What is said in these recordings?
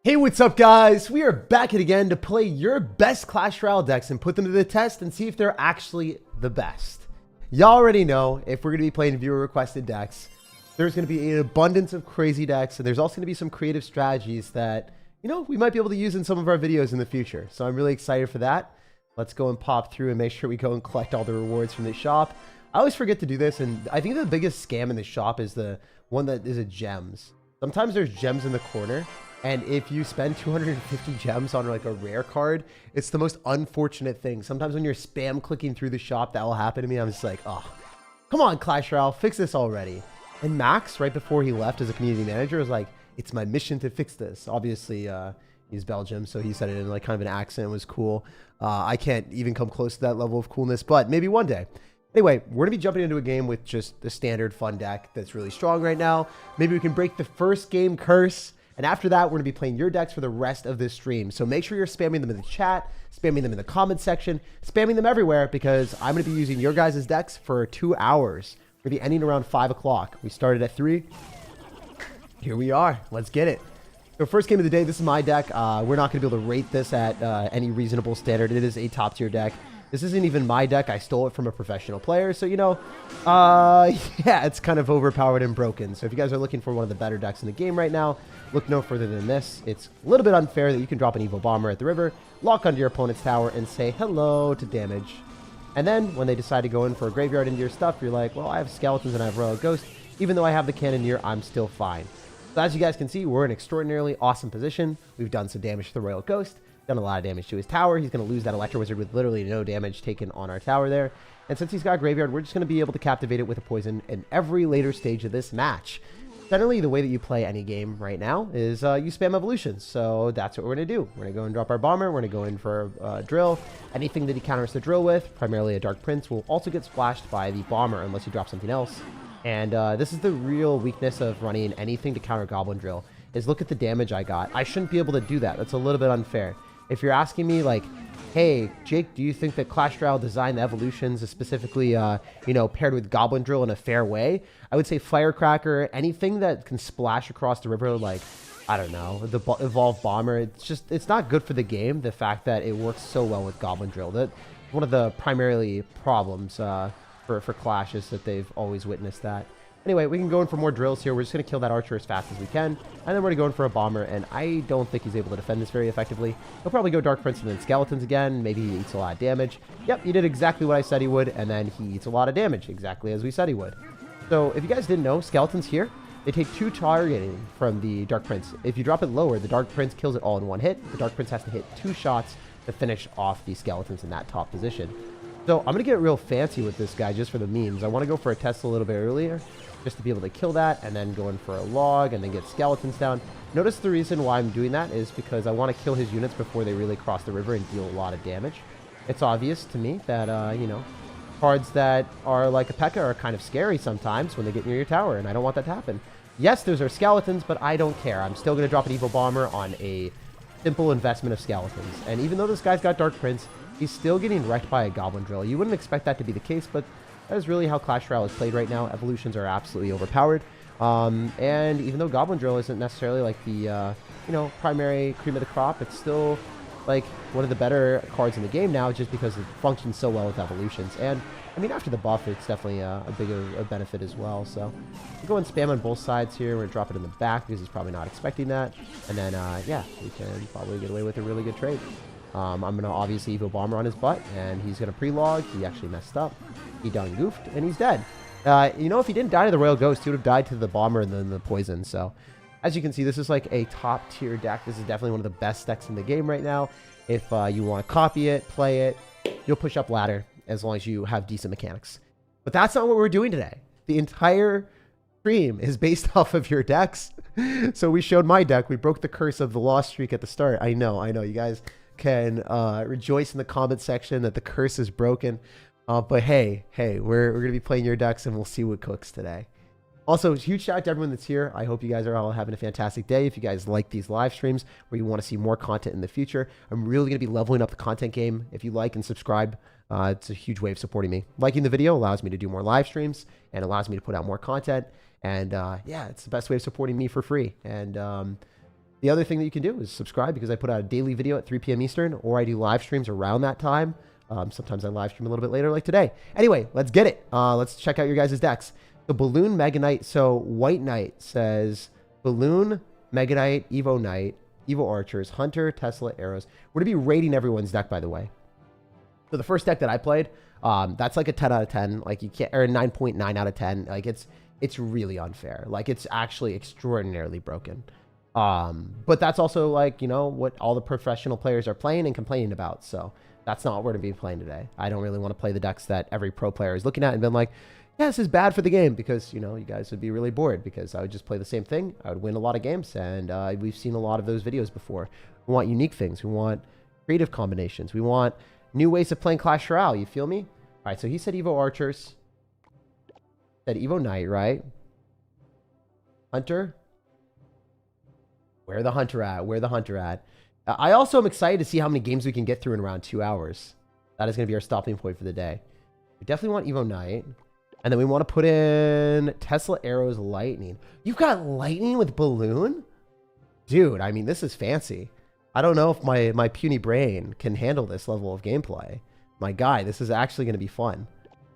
Hey, what's up guys? We are back again to play your best Clash Royale decks and put them to the test and see if they're actually the best. Y'all already know if we're going to be playing viewer requested decks, there's going to be an abundance of crazy decks, and there's also going to be some creative strategies that, you know, we might be able to use in some of our videos in the future. So I'm really excited for that. Let's go and pop through and make sure we go and collect all the rewards from the shop. I always forget to do this, and I think the biggest scam in the shop is the one that is a gems. Sometimes there's gems in the corner, and if you spend 250 gems on like a rare card, it's the most unfortunate thing. Sometimes when you're spam clicking through the shop, that will happen to me. I'm just like, oh, come on, Clash Royale, fix this already. And Max, right before he left as a community manager, was like, it's my mission to fix this. Obviously, he's Belgium, so he said it in like kind of an accent. It was cool. I can't even come close to that level of coolness, but maybe one day. Anyway, we're going to be jumping into a game with just the standard fun deck that's really strong right now. Maybe we can break the first game curse. And after that, we're going to be playing your decks for the rest of this stream. So make sure you're spamming them in the chat, spamming them in the comment section, spamming them everywhere, because I'm going to be using your guys' decks for 2 hours. We're going to be ending around 5 o'clock. We started at 3. Here we are. Let's get it. So first game of the day, this is my deck. We're not going to be able to rate this at any reasonable standard. It is a top tier deck. This isn't even my deck. I stole it from a professional player. So, you know, yeah, it's kind of overpowered and broken. So if you guys are looking for one of the better decks in the game right now, look no further than this. It's a little bit unfair that you can drop an Evil Bomber at the river, lock onto your opponent's tower, and say hello to damage. And then when they decide to go in for a graveyard into your stuff, you're like, well, I have skeletons and I have Royal Ghost. Even though I have the Cannoneer, I'm still fine. So as you guys can see, we're in an extraordinarily awesome position. We've done some damage to the Royal Ghost, done a lot of damage to his tower. He's going to lose that Electro Wizard with literally no damage taken on our tower there. And since he's got Graveyard, we're just going to be able to captivate it with a poison in every later stage of this match. Generally, the way that you play any game right now is you spam evolutions. So that's what we're going to do. We're going to go and drop our Bomber. We're going to go in for a Drill. Anything that he counters the Drill with, primarily a Dark Prince, will also get splashed by the Bomber unless you drop something else. And this is the real weakness of running anything to counter Goblin Drill, is look at the damage I got. I shouldn't be able to do that. That's a little bit unfair. If you're asking me, like, hey, Jake, do you think that Clash Royale designed the evolutions specifically, you know, paired with Goblin Drill in a fair way? I would say Firecracker, anything that can splash across the river, like, I don't know, the Evolved Bomber. It's not good for the game, the fact that it works so well with Goblin Drill. That's one of the primarily problems for Clash, is that they've always witnessed that. Anyway, we can go in for more drills here. We're just going to kill that archer as fast as we can. And then we're going to go in for a bomber. And I don't think he's able to defend this very effectively. He'll probably go Dark Prince and then Skeletons again. Maybe he eats a lot of damage. Yep, he did exactly what I said he would. And then he eats a lot of damage, exactly as we said he would. So if you guys didn't know, Skeletons here, they take 2 targeting from the Dark Prince. If you drop it lower, the Dark Prince kills it all in 1 hit. The Dark Prince has to hit 2 shots to finish off the Skeletons in that top position. So I'm going to get real fancy with this guy just for the memes. I want to go for a test a little bit earlier, just to be able to kill that, and then go in for a log, and then get Skeletons down. Notice the reason why I'm doing that is because I want to kill his units before they really cross the river and deal a lot of damage. It's obvious to me that, you know, cards that are like a P.E.K.K.A. are kind of scary sometimes when they get near your tower, and I don't want that to happen. Yes, those are Skeletons, but I don't care. I'm still going to drop an Evil Bomber on a simple investment of Skeletons. And even though this guy's got Dark Prince, he's still getting wrecked by a Goblin Drill. You wouldn't expect that to be the case, but that is really how Clash Royale is played right now. Evolutions are absolutely overpowered. And even though Goblin Drill isn't necessarily like the, you know, primary cream of the crop, it's still like one of the better cards in the game now, just because it functions so well with evolutions. And I mean, after the buff, it's definitely a bigger benefit as well. So we're going spam on both sides here. We're going to drop it in the back because he's probably not expecting that. And then, yeah, we can probably get away with a really good trade. I'm going to obviously Evo Bomber on his butt, and he's going to pre-log. He actually messed up. He done goofed, and he's dead. You know, if he didn't die to the Royal Ghost, he would have died to the Bomber and then the Poison. So, as you can see, this is like a top-tier deck. This is definitely one of the best decks in the game right now. If you want to copy it, play it, you'll push up ladder as long as you have decent mechanics. But that's not what we're doing today. The entire stream is based off of your decks. So we showed my deck. We broke the curse of the loss streak at the start. I know. You guys can rejoice in the comment section that the curse is broken. But hey, we're going to be playing your decks, and we'll see what cooks today. Also, huge shout out to everyone that's here. I hope you guys are all having a fantastic day. If you guys like these live streams where you want to see more content in the future, I'm really going to be leveling up the content game. If you like and subscribe, it's a huge way of supporting me. Liking the video allows me to do more live streams and allows me to put out more content. And yeah, it's the best way of supporting me for free. And The other thing that you can do is subscribe, because I put out a daily video at 3 p.m. Eastern, or I do live streams around that time. Sometimes I live stream a little bit later, like today. Anyway, let's get it. Let's check out your guys' decks. The Balloon, Mega Knight. So White Knight says Balloon, Mega Knight, Evo Knight, Evo Archers, Hunter, Tesla, Arrows. We're going to be rating everyone's deck, by the way. So the first deck that I played, that's like a 10 out of 10. Like you can't, or a 9.9 out of 10. Like it's really unfair. Like it's actually extraordinarily broken. But that's also like, you know, what all the professional players are playing and complaining about. So that's not what we're going to be playing today. I don't really want to play the decks that every pro player is looking at and been like, yeah, this is bad for the game, because, you know, you guys would be really bored, because I would just play the same thing. I would win a lot of games, and we've seen a lot of those videos before. We want unique things. We want creative combinations. We want new ways of playing Clash Royale. You feel me? All right, so he said Evo Archers. Said Evo Knight, right? Hunter. Where the Hunter at? Where the Hunter at? I also am excited to see how many games we can get through in around 2 hours. That is going to be our stopping point for the day. We definitely want Evo Knight. And then we want to put in Tesla, Arrows, Lightning. You've got Lightning with Balloon? Dude, I mean, this is fancy. I don't know if my puny brain can handle this level of gameplay. My guy, this is actually going to be fun.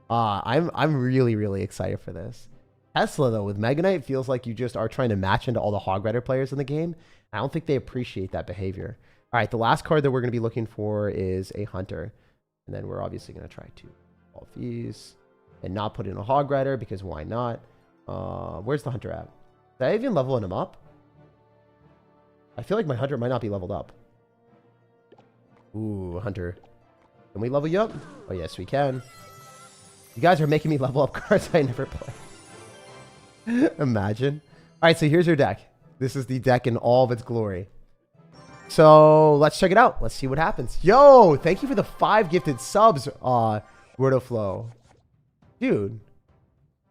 I'm really, really excited for this. Tesla, though, with Mega Knight, feels like you just are trying to match into all the Hog Rider players in the game. I don't think they appreciate that behavior. All right, the last card that we're going to be looking for is a Hunter. And then we're obviously going to try to all these and not put in a Hog Rider, because why not? Where's the Hunter at? Did I even level him up? I feel like my Hunter might not be leveled up. Ooh, Hunter. Can we level you up? Oh, yes, we can. You guys are making me level up cards I never play. Imagine. All right, so here's your deck. This is the deck in all of its glory. So let's check it out. Let's see what happens. Yo, thank you for the 5 gifted subs, Rotoflow. Dude,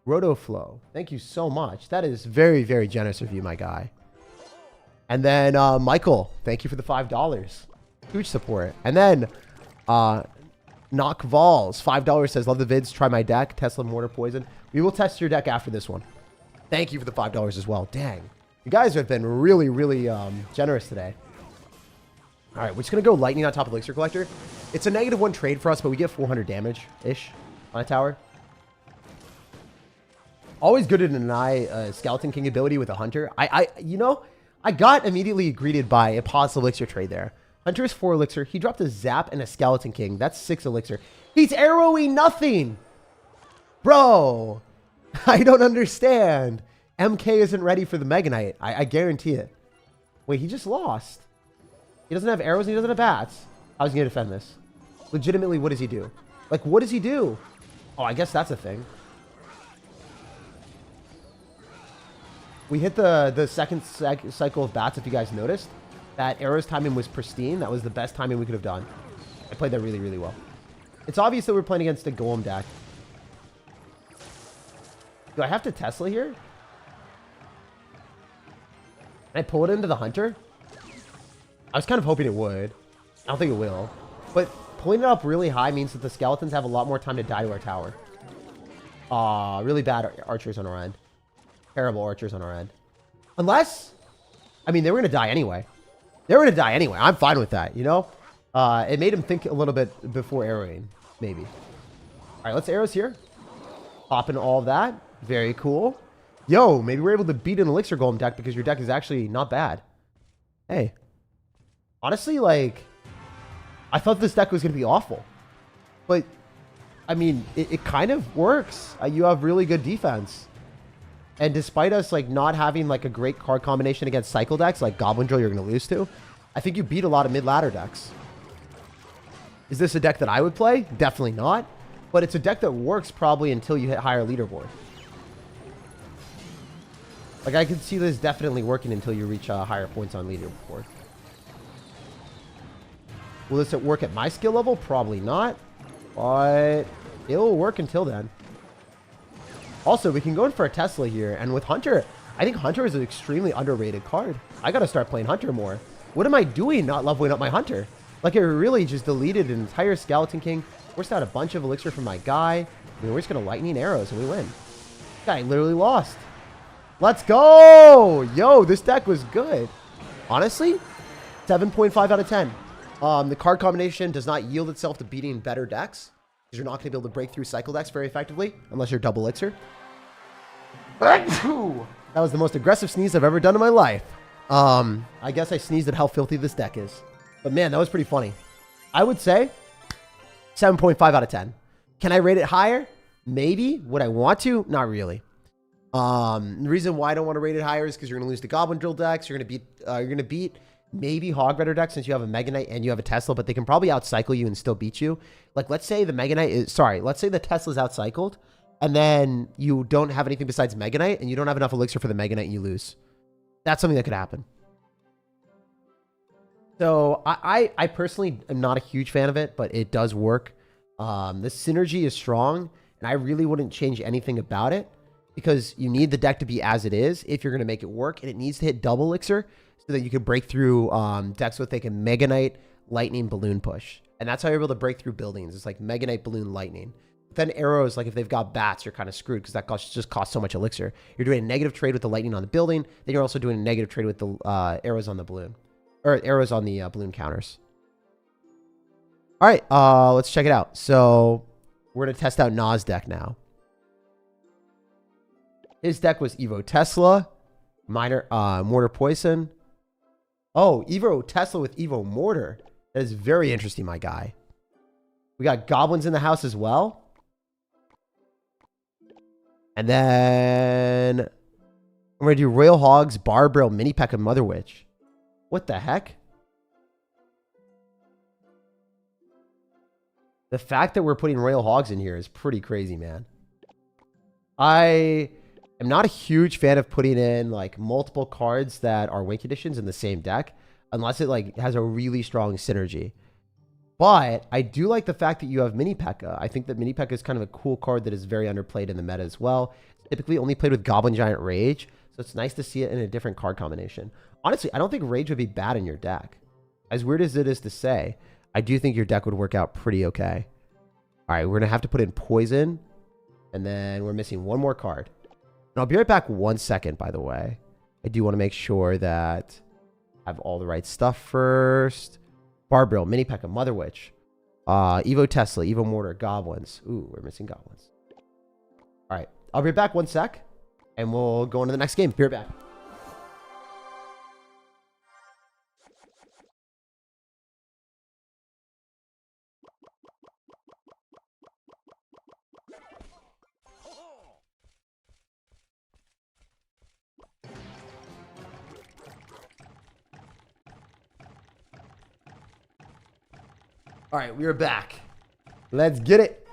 Rotoflow, thank you so much. That is very, very generous of you, my guy. And then Michael, thank you for the $5. Huge support. And then Knock Vols, $5 says, love the vids, try my deck, Tesla, Mortar, Poison. We will test your deck after this one. Thank you for the $5 as well. Dang. You guys have been really, really generous today. All right, we're just going to go Lightning on top of Elixir Collector. It's a -1 trade for us, but we get 400 damage-ish on a tower. Always good to deny Skeleton King ability with a Hunter. You know, I got immediately greeted by a positive Elixir trade there. Hunter is 4 Elixir. He dropped a Zap and a Skeleton King. That's 6 Elixir. He's arrowing nothing. Bro, I don't understand. MK isn't ready for the Mega Knight. I guarantee it. Wait, he just lost. He doesn't have arrows and he doesn't have bats. How's he going to defend this? Legitimately, what does he do? Like, what does he do? Oh, I guess that's a thing. We hit the second cycle of bats, if you guys noticed. That arrows timing was pristine. That was the best timing we could have done. I played that really, really well. It's obvious that we're playing against a Golem deck. Do I have to Tesla here? Can I pull it into the Hunter? I was kind of hoping it would. I don't think it will. But pulling it up really high means that the skeletons have a lot more time to die to our tower. Really bad archers on our end. Terrible archers on our end. Unless, I mean, they were going to die anyway. They were going to die anyway. I'm fine with that, you know? It made him think a little bit before arrowing, maybe. All right, let's arrows here. Pop in all of that. Very cool. Yo, maybe we're able to beat an Elixir Golem deck because your deck is actually not bad. Hey. Honestly, like, I thought this deck was going to be awful. But, I mean, it kind of works. You have really good defense. And despite us, like, not having, like, a great card combination against cycle decks, like Goblin Drill you're going to lose to, I think you beat a lot of mid-ladder decks. Is this a deck that I would play? Definitely not. But it's a deck that works probably until you hit higher leaderboard. Like, I could see this definitely working until you reach higher points on leaderboard. Will this work at my skill level? Probably not. But it'll work until then. Also, we can go in for a Tesla here. And with Hunter, I think Hunter is an extremely underrated card. I got to start playing Hunter more. What am I doing not leveling up my Hunter? Like, it really just deleted an entire Skeleton King. Forced out a bunch of Elixir from my guy. I mean, we're just going to Lightning Arrows and we win. This guy literally lost. Let's go! Yo, this deck was good. Honestly, 7.5 out of 10. The card combination does not yield itself to beating better decks, because you're not going to be able to break through cycle decks very effectively unless you're double elixir. That was the most aggressive sneeze I've ever done in my life. I guess I sneezed at how filthy this deck is. But man, that was pretty funny. I would say 7.5 out of 10. Can I rate it higher? Maybe. Would I want to? Not really. The reason why I don't want to rate it higher is because you're going to lose to Goblin Drill decks. You're going to beat maybe Hog Rider decks since you have a Mega Knight and you have a Tesla, but they can probably outcycle you and still beat you. Like, let's say the Mega Knight is, sorry, let's say the Tesla's outcycled, and then you don't have anything besides Mega Knight, and you don't have enough elixir for the Mega Knight, and you lose. That's something that could happen. So I personally am not a huge fan of it, but it does work. The synergy is strong, and I really wouldn't change anything about it because you need the deck to be as it is if you're going to make it work, and it needs to hit double elixir so that you can break through decks with like a Mega Knight, Lightning, Balloon push. And that's how you're able to break through buildings. It's like Mega Knight, Balloon, Lightning. But then arrows, like if they've got bats, you're kind of screwed because that just costs so much elixir. You're doing a negative trade with the Lightning on the building. Then you're also doing a negative trade with the arrows on the balloon. Or arrows on the balloon counters. All right, let's check it out. So we're going to test out Nas' deck now. His deck was Evo Tesla, Mortar Poison. Oh, Evo Tesla with Evo Mortar. That is very interesting, my guy. We got goblins in the house as well. And then I'm going to do Royal Hogs, Barbarrel, Mini Peck, and Mother Witch. What the heck? The fact that we're putting Royal Hogs in here is pretty crazy, man. I am not a huge fan of putting in like multiple cards that are win conditions in the same deck unless it like has a really strong synergy. But I do like the fact that you have Mini P.E.K.K.A. I think that Mini P.E.K.K.A. is kind of a cool card that is very underplayed in the meta as well. It's typically only played with Goblin Giant Rage, so it's nice to see it in a different card combination. Honestly, I don't think Rage would be bad in your deck. As weird as it is to say, I do think your deck would work out pretty okay. All right, we're going to have to put in Poison, and then we're missing one more card. And I'll be right back 1 second, by the way. I do want to make sure that I have all the right stuff first. Barbarrel, Mini P.E.K.K.A., Mother Witch, Evo Tesla, Evo Mortar, Goblins. Ooh, we're missing Goblins. All right, I'll be right back 1 sec, and we'll go into the next game. Be right back. All right, we are back. Let's get it.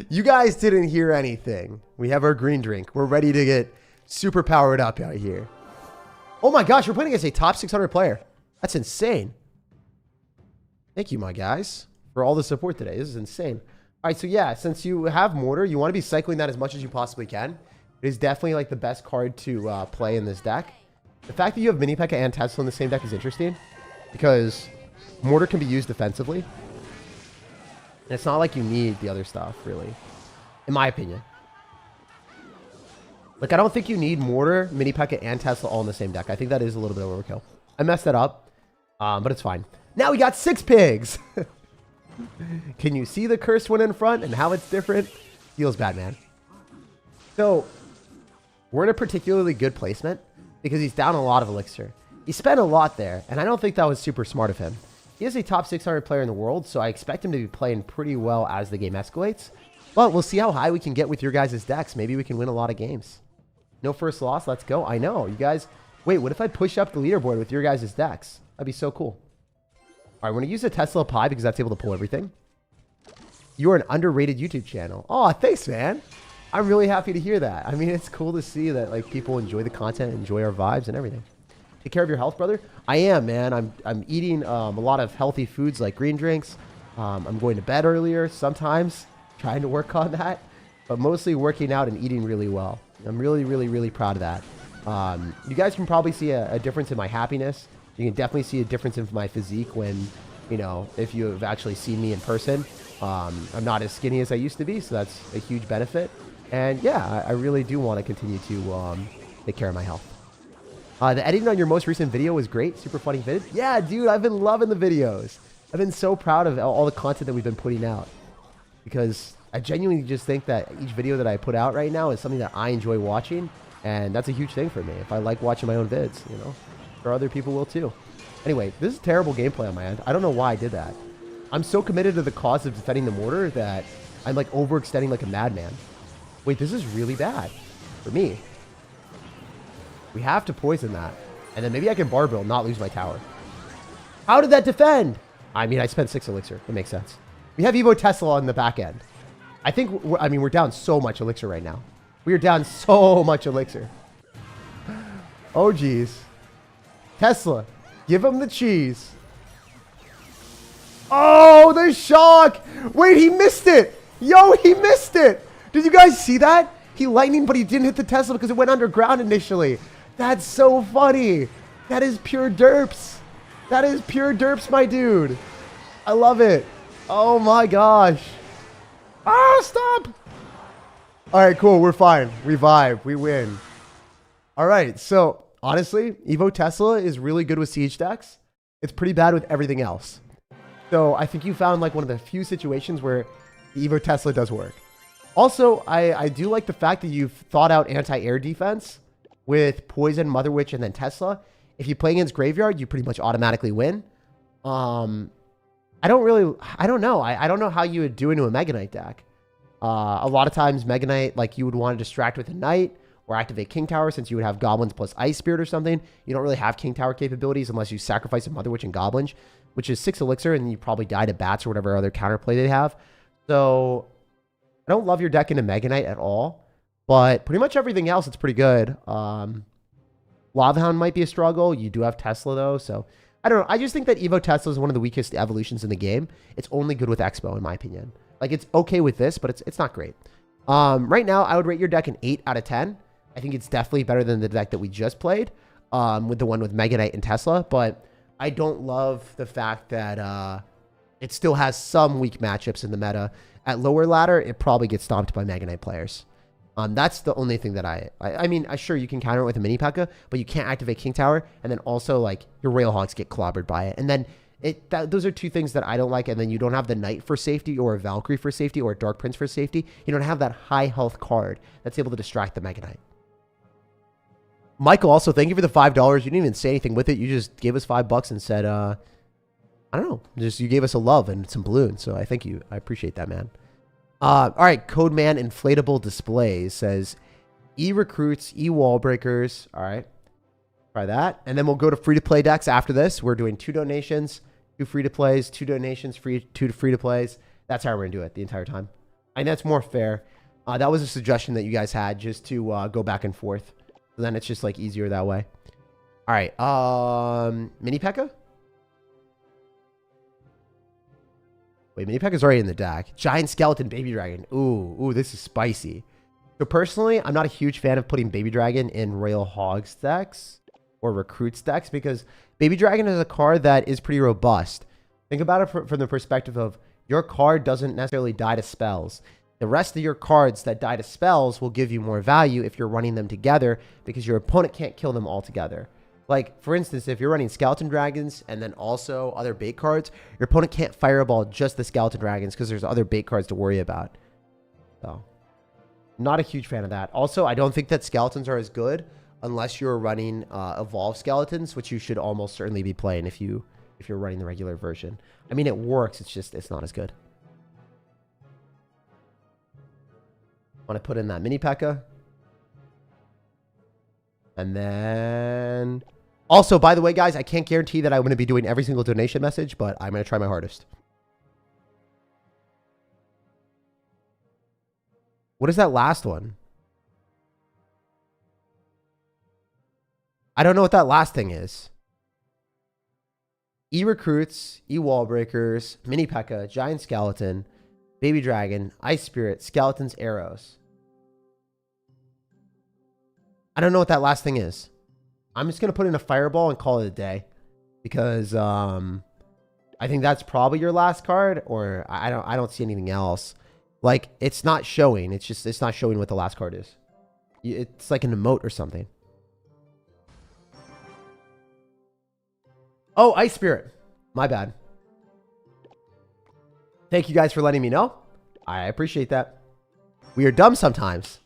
You guys didn't hear anything. We have our green drink. We're ready to get super powered up out here. Oh my gosh, we're playing against a top 600 player. That's insane. Thank you, my guys, for all the support today. This is insane. All right, so yeah, since you have Mortar, you want to be cycling that as much as you possibly can. It is definitely like the best card to play in this deck. The fact that you have Mini P.E.K.K.A. and Tesla in the same deck is interesting, because Mortar can be used defensively. And it's not like you need the other stuff, really. In my opinion. Like, I don't think you need Mortar, Mini P.E.K.K.A. and Tesla all in the same deck. I think that is a little bit of overkill. I messed that up. But it's fine. Now we got 6 pigs! Can you see the cursed one in front and how it's different? Feels bad, man. So, we're in a particularly good placement because he's down a lot of elixir. He spent a lot there, and I don't think that was super smart of him. He is a top 600 player in the world, so I expect him to be playing pretty well as the game escalates. But we'll see how high we can get with your guys' decks. Maybe we can win a lot of games. No first loss, let's go. I know, you guys... Wait, what if I push up the leaderboard with your guys' decks? That'd be so cool. All right, we're going to use a Tesla Pi because that's able to pull everything. You're an underrated YouTube channel. Oh, thanks, man. I'm really happy to hear that. I mean, it's cool to see that like people enjoy the content, enjoy our vibes and everything. Take care of your health, brother. I am, man. I'm eating a lot of healthy foods like green drinks. I'm going to bed earlier sometimes, trying to work on that, but mostly working out and eating really well. I'm really, really, really proud of that. You guys can probably see a difference in my happiness. You can definitely see a difference in my physique when, you know, if you have actually seen me in person. I'm not as skinny as I used to be, so that's a huge benefit. And yeah, I really do want to continue to take care of my health. The editing on your most recent video was great. Super funny vid. Yeah, dude, I've been loving the videos. I've been so proud of all the content that we've been putting out. Because I genuinely just think that each video that I put out right now is something that I enjoy watching. And that's a huge thing for me. If I like watching my own vids, you know, or other people will too. Anyway, this is terrible gameplay on my end. I don't know why I did that. I'm so committed to the cause of defending the mortar that I'm like overextending like a madman. Wait, this is really bad for me. We have to poison that. And then maybe I can bar build, not lose my tower. How did that defend? I mean, I spent 6 elixir. It makes sense. We have Evo Tesla on the back end. I think, we're down so much elixir right now. We are down so much elixir. Oh, geez. Tesla, give him the cheese. Oh, the shock. Wait, he missed it. Yo, he missed it. Did you guys see that? He lightning, but he didn't hit the Tesla because it went underground initially. That's so funny. That is pure derps. That is pure derps, my dude. I love it. Oh my gosh. Ah, stop. All right, cool. We're fine. We vibe. We win. All right. So honestly, Evo Tesla is really good with siege decks. It's pretty bad with everything else. So I think you found like one of the few situations where the Evo Tesla does work. Also, I do like the fact that you've thought out anti-air defense with Poison, Mother Witch, and then Tesla. If you play against Graveyard, you pretty much automatically win. I don't know. I don't know how you would do into a Mega Knight deck. A lot of times Mega Knight, like you would want to distract with a Knight or activate King Tower since you would have Goblins plus Ice Spirit or something. You don't really have King Tower capabilities unless you sacrifice a Mother Witch and Goblins, which is 6 elixir, and you probably die to bats or whatever other counterplay they have. So I don't love your deck into Mega Knight at all, but pretty much everything else, it's pretty good. Lava Hound might be a struggle. You do have Tesla though, so I don't know. I just think that Evo Tesla is one of the weakest evolutions in the game. It's only good with Expo, in my opinion. Like, it's okay with this, but it's not great. Right now, I would rate your deck an 8 out of 10. I think it's definitely better than the deck that we just played, with the one with Mega Knight and Tesla, but I don't love the fact that it still has some weak matchups in the meta. At lower ladder, it probably gets stomped by Mega Knight players. That's the only thing that I mean, sure, you can counter it with a mini P.E.K.K.A, but you can't activate King Tower, and then also, like, your Railhogs get clobbered by it. And then those are two things that I don't like, and then you don't have the Knight for safety, or a Valkyrie for safety, or a Dark Prince for safety. You don't have that high health card that's able to distract the Mega Knight. Michael, also, thank you for the $5. You didn't even say anything with it. You just gave us $5 and said, I don't know, just you gave us a love and some balloons, so I thank you. I appreciate that, man. All right, Codeman Inflatable Displays says E-Recruits, E-Wall Breakers. All right, try that. And then we'll go to free-to-play decks after this. We're doing 2 donations, 2 free-to-plays, 2 donations, 2 free-to-plays. That's how we're going to do it the entire time. I know it's more fair. That was a suggestion that you guys had, just to go back and forth. So then it's just like easier that way. All right, Mini P.E.K.K.A? Wait, Mini P.E.K.K.A's already in the deck. Giant Skeleton Baby Dragon. Ooh, this is spicy. So personally, I'm not a huge fan of putting Baby Dragon in Royal Hogs decks or Recruits decks because Baby Dragon is a card that is pretty robust. Think about it from the perspective of your card doesn't necessarily die to spells. The rest of your cards that die to spells will give you more value if you're running them together because your opponent can't kill them all together. Like, for instance, if you're running Skeleton Dragons and then also other bait cards, your opponent can't fireball just the Skeleton Dragons because there's other bait cards to worry about. So, not a huge fan of that. Also, I don't think that Skeletons are as good unless you're running Evolved Skeletons, which you should almost certainly be playing if you're running the regular version. I mean, it works. It's not as good. Want to put in that Mini P.E.K.K.A. And then... Also, by the way, guys, I can't guarantee that I'm going to be doing every single donation message, but I'm going to try my hardest. What is that last one? I don't know what that last thing is. E-Recruits, E-Wall Breakers, Mini P.E.K.K.A, Giant Skeleton, Baby Dragon, Ice Spirit, Skeletons, Arrows. I don't know what that last thing is. I'm just going to put in a Fireball and call it a day. Because I think that's probably your last card. Or I don't see anything else. Like, it's not showing. It's not showing what the last card is. It's like an emote or something. Oh, Ice Spirit. My bad. Thank you guys for letting me know. I appreciate that. We are dumb sometimes.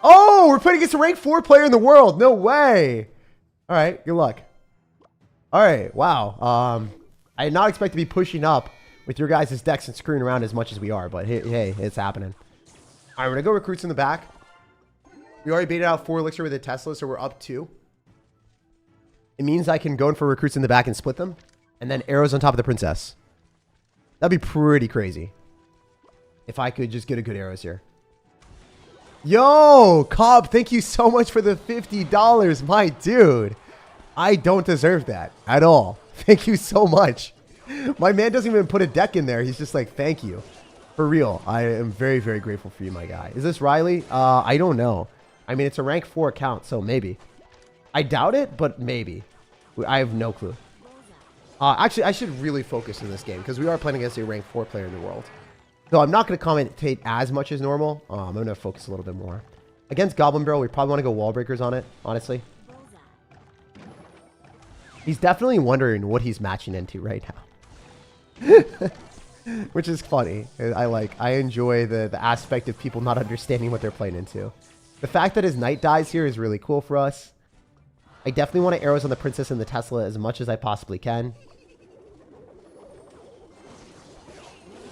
Oh, we're putting against a rank 4 player in the world. No way. All right, good luck. All right, wow. I did not expect to be pushing up with your guys' decks and screwing around as much as we are, but hey, it's happening. All right, we're gonna go recruits in the back. We already baited out 4 elixir with a Tesla, so we're up 2. It means I can go in for recruits in the back and split them, and then arrows on top of the princess. That'd be pretty crazy if I could just get a good arrows here. Yo, Cobb, thank you so much for the $50, my dude. I don't deserve that at all. Thank you so much. My man doesn't even put a deck in there. He's just like, thank you. For real. I am very, very grateful for you, my guy. Is this Riley? I don't know. I mean, it's a rank 4 account, so maybe. I doubt it, but maybe. I have no clue. Actually, I should really focus in this game because we are playing against a rank 4 player in the world. So I'm not going to commentate as much as normal. I'm going to focus a little bit more. Against Goblin Barrel, we probably want to go wall breakers on it, honestly. He's definitely wondering what he's matching into right now. Which is funny. I enjoy the aspect of people not understanding what they're playing into. The fact that his knight dies here is really cool for us. I definitely want to arrows on the princess and the Tesla as much as I possibly can.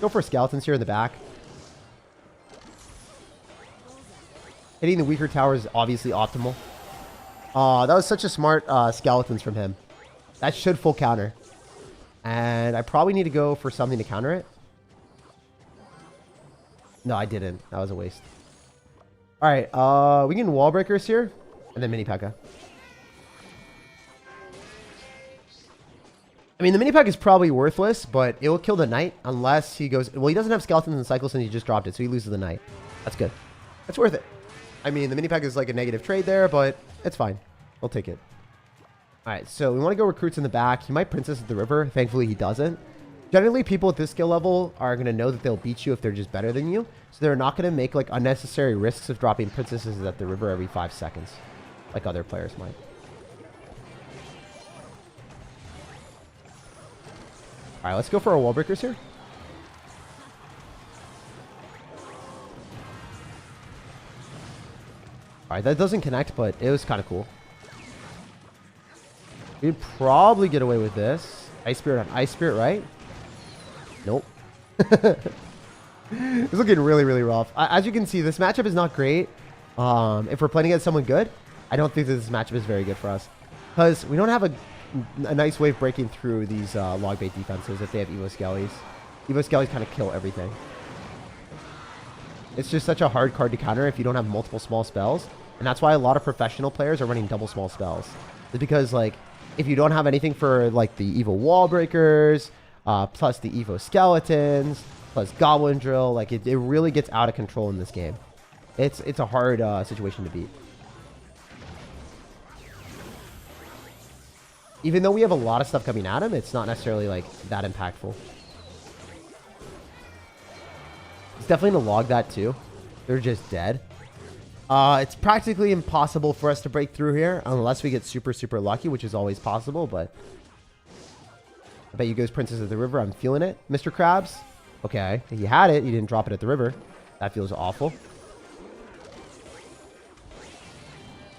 Go for skeletons here in the back. Hitting the weaker tower is obviously optimal. That was such a smart skeletons from him. That should full counter. And I probably need to go for something to counter it. No, I didn't. That was a waste. All right, we can wall breakers here. And then mini P.E.K.K.A. I mean, the mini P.E.K.K.A. is probably worthless, but it will kill the knight unless he goes... Well, he doesn't have skeletons and cycles and he just dropped it, so he loses the knight. That's good. That's worth it. I mean, the mini P.E.K.K.A. is like a negative trade there, but it's fine. We'll take it. All right, so we want to go recruits in the back. He might princess at the river. Thankfully, he doesn't. Generally, people at this skill level are going to know that they'll beat you if they're just better than you. So they're not going to make like unnecessary risks of dropping princesses at the river every 5 seconds, like other players might. All right, let's go for our wall breakers here. All right, that doesn't connect, but it was kind of cool. We'd probably get away with this. Ice Spirit on Ice Spirit, right? Nope. It's looking really, really rough. As you can see, this matchup is not great. If we're playing against someone good, I don't think that this matchup is very good for us. Because we don't have a nice way of breaking through these log bait defenses if they have Evo Skellies. Evo Skellies kind of kill everything. It's just such a hard card to counter if you don't have multiple small spells. And that's why a lot of professional players are running double small spells. It's because, like, if you don't have anything for, like, the Evo Wall Breakers, plus the Evo Skeletons, plus Goblin Drill, like, it really gets out of control in this game. It's a hard situation to beat. Even though we have a lot of stuff coming at him, it's not necessarily, like, that impactful. He's definitely going to log that, too. They're just dead. It's practically impossible for us to break through here unless we get super, super lucky, which is always possible, but... I bet you goes Princess of the River. I'm feeling it. Mr. Krabs. Okay. He had it. He didn't drop it at the river. That feels awful.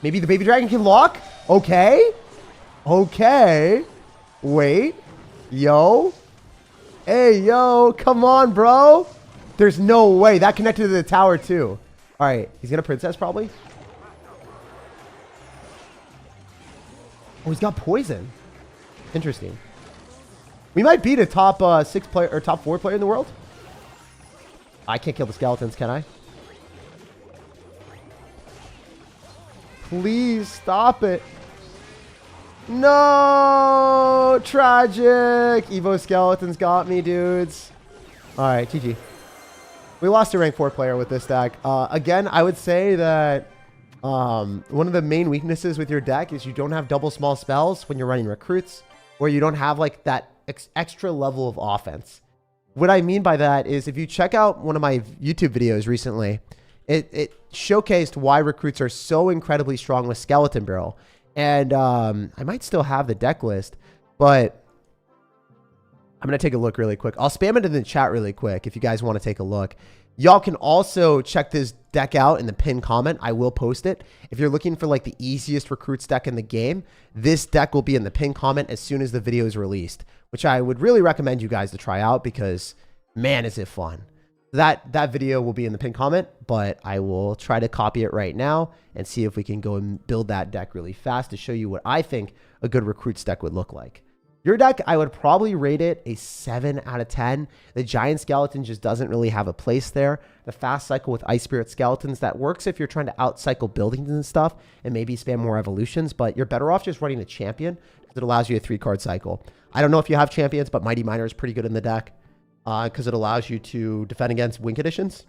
Maybe the baby dragon can lock? Okay. Okay. Wait. Yo. Hey, yo. Come on, bro. There's no way. That connected to the tower, too. All right. He's going to princess, probably. Oh, he's got poison. Interesting. We might beat a top 6 player or top 4 player in the world. I can't kill the skeletons, can I? Please stop it. No, tragic. Evo Skeletons got me, dudes. All right, GG. We lost a rank 4 player with this deck. Again, I would say that one of the main weaknesses with your deck is you don't have double small spells when you're running recruits, or you don't have like that extra level of offense. What I mean by that is if you check out one of my YouTube videos recently, it showcased why recruits are so incredibly strong with Skeleton Barrel. And I might still have the deck list, but I'm going to take a look really quick. I'll spam it in the chat really quick if you guys want to take a look. Y'all can also check this deck out in the pinned comment. I will post it. If you're looking for like the easiest recruits deck in the game, this deck will be in the pinned comment as soon as the video is released, which I would really recommend you guys to try out because, man, is it fun. That video will be in the pinned comment, but I will try to copy it right now and see if we can go and build that deck really fast to show you what I think a good recruits deck would look like. Your deck, I would probably rate it a 7 out of 10. The Giant Skeleton just doesn't really have a place there. The fast cycle with Ice Spirit Skeletons, that works if you're trying to outcycle buildings and stuff and maybe spam more evolutions, but you're better off just running a champion because it allows you a 3-card cycle. I don't know if you have champions, but Mighty Miner is pretty good in the deck because it allows you to defend against win conditions.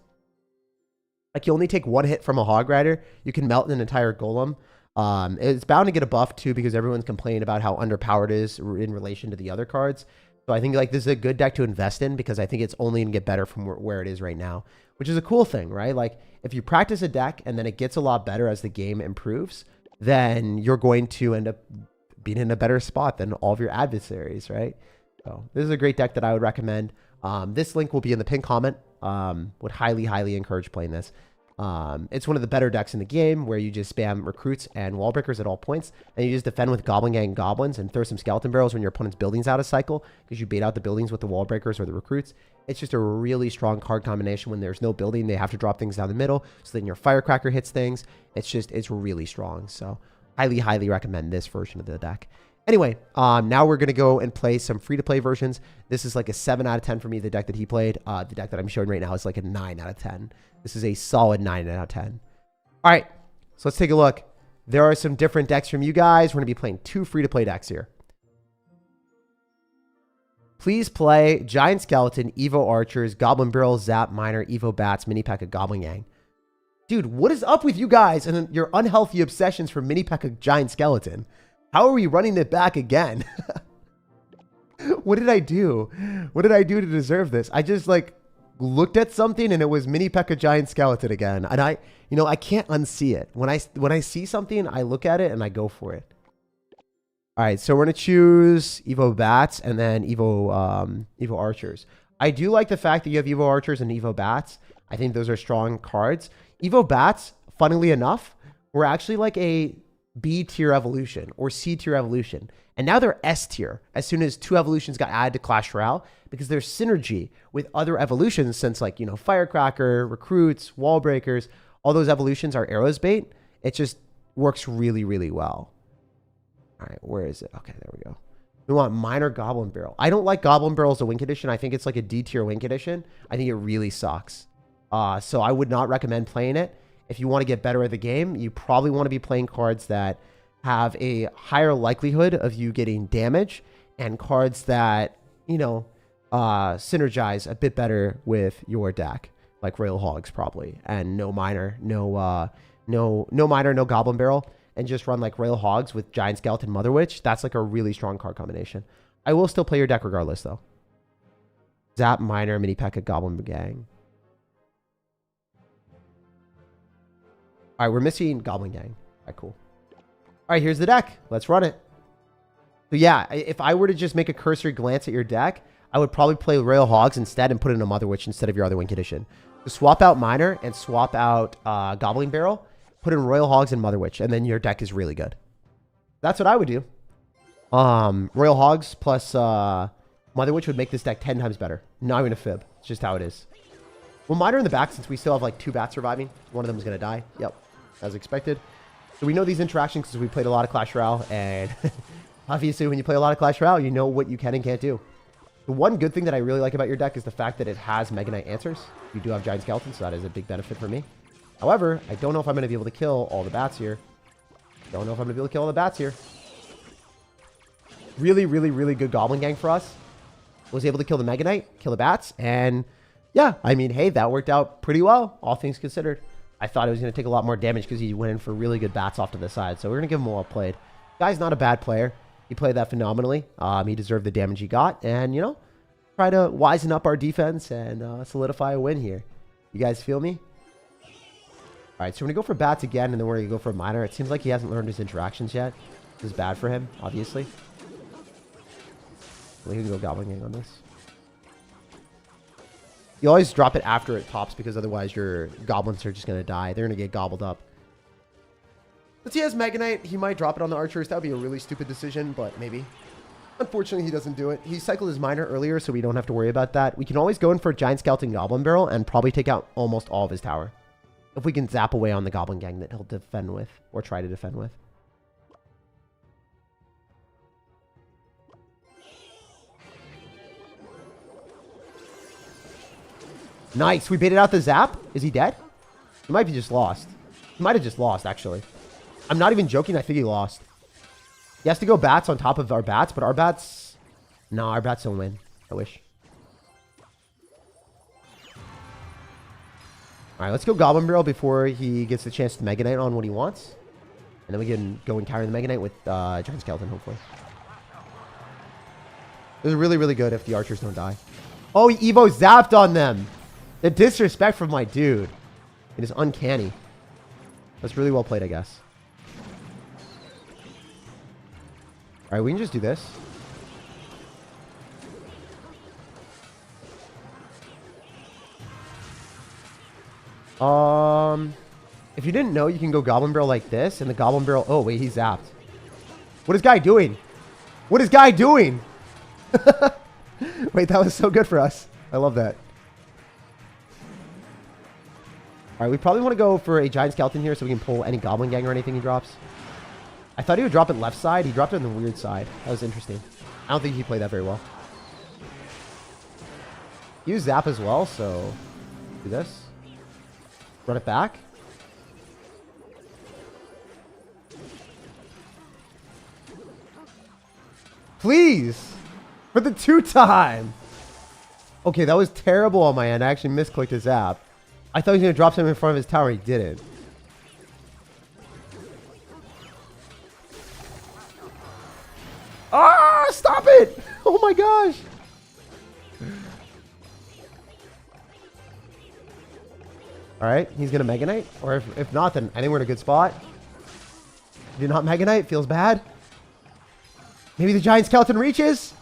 Like you only take 1 hit from a Hog Rider, you can melt an entire golem. It's bound to get a buff too because everyone's complaining about how underpowered it is in relation to the other cards. So I think like this is a good deck to invest in because I think it's only going to get better from where it is right now, which is a cool thing, right? Like if you practice a deck and then it gets a lot better as the game improves, then you're going to end up being in a better spot than all of your adversaries, right? So this is a great deck that I would recommend. This link will be in the pinned comment. Would highly encourage playing this. It's one of the better decks in the game where you just spam recruits and wall breakers at all points, and you just defend with Goblin Gang goblins and throw some skeleton barrels when your opponent's building's out of cycle because you bait out the buildings with the wall breakers or the recruits. It's just a really strong card combination. When there's no building, they have to drop things down the middle, so then your firecracker hits things. It's really strong. So highly recommend this version of the deck. Anyway, now we're going to go and play some free-to-play versions. This is like a 7 out of 10 for me, the deck that he played. The deck that I'm showing right now is like a 9 out of 10. This is a solid 9 out of 10. All right, so let's take a look. There are some different decks from you guys. We're going to be playing 2 free-to-play decks here. Please play Giant Skeleton, Evo Archers, Goblin Barrel, Zap Miner, Evo Bats, Mini P.E.K.K.A, Goblin Gang. Dude, what is up with you guys and your unhealthy obsessions for Mini P.E.K.K.A, Giant Skeleton? How are we running it back again? What did I do? What did I do to deserve this? I just like looked at something and it was Mini P.E.K.K.A Giant Skeleton again. And I can't unsee it. When I see something, I look at it and I go for it. All right, so we're going to choose Evo Bats and then Evo Archers. I do like the fact that you have Evo Archers and Evo Bats. I think those are strong cards. Evo Bats, funnily enough, were actually like a B tier evolution or C tier evolution. And now they're S tier as soon as 2 evolutions got added to Clash Royale because there's synergy with other evolutions since like, you know, Firecracker, Recruits, Wall Breakers, all those evolutions are arrows bait. It just works really well. All right, where is it? Okay, there we go. We want Minor Goblin Barrel. I don't like Goblin Barrel as a win condition. I think it's like a D tier win condition. I think it really sucks. So I would not recommend playing it. If you want to get better at the game, you probably want to be playing cards that have a higher likelihood of you getting damage and cards that, you know, synergize a bit better with your deck, like Royal Hogs probably, and no Miner, no Miner, no Goblin Barrel, and just run like Royal Hogs with Giant Skeleton, Mother Witch. That's like a really strong card combination. I will still play your deck regardless though. Zap Miner, Mini P.E.K.K.A, Goblin Gang. All right, we're missing Goblin Gang. All right, cool. All right, here's the deck. Let's run it. So yeah, if I were to just make a cursory glance at your deck, I would probably play Royal Hogs instead and put in a Mother Witch instead of your other win condition. So swap out Miner and swap out Goblin Barrel, put in Royal Hogs and Mother Witch, and then your deck is really good. That's what I would do. Royal Hogs plus Mother Witch would make this deck 10 times better. Not even a fib. It's just how it is. We'll Miner in the back since we still have like 2 bats surviving. One of them is going to die. Yep, as expected. So we know these interactions because we played a lot of Clash Royale, and obviously when you play a lot of Clash Royale, you know what you can and can't do. The one good thing that I really like about your deck is the fact that it has Mega Knight answers. You do have Giant Skeleton, so that is a big benefit for me. However, I don't know if I'm going to be able to kill all the bats here. Don't know if I'm going to be able to kill all the bats here. Really good Goblin Gang for us. Was able to kill the Mega Knight, kill the bats, and yeah, I mean, hey, that worked out pretty well, all things considered. I thought it was going to take a lot more damage because he went in for really good bats off to the side. So we're going to give him a well played. Guy's not a bad player. He played that phenomenally. He deserved the damage he got. And, you know, try to wisen up our defense and solidify a win here. You guys feel me? All right, so we're going to go for bats again, and then we're going to go for a miner. It seems like he hasn't learned his interactions yet. This is bad for him, obviously. We can go Goblin Gang on this. You always drop it after it pops, because otherwise your goblins are just going to die. They're going to get gobbled up. Since he has Mega Knight, he might drop it on the archers. That would be a really stupid decision, but maybe. Unfortunately, he doesn't do it. He cycled his miner earlier, so we don't have to worry about that. We can always go in for a Giant Skeleton Goblin Barrel and probably take out almost all of his tower. If we can zap away on the Goblin Gang that he'll defend with, or try to defend with. Nice. We baited out the zap. Is he dead? He might be just lost. He might have just lost, actually. I'm not even joking. I think he lost. He has to go bats on top of our bats, but our bats... No, our bats don't win. I wish. Alright, let's go Goblin Barrel before he gets the chance to Mega Knight on what he wants. And then we can go and counter the Mega Knight with Giant Skeleton, hopefully. This is really, really good if the archers don't die. Oh, he Evo zapped on them! The disrespect from my dude. It is uncanny. That's really well played, I guess. Alright, we can just do this. If you didn't know, you can go Goblin Barrel like this, and the Goblin Barrel... Oh, wait, he zapped. What is guy doing? What is guy doing? Wait, that was so good for us. I love that. Alright, we probably want to go for a Giant Skeleton here so we can pull any Goblin Gang or anything he drops. I thought he would drop it left side. He dropped it on the weird side. That was interesting. I don't think he played that very well. He used Zap as well, so... Do this. Run it back. Please! For the 2-time! Okay, that was terrible on my end. I actually misclicked his Zap. I thought he was going to drop something in front of his tower. He didn't. Ah! Stop it! Oh my gosh! Alright, he's going to Mega Knight. Or if not, then I think we're in a good spot. Did not Mega Knight. Feels bad. Maybe the Giant Skeleton reaches?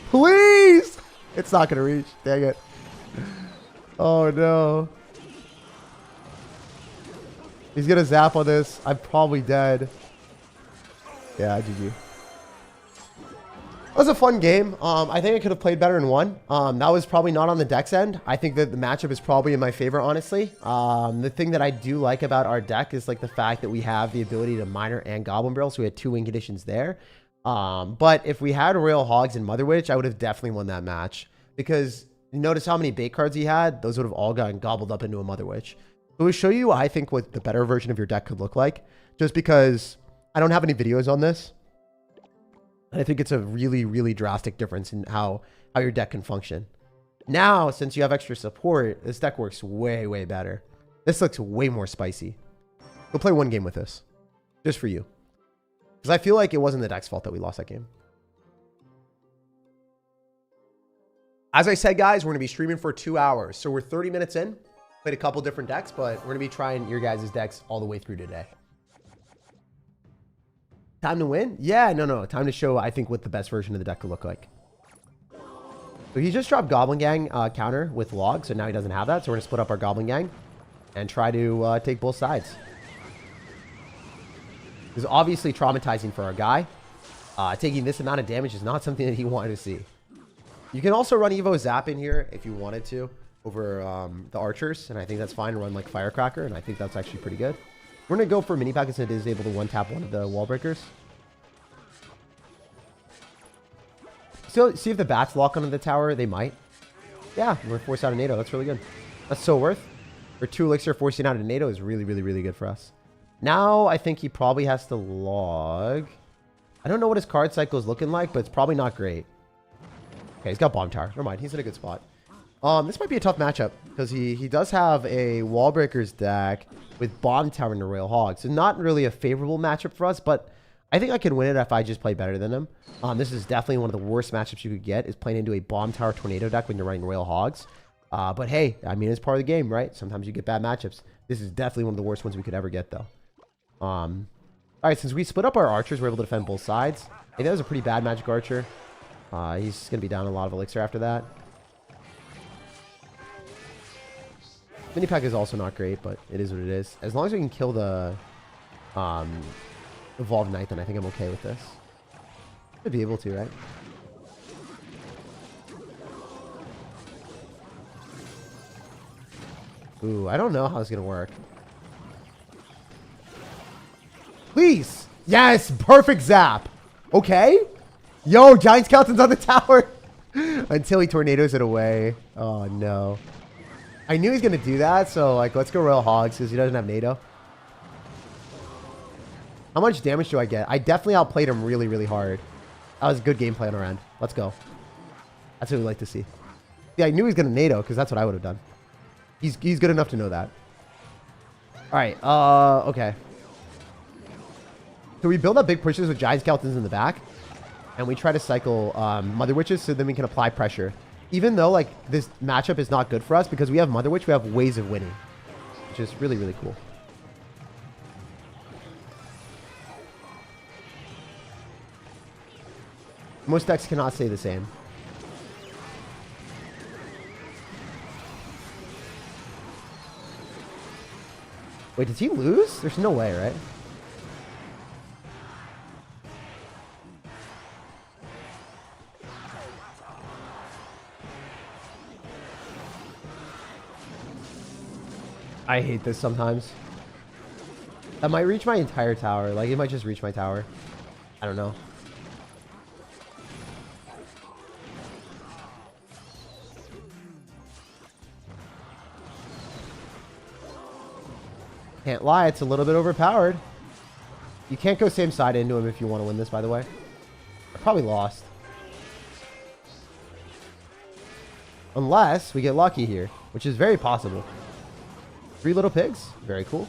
Please! It's not going to reach. Dang it. Oh no. He's going to zap on this. I'm probably dead. Yeah, GG. That was a fun game. I think I could have played better and won. That was probably not on the deck's end. I think that the matchup is probably in my favor, honestly. The thing that I do like about our deck is like the fact that we have the ability to miner and Goblin Barrel, so we had 2 win conditions there. But if we had Royal Hogs and Mother Witch, I would have definitely won that match. Because you notice how many bait cards he had? Those would have all gotten gobbled up into a Mother Witch. So we'll show you, I think, what the better version of your deck could look like. Just because I don't have any videos on this. And I think it's a really, really drastic difference in how your deck can function. Now, since you have extra support, this deck works way, way better. This looks way more spicy. We'll play one game with this. Just for you. Because I feel like it wasn't the deck's fault that we lost that game. As I said, guys, we're going to be streaming for 2 hours. So we're 30 minutes in. Played a couple different decks, but we're going to be trying your guys' decks all the way through today. Time to win? Yeah, no. Time to show, I think, what the best version of the deck could look like. So he just dropped Goblin Gang counter with log, so now he doesn't have that. So we're going to split up our Goblin Gang and try to take both sides. This is obviously traumatizing for our guy. Taking this amount of damage is not something that he wanted to see. You can also run Evo Zap in here if you wanted to over the archers, and I think that's fine to run like Firecracker, and I think that's actually pretty good. We're going to go for mini packets and it is able to one-tap one of the wall breakers. So, see if the bats lock onto the tower. They might. Yeah, we're forced out of NATO. That's really good. That's so worth. For 2 elixir, forcing out of NATO is really, really, really good for us. Now, I think he probably has to log. I don't know what his card cycle is looking like, but it's probably not great. Okay, he's got Bomb Tower. Never mind. He's in a good spot. This might be a tough matchup because he does have a Wall Breakers deck with Bomb Tower and the Royal Hog. So not really a favorable matchup for us, but I think I can win it if I just play better than him. This is definitely one of the worst matchups you could get, is playing into a Bomb Tower Tornado deck when you're running Royal Hogs. But hey, I mean, it's part of the game, right? Sometimes you get bad matchups. This is definitely one of the worst ones we could ever get, though. All right, since we split up our archers, we're able to defend both sides. Hey, that was a pretty bad magic archer. He's going to be down a lot of elixir after that. Mini pack is also not great, but it is what it is. As long as we can kill the evolved knight, then I think I'm okay with this. Should be able to, right? Ooh, I don't know how it's going to work. Please! Yes! Perfect zap! Okay. Yo, giant skeleton's on the tower! Until he tornadoes it away. Oh, no. I knew he was going to do that, so, like, let's go Royal Hogs, because he doesn't have NATO. How much damage do I get? I definitely outplayed him really, really hard. That was a good gameplay on our end. Let's go. That's what we like to see. Yeah, I knew he was going to NATO, because that's what I would have done. He's good enough to know that. Alright, okay. So we build up big pushes with giant skeletons in the back. And we try to cycle Mother Witches so then we can apply pressure. Even though, like, this matchup is not good for us because we have Mother Witch, we have ways of winning. Which is really, really cool. Most decks cannot say the same. Wait, did he lose? There's no way, right? I hate this sometimes. That might reach my entire tower. Like, it might just reach my tower. I don't know. Can't lie, it's a little bit overpowered. You can't go same side into him if you want to win this, by the way. I probably lost. Unless we get lucky here, which is very possible. 3 little pigs. Very cool.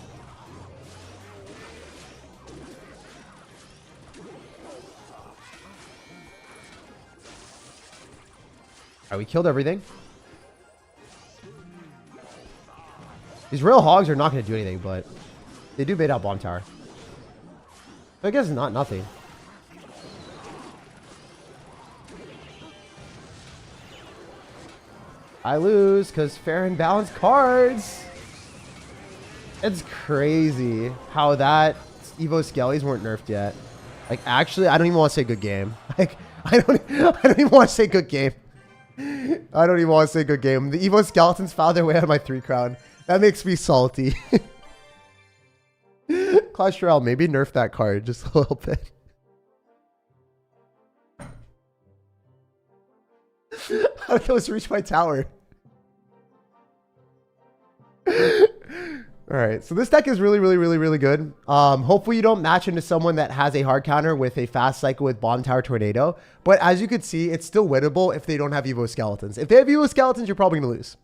Alright, we killed everything. These Royal Hogs are not going to do anything, but they do bait out Bomb Tower. So I guess not nothing. I lose because fair and balanced cards. It's crazy how that Evo Skellies weren't nerfed yet. Like, actually, I don't even want to say good game. Like, I don't even want to say good game. I don't even want to say good game. The Evo Skeletons found their way out of my 3 crown. That makes me salty. Clash Royale, maybe nerf that card just a little bit. How did those reach my tower? Alright, so this deck is really, really, really, really good. Hopefully you don't match into someone that has a hard counter with a fast cycle with Bomb Tower Tornado. But as you can see, it's still winnable if they don't have Evo Skeletons. If they have Evo Skeletons, you're probably going to lose.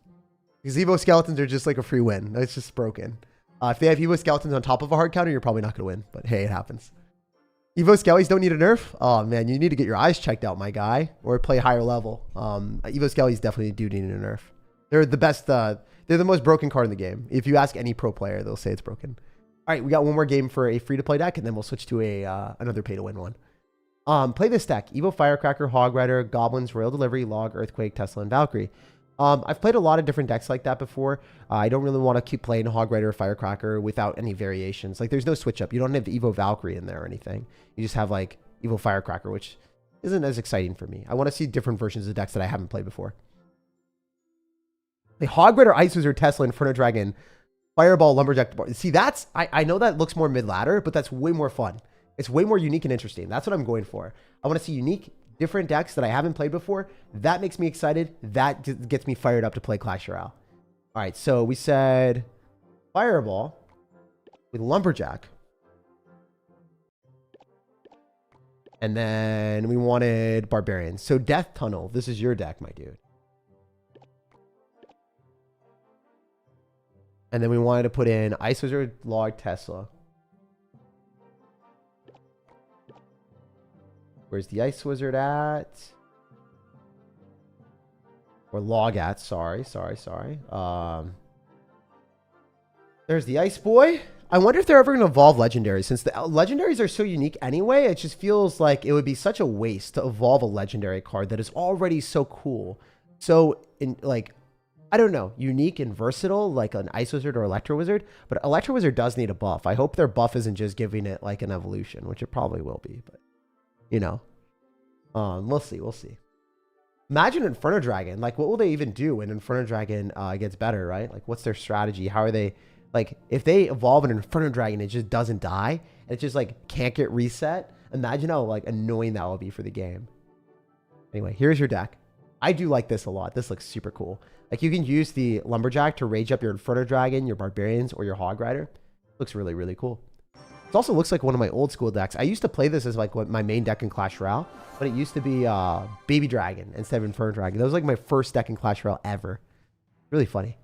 Because Evo Skeletons are just like a free win. It's just broken. If they have Evo Skeletons on top of a hard counter, you're probably not going to win. But hey, it happens. Evo Skellies don't need a nerf. Oh man, you need to get your eyes checked out, my guy. Or play higher level. Evo Skellies definitely do need a nerf. They're the best... they're the most broken card in the game. If you ask any pro player, they'll say it's broken. All right, we got one more game for a free-to-play deck, and then we'll switch to another pay-to-win one. Play this deck. Evo Firecracker, Hog Rider, Goblins, Royal Delivery, Log, Earthquake, Tesla, and Valkyrie. I've played a lot of different decks like that before. I don't really want to keep playing Hog Rider or Firecracker without any variations. Like, there's no switch-up. You don't have the Evo Valkyrie in there or anything. You just have, like, Evo Firecracker, which isn't as exciting for me. I want to see different versions of decks that I haven't played before. The Hog Rider, Ice Wizard, Tesla, Inferno Dragon, Fireball, Lumberjack. See, that's... I know that looks more mid-ladder, but that's way more fun. It's way more unique and interesting. That's what I'm going for. I want to see unique, different decks that I haven't played before. That makes me excited. That gets me fired up to play Clash Royale. All right, so we said Fireball with Lumberjack. And then we wanted Barbarians. So Death Tunnel. This is your deck, my dude. And then we wanted to put in Ice Wizard, Log, Tesla. Where's the Ice Wizard at? Or log at, sorry. There's the Ice Boy. I wonder if they're ever going to evolve legendaries. Since the legendaries are so unique anyway, it just feels like it would be such a waste to evolve a legendary card that is already so cool. So, I don't know, unique and versatile like an Ice Wizard or Electro Wizard. But Electro Wizard does need a buff. I hope their buff isn't just giving it like an evolution, which it probably will be. But, you know, we'll see. Imagine Inferno Dragon. Like, what will they even do when Inferno Dragon gets better, right? Like, what's their strategy? How are they... Like, if they evolve an Inferno Dragon, it just doesn't die. And it just, like, can't get reset. Imagine how, like, annoying that will be for the game. Anyway, here's your deck. I do like this a lot. This looks super cool. Like, you can use the Lumberjack to rage up your Inferno Dragon, your Barbarians, or your Hog Rider. Looks really, really cool. It also looks like one of my old school decks. I used to play this as, like, my main deck in Clash Royale. But it used to be Baby Dragon instead of Inferno Dragon. That was, like, my first deck in Clash Royale ever. Really funny.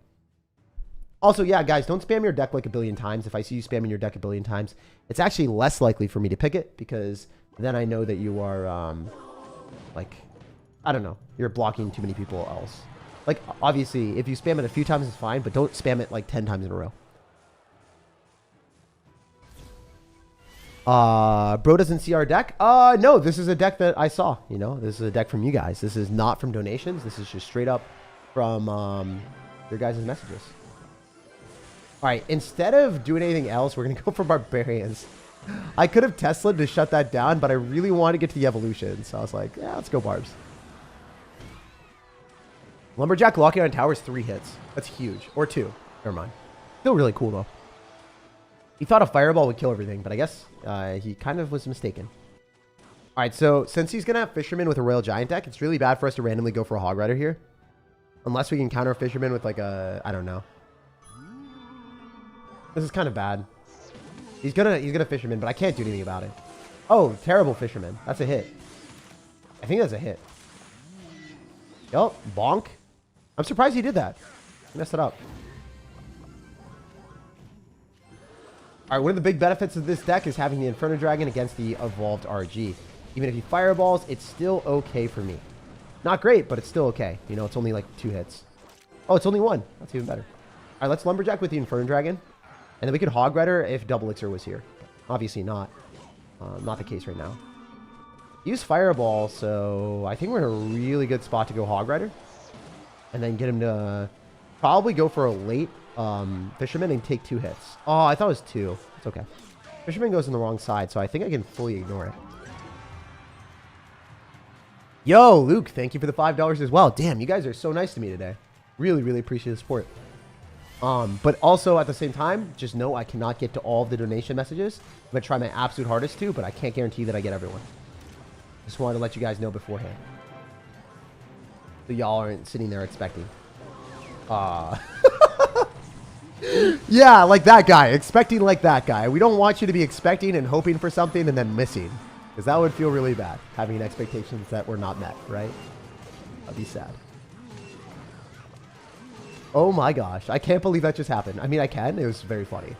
Also, yeah, guys, don't spam your deck like a billion times. If I see you spamming your deck a billion times, it's actually less likely for me to pick it because then I know that you are, like, I don't know, you're blocking too many people else. Like, obviously, if you spam it a few times, it's fine, but don't spam it like 10 times in a row. Bro doesn't see our deck. No, this is a deck that I saw, you know, this is a deck from you guys. This is not from donations. This is just straight up from, your guys' messages. All right, instead of doing anything else, we're going to go for Barbarians. I could have Tesla'd to shut that down, but I really wanted to get to the evolution. So I was like, yeah, let's go Barbs. Lumberjack locking on towers 3 hits. That's huge. Or 2. Never mind. Still really cool, though. He thought a fireball would kill everything, but I guess he kind of was mistaken. All right, so since he's going to have Fisherman with a Royal Giant deck, it's really bad for us to randomly go for a Hog Rider here. Unless we can counter Fisherman with like a, I don't know. This is kind of bad. He's gonna Fisherman, but I can't do anything about it. Oh, terrible Fisherman. That's a hit. I think that's a hit. Yup, bonk. I'm surprised he did that. He messed it up. All right, one of the big benefits of this deck is having the Inferno Dragon against the evolved RG. Even if he fireballs, it's still okay for me. Not great, but it's still okay. You know, it's only like 2 hits. Oh, it's only 1. That's even better. All right, let's Lumberjack with the Inferno Dragon. And then we could Hog Rider if Double Elixir was here. Obviously not. Not the case right now. Use Fireball, so I think we're in a really good spot to go Hog Rider. And then get him to probably go for a late Fisherman and take 2 hits. Oh, I thought it was 2. It's okay. Fisherman goes on the wrong side, so I think I can fully ignore it. Yo, Luke, thank you for the $5 as well. Damn, you guys are so nice to me today. Really, really appreciate the support. But also at the same time, just know I cannot get to all of the donation messages. I'm going to try my absolute hardest to, but I can't guarantee that I get everyone. Just wanted to let you guys know beforehand. So y'all aren't sitting there expecting. Yeah, like that guy. Expecting like that guy. We don't want you to be expecting and hoping for something and then missing. Because that would feel really bad. Having expectations that were not met, right? That'd be sad. Oh my gosh. I can't believe that just happened. I mean, I can. It was very funny.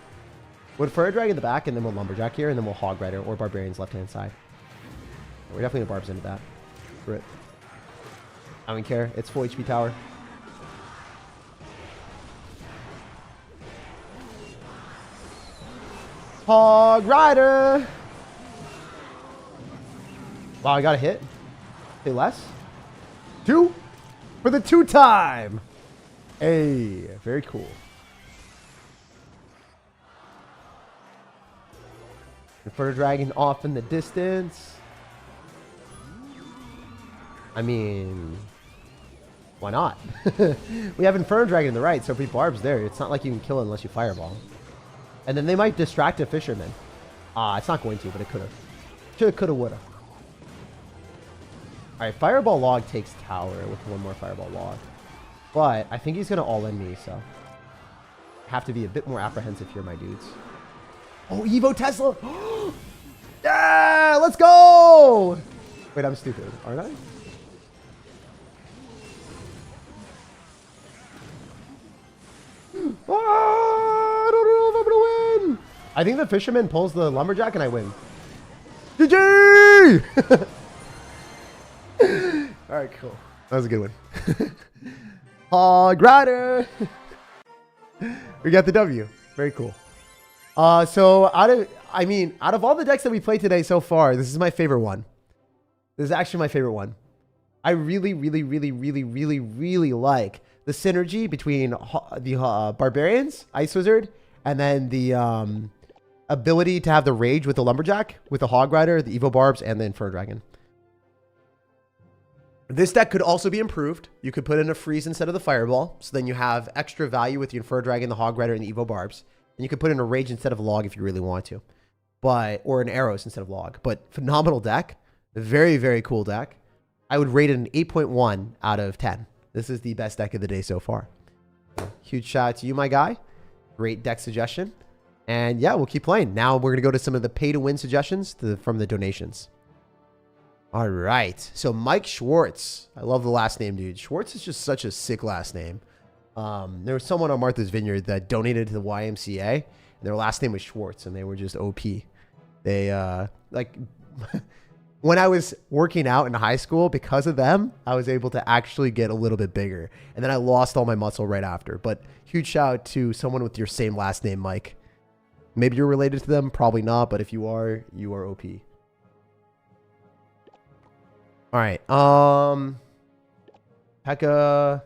We'll Fur Drag in the back, and then we'll Lumberjack here, and then we'll Hog Rider or Barbarians left-hand side. We're definitely going to Barbs into that. Screw it. I don't care. It's full HP tower. Hog Rider! Wow, I got a hit. Say less. 2 for the 2 time. Hey, very cool. Inferno Dragon off in the distance. I mean, why not? We have Inferno Dragon in the right, so if we Barbs there, it's not like you can kill it unless you Fireball. And then they might distract a Fisherman. It's not going to, but it could have. Shoulda, coulda, woulda. Alright, Fireball Log takes tower with 1 more Fireball Log. But I think he's going to all-in me, so have to be a bit more apprehensive here, my dudes. Oh, Evo Tesla! Yeah! Let's go! Wait, I'm stupid, aren't I? I don't know if I'm going to win! I think the Fisherman pulls the Lumberjack and I win. GG! Alright, cool. That was a good one. Hog Rider. We got the W. Very cool. So out of all the decks that we played today so far, this is my favorite one. This is actually my favorite one. I really like the synergy between the Barbarians, Ice Wizard, and then the ability to have the Rage with the Lumberjack, with the Hog Rider, the Evo Barbs, and the Inferno Dragon. This deck could also be improved. You could put in a Freeze instead of the Fireball, so then you have extra value with the Inferno Dragon, the Hog Rider, and the Evo Barbs. And you could put in a Rage instead of a Log if you really want to. Or an Arrows instead of Log. But phenomenal deck. Very cool deck. I would rate it an 8.1 out of 10. This is the best deck of the day so far. Huge shout out to you, my guy. Great deck suggestion. And yeah, we'll keep playing. Now we're going to go to some of the pay-to-win suggestions from the donations. All right. So Mike Schwartz. I love the last name, dude. Schwartz is just such a sick last name. There was someone on Martha's Vineyard that donated to the YMCA. And their last name was Schwartz, and they were just OP. They, like... When I was working out in high school, because of them, I was able to actually get a little bit bigger. And then I lost all my muscle right after. But huge shout out to someone with your same last name, Mike. Maybe you're related to them. Probably not. But if you are OP. All right. Pekka.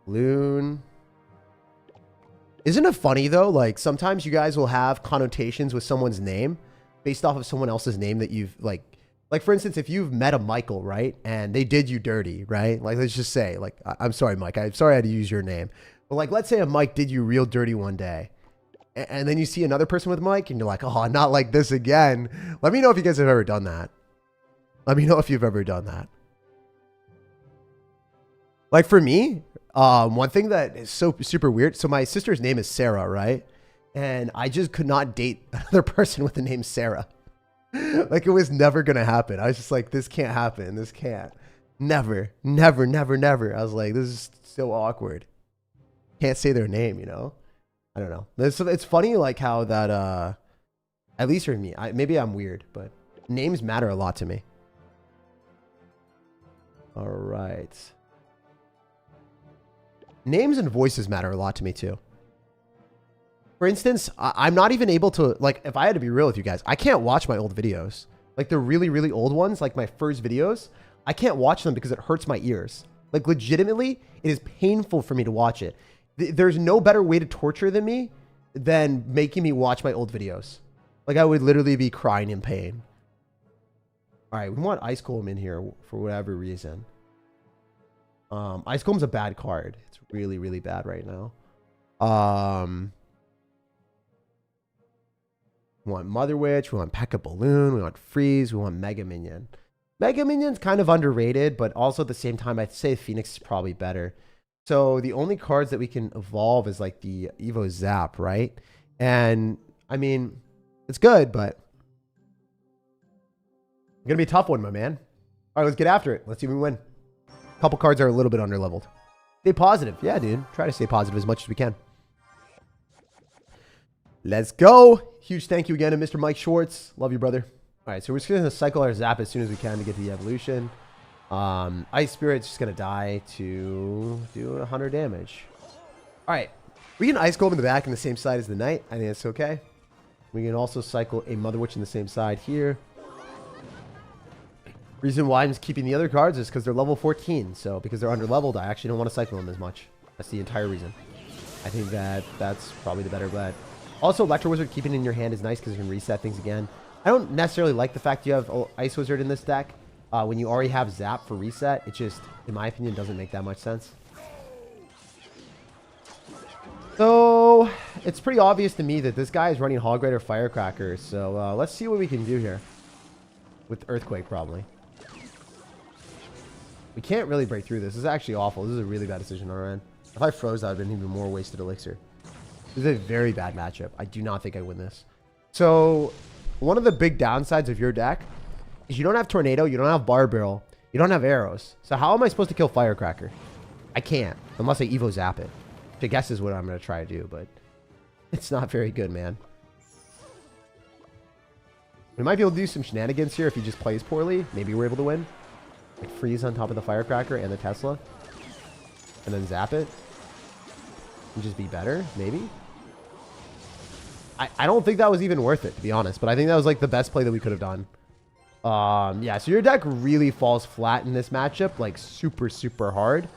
Loon. Isn't it funny, though? Like, sometimes you guys will have connotations with someone's name based off of someone else's name that you've, like, for instance, if you've met a Michael, right, and they did you dirty, right? Like, let's just say, like, I'm sorry, Mike. I'm sorry I had to use your name. But, like, let's say a Mike did you real dirty one day. And then you see another person with Mike, and you're like, oh, not like this again. Let me know if you guys have ever done that. Let me know if you've ever done that. Like, for me, one thing that is so super weird. So my sister's name is Sarah, right? And I just could not date another person with the name Sarah. Like, it was never going to happen. I was just like, this can't happen. This can't. Never. I was like, this is so awkward. Can't say their name, you know? I don't know. It's funny, like, how that, at least for me, maybe I'm weird, but names matter a lot to me. All right. Names and voices matter a lot to me, too. For instance, I'm not even able to, like, if I had to be real with you guys, I can't watch my old videos. Like, the really old ones, like my first videos, I can't watch them because it hurts my ears. Like, legitimately, it is painful for me to watch it. There's no better way to torture me than making me watch my old videos. Like, I would literally be crying in pain. All right, we want Ice Golem in here for whatever reason. Ice Golem's a bad card. It's really bad right now. We want Mother Witch, we want Pekka Balloon, we want Freeze, we want Mega Minion. Mega Minion's kind of underrated, but also at the same time, I'd say Phoenix is probably better. So the only cards that we can evolve is like the Evo Zap, right? And I mean, it's good, but it's going to be a tough one, my man. All right, let's get after it. Let's see if we win. A couple cards are a little bit underleveled. Stay positive. Yeah, dude. Try to stay positive as much as we can. Let's go. Huge thank you again to Mr. Mike Schwartz. Love you, brother. All right, so we're just going to cycle our Zap as soon as we can to get to the evolution. Ice Spirit's just going to die to do 100 damage. All right. We can Ice Golem in the back on the same side as the Knight. I think that's okay. We can also cycle a Mother Witch in the same side here. Reason why I'm just keeping the other cards is because they're level 14. So because they're underleveled, I actually don't want to cycle them as much. That's the entire reason. I think that's probably the better bet. Also, Electro Wizard keeping it in your hand is nice because you can reset things again. I don't necessarily like the fact you have Ice Wizard in this deck. When you already have Zap for reset, it just, in my opinion, doesn't make that much sense. So, it's pretty obvious to me that this guy is running Hog Rider Firecracker. So, let's see what we can do here. With Earthquake, probably. We can't really break through this. This is actually awful. This is a really bad decision on our end. If I froze, that would have been even more wasted elixir. This is a very bad matchup. I do not think I win this. So, one of the big downsides of your deck is you don't have Tornado, you don't have Bar Barrel, you don't have arrows. So how am I supposed to kill Firecracker? I can't, unless I Evo Zap it. Which I guess is what I'm going to try to do, but it's not very good, man. We might be able to do some shenanigans here if he just plays poorly. Maybe we're able to win. Like freeze on top of the firecracker and the Tesla. And then zap it. And just be better, maybe. I don't think that was even worth it, to be honest. But I think that was like the best play that we could have done. Yeah, so your deck really falls flat in this matchup. Like super, super hard.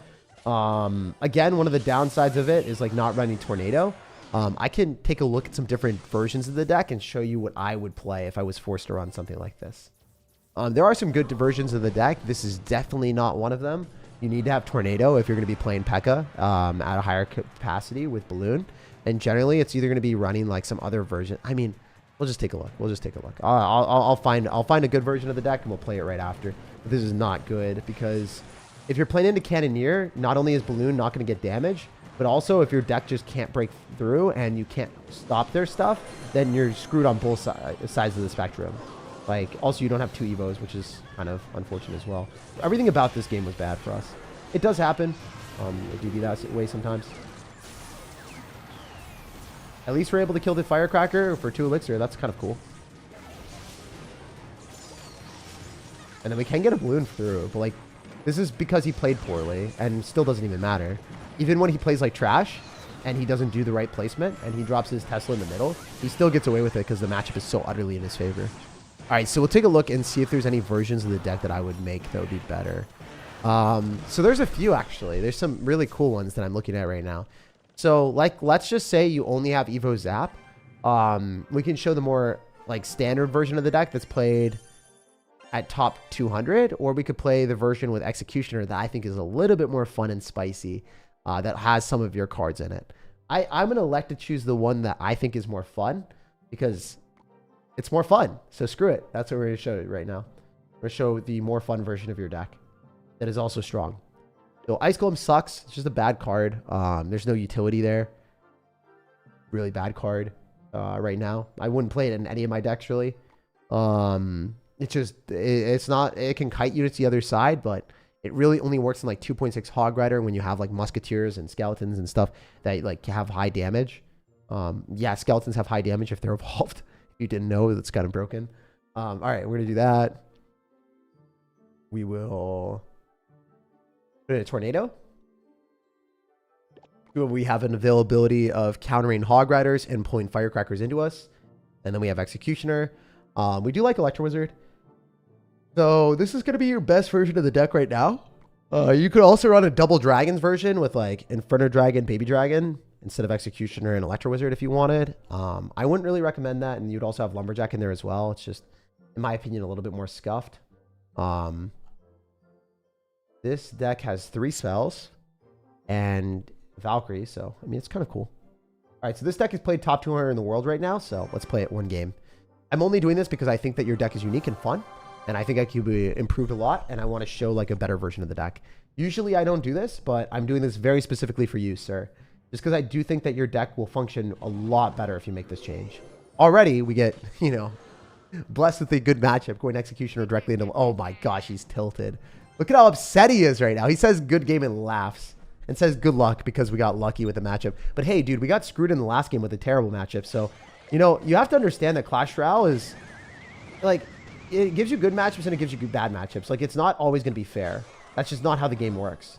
Again, one of the downsides of it is like not running Tornado. I can take a look at some different versions of the deck and show you what I would play if I was forced to run something like this. There are some good versions of the deck. This is definitely not one of them. You need to have Tornado if you're going to be playing P.E.K.K.A. At a higher capacity with Balloon. And generally, it's either going to be running like some other version. I mean, we'll just take a look. We'll just take a look. I'll find a good version of the deck and we'll play it right after. But this is not good because if you're playing into Cannoneer, not only is Balloon not going to get damage, but also if your deck just can't break through and you can't stop their stuff, then you're screwed on both sides of the spectrum. Like, also you don't have 2 Evos, which is kind of unfortunate as well. Everything about this game was bad for us. It does happen. It do be that way sometimes. At least we're able to kill the firecracker for 2 elixir. That's kind of cool. And then we can get a balloon through, but like, this is because he played poorly and still doesn't even matter. Even when he plays like trash and he doesn't do the right placement and he drops his Tesla in the middle, he still gets away with it because the matchup is so utterly in his favor. All right, so we'll take a look and see if there's any versions of the deck that I would make that would be better. So there's a few, actually. There's some really cool ones that I'm looking at right now. So, like, let's just say you only have Evo Zap. We can show the more, like, standard version of the deck that's played at top 200. Or we could play the version with Executioner that I think is a little bit more fun and spicy. That has some of your cards in it. I'm going to elect to choose the one that I think is more fun. Because it's more fun. So, screw it. That's what we're going to show you right now. We're going to show the more fun version of your deck. That is also strong. So Ice Golem sucks. It's just a bad card. There's no utility there. Really bad card right now. I wouldn't play it in any of my decks, really. It's not... It can kite you to the other side, but it really only works in like 2.6 Hog Rider when you have like Musketeers and Skeletons and stuff that like have high damage. Yeah, Skeletons have high damage if they're evolved. If you didn't know, that's kind of broken. All right, we're going to do that. We will... Put in a Tornado. We have an availability of countering Hog Riders and pulling Firecrackers into us. And then we have Executioner. We do like Electro Wizard. So this is going to be your best version of the deck right now. You could also run a double Dragons version with like Inferno Dragon, Baby Dragon instead of Executioner and Electro Wizard if you wanted. I wouldn't really recommend that. And you'd also have Lumberjack in there as well. It's just, in my opinion, a little bit more scuffed. This deck has 3 spells and Valkyrie, so, I mean, it's kind of cool. All right, so this deck is played top 200 in the world right now, so let's play it one game. I'm only doing this because I think that your deck is unique and fun, and I think it could be improved a lot, and I want to show, like, a better version of the deck. Usually I don't do this, but I'm doing this very specifically for you, sir, just because I do think that your deck will function a lot better if you make this change. Already, we get, you know, blessed with a good matchup, going Executioner directly into... Oh, my gosh, he's tilted. Look at how upset he is right now. He says good game and laughs. And says good luck because we got lucky with the matchup. But hey, dude, we got screwed in the last game with a terrible matchup. So, you know, you have to understand that Clash Royale is... Like, it gives you good matchups and it gives you bad matchups. Like, it's not always going to be fair. That's just not how the game works.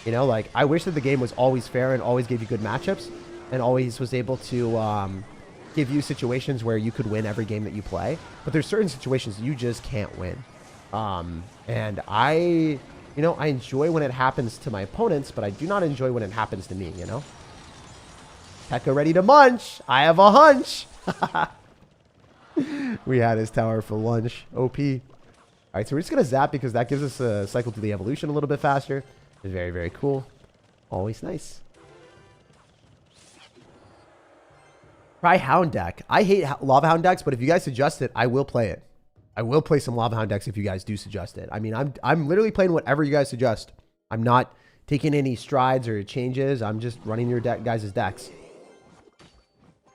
You know, like, I wish that the game was always fair and always gave you good matchups. And always was able to give you situations where you could win every game that you play. But there's certain situations you just can't win. And I enjoy when it happens to my opponents, but I do not enjoy when it happens to me, you know? P.E.K.K.A. ready to munch. I have a hunch. We had his tower for lunch. OP. All right, so we're just going to zap because that gives us a cycle to the evolution a little bit faster. It's very, very cool. Always nice. Try Hound deck. I hate Lava Hound decks, but if you guys suggest it, I will play it. I will play some Lava Hound decks if you guys do suggest it. I mean, I'm literally playing whatever you guys suggest. I'm not taking any strides or changes. I'm just running your guys' decks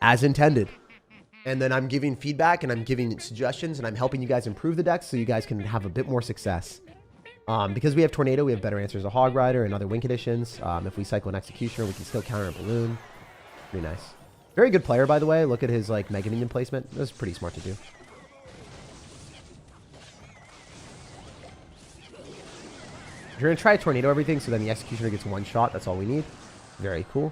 as intended. And then I'm giving feedback and I'm giving suggestions and I'm helping you guys improve the decks so you guys can have a bit more success. Because we have Tornado, we have better answers to Hog Rider and other win conditions. If we cycle an Executioner, we can still counter a Balloon. Pretty nice. Very good player, by the way. Look at his like Mega Minion placement. That's pretty smart to do. You're going to try to tornado everything, so then the executioner gets one shot. That's all we need. Very cool.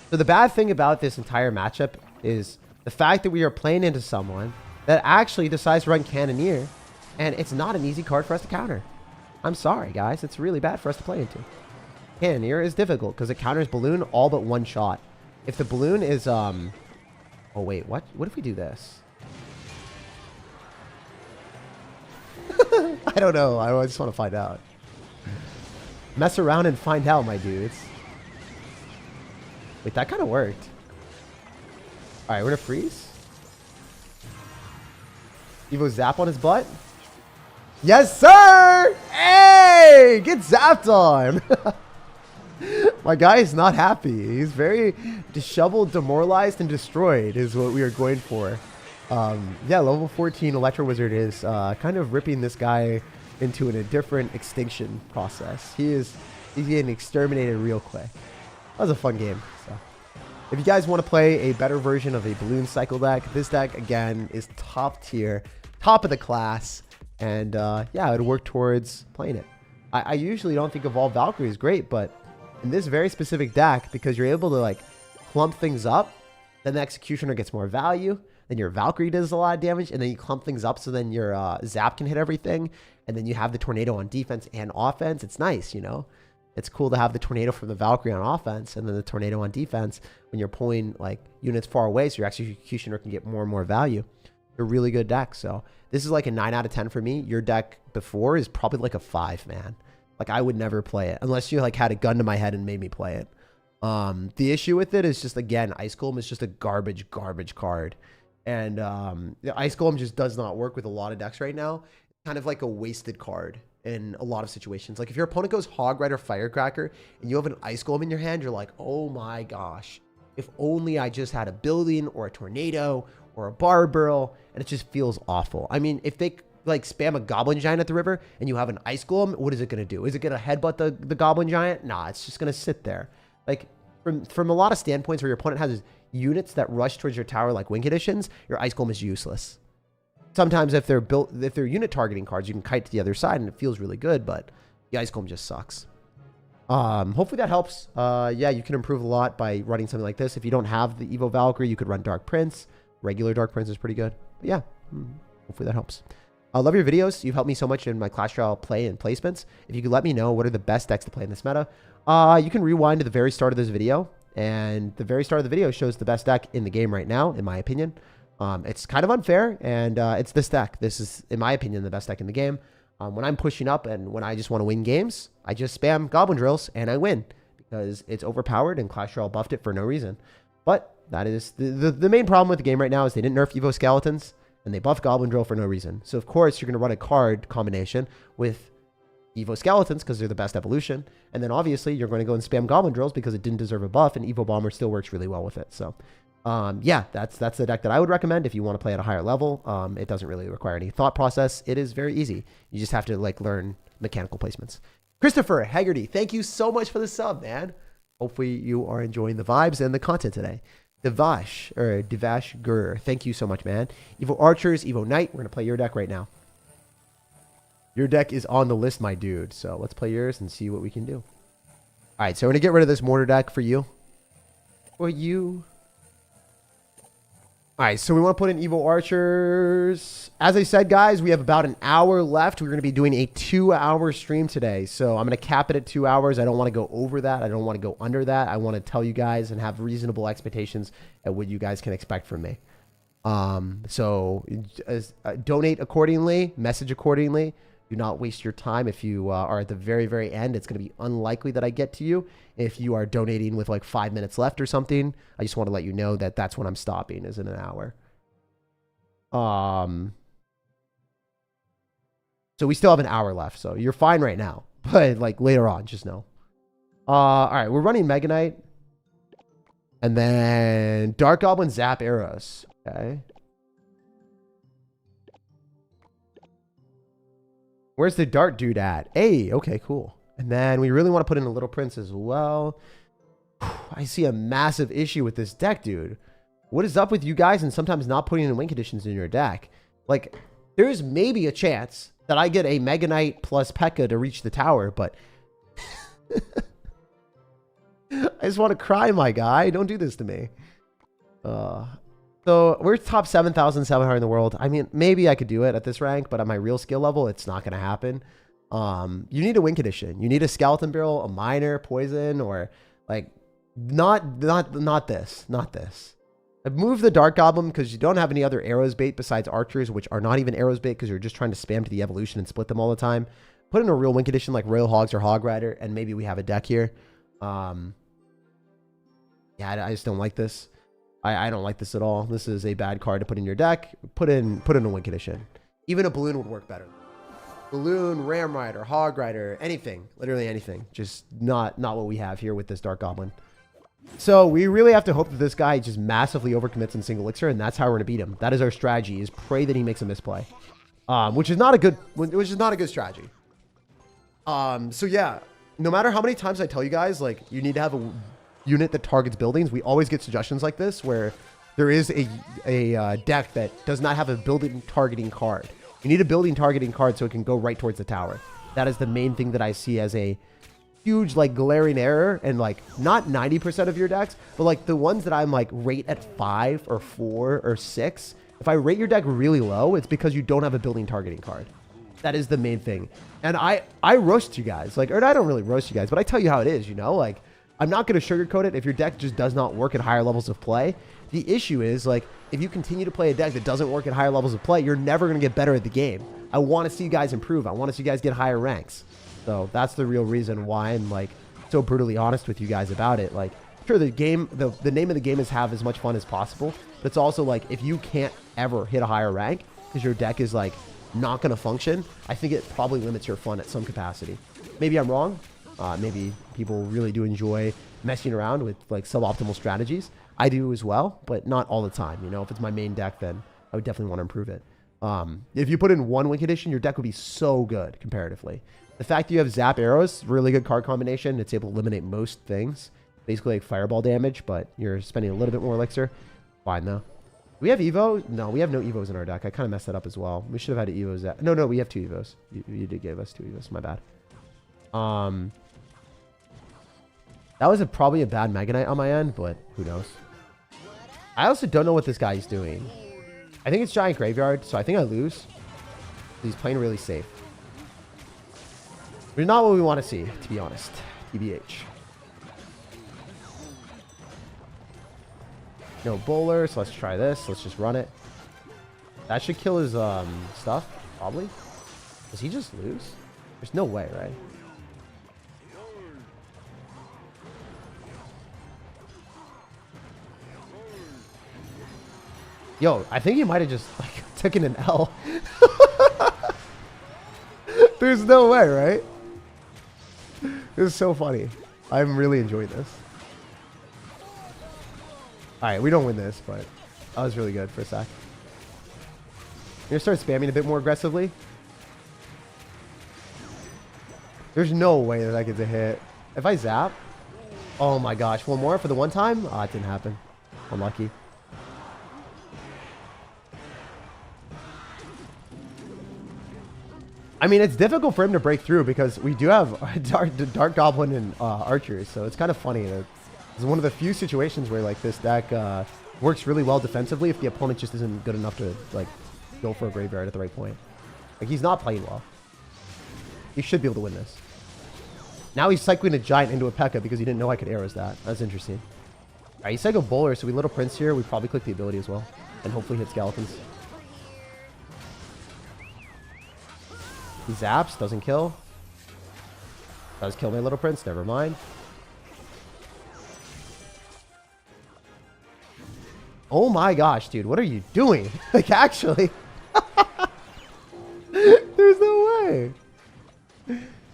So the bad thing about this entire matchup is the fact that we are playing into someone that actually decides to run Cannoneer, and it's not an easy card for us to counter. I'm sorry, guys. It's really bad for us to play into. Cannoneer is difficult because it counters balloon all but one shot. If the balloon is... Oh, wait. What if we do this? I don't know. I just want to find out. Mess around and find out, my dudes. Wait, that kind of worked. All right, we're going to freeze. Evo zap on his butt. Yes, sir! Hey! Get zapped on! My guy is not happy. He's very disheveled, demoralized, and destroyed is what we are going for. Yeah, level 14 Electro Wizard is kind of ripping this guy into a different extinction process. He's getting exterminated real quick. That was a fun game. So, if you guys want to play a better version of a balloon cycle deck, this deck again is top tier, top of the class, and yeah, I would work towards playing it. I usually don't think Evolved Valkyrie is great, but in this very specific deck, because you're able to like clump things up, then the executioner gets more value. Then your Valkyrie does a lot of damage, and then you clump things up so then your Zap can hit everything, and then you have the Tornado on defense and offense. It's nice, you know? It's cool to have the Tornado from the Valkyrie on offense and then the Tornado on defense when you're pulling like units far away so your executioner can get more and more value. They're a really good deck, so this is like a 9 out of 10 for me. Your deck before is probably like a 5, man. Like, I would never play it unless you like had a gun to my head and made me play it. The issue with it is just, again, Ice Golem is just a garbage card. And the Ice Golem just does not work with a lot of decks right now. It's kind of like a wasted card in a lot of situations. Like if your opponent goes Hog Rider Firecracker and you have an Ice Golem in your hand, you're like, oh my gosh, if only I just had a building or a tornado or a bar barrel, and it just feels awful. I mean, if they like spam a Goblin Giant at the river and you have an Ice Golem, what is it going to do? Is it going to headbutt the Goblin Giant? Nah, it's just going to sit there. Like from a lot of standpoints where your opponent has units that rush towards your tower like Wing Conditions, your Ice Golem is useless. Sometimes if they're unit targeting cards, you can kite to the other side and it feels really good, but the Ice Golem just sucks. Hopefully that helps. Yeah, you can improve a lot by running something like this. If you don't have the Evo Valkyrie, you could run Dark Prince. Regular Dark Prince is pretty good. But yeah, hopefully that helps. I love your videos. You've helped me so much in my Clash Royale play and placements. If you could let me know what are the best decks to play in this meta, you can rewind to the very start of this video. And the very start of the video shows the best deck in the game right now, in my opinion. It's kind of unfair, and it's this deck. This is, in my opinion, the best deck in the game. When I'm pushing up and when I just want to win games, I just spam Goblin Drills and I win because it's overpowered and Clash Royale buffed it for no reason. But that is the main problem with the game right now is they didn't nerf Evo Skeletons and they buffed Goblin Drill for no reason. So of course you're going to run a card combination with Evo Skeletons because they're the best evolution. And then obviously you're going to go and spam Goblin Drills because it didn't deserve a buff, and Evo Bomber still works really well with it. So yeah, that's the deck that I would recommend if you want to play at a higher level. It doesn't really require any thought process. It is very easy. You just have to like learn mechanical placements. Christopher Haggerty, thank you so much for the sub, man. Hopefully you are enjoying the vibes and the content today. Devash Gur, thank you so much, man. Evo Archers, Evo Knight, we're going to play your deck right now. Your deck is on the list, my dude. So let's play yours and see what we can do. All right, so we're going to get rid of this mortar deck for you. For you. All right, so we want to put in Evo Archers. As I said, guys, we have about an hour left. We're going to be doing a 2-hour stream today. So I'm going to cap it at 2 hours. I don't want to go over that. I don't want to go under that. I want to tell you guys and have reasonable expectations at what you guys can expect from me. So donate accordingly, message accordingly. Do not waste your time. If you are at the very, very end, it's going to be unlikely that I get to you. If you are donating with like 5 minutes left or something, I just want to let you know that that's when I'm stopping, is in an hour. So we still have an hour left, so you're fine right now. But like later on, just know. All right, we're running Mega Knight. And then Dark Goblin Zap Arrows. Okay. Where's the dart dude at? Hey, okay, cool. And then we really want to put in a Little Prince as well. I see a massive issue with this deck, dude. What is up with you guys and sometimes not putting in Wing Conditions in your deck? Like, there's maybe a chance that I get a Mega Knight plus P.E.K.K.A to reach the tower, but I just want to cry, my guy. Don't do this to me. So we're top 7,700 in the world. I mean, maybe I could do it at this rank, but at my real skill level, it's not going to happen. You need a win condition. You need a skeleton barrel, a miner, poison, or like not this. I've moved the Dark Goblin because you don't have any other arrows bait besides archers, which are not even arrows bait because you're just trying to spam to the evolution and split them all the time. Put in a real win condition like Royal Hogs or Hog Rider, and maybe we have a deck here. Yeah, I just don't like this. I don't like this at all. This is a bad card to put in your deck. Put in a win condition. Even a balloon would work better. Balloon, Ram Rider, Hog Rider, anything. Literally anything. Just not what we have here with this Dark Goblin. So we really have to hope that this guy just massively overcommits in single elixir, and that's how we're going to beat him. That is our strategy, is pray that he makes a misplay. Which is not a good strategy. So yeah, no matter how many times I tell you guys, like, you need to have a unit that targets buildings, we always get suggestions like this where there is a deck that does not have a building targeting card. You need a building targeting card so it can go right towards the tower. That is the main thing that I see as a huge, like, glaring error, and like not 90% of your decks, but like the ones that I'm like rate at 5 or 4 or 6. If I rate your deck really low, it's because you don't have a building targeting card. That is the main thing. And I roast you guys, like, or I don't really roast you guys, but I tell you how it is, you know, like, I'm not going to sugarcoat it. If your deck just does not work at higher levels of play, the issue is, like, if you continue to play a deck that doesn't work at higher levels of play, you're never going to get better at the game. I want to see you guys improve. I want to see you guys get higher ranks. So that's the real reason why I'm, like, so brutally honest with you guys about it. Like, sure, the game, the name of the game is have as much fun as possible, but it's also like, if you can't ever hit a higher rank because your deck is, like, not going to function, I think it probably limits your fun at some capacity. Maybe I'm wrong. Maybe people really do enjoy messing around with, like, suboptimal strategies. I do as well, but not all the time. You know, if it's my main deck, then I would definitely want to improve it. If you put in one win condition, your deck would be so good comparatively. The fact that you have Zap Arrows, really good card combination. It's able to eliminate most things, basically like fireball damage, but you're spending a little bit more elixir. Fine though. Do we have Evo? No, we have no Evos in our deck. I kind of messed that up as well. We should have had Evos. No, we have 2 Evos. You did give us 2 Evos. My bad. That was probably a bad Mega Knight on my end, but who knows? I also don't know what this guy is doing. I think it's Giant Graveyard, so I think I lose. He's playing really safe. But not what we want to see, to be honest. TBH. No bowler, so let's try this. Let's just run it. That should kill his stuff, probably. Does he just lose? There's no way, right? Yo, I think he might have just, like, taken an L. There's no way, right? This is so funny. I'm really enjoying this. Alright, we don't win this, but that was really good for a sec. I'm gonna start spamming a bit more aggressively. There's no way that I get to hit. If I zap... Oh my gosh, one more for the one time? Ah, it didn't happen. Unlucky. I mean, it's difficult for him to break through because we do have Dark Goblin and archers, so it's kind of funny. It's one of the few situations where, like, this deck works really well defensively if the opponent just isn't good enough to, like, go for a graveyard at the right point. Like, he's not playing well. He should be able to win this. Now he's cycling a giant into a P.E.K.K.A because he didn't know I could arrows that. That's interesting. All right, he cycled bowler, so we Little Prince here. We probably click the ability as well, and hopefully hit skeletons. He zaps, doesn't kill. Does kill my Little Prince, never mind. Oh my gosh, dude, what are you doing? Like, actually. There's no way.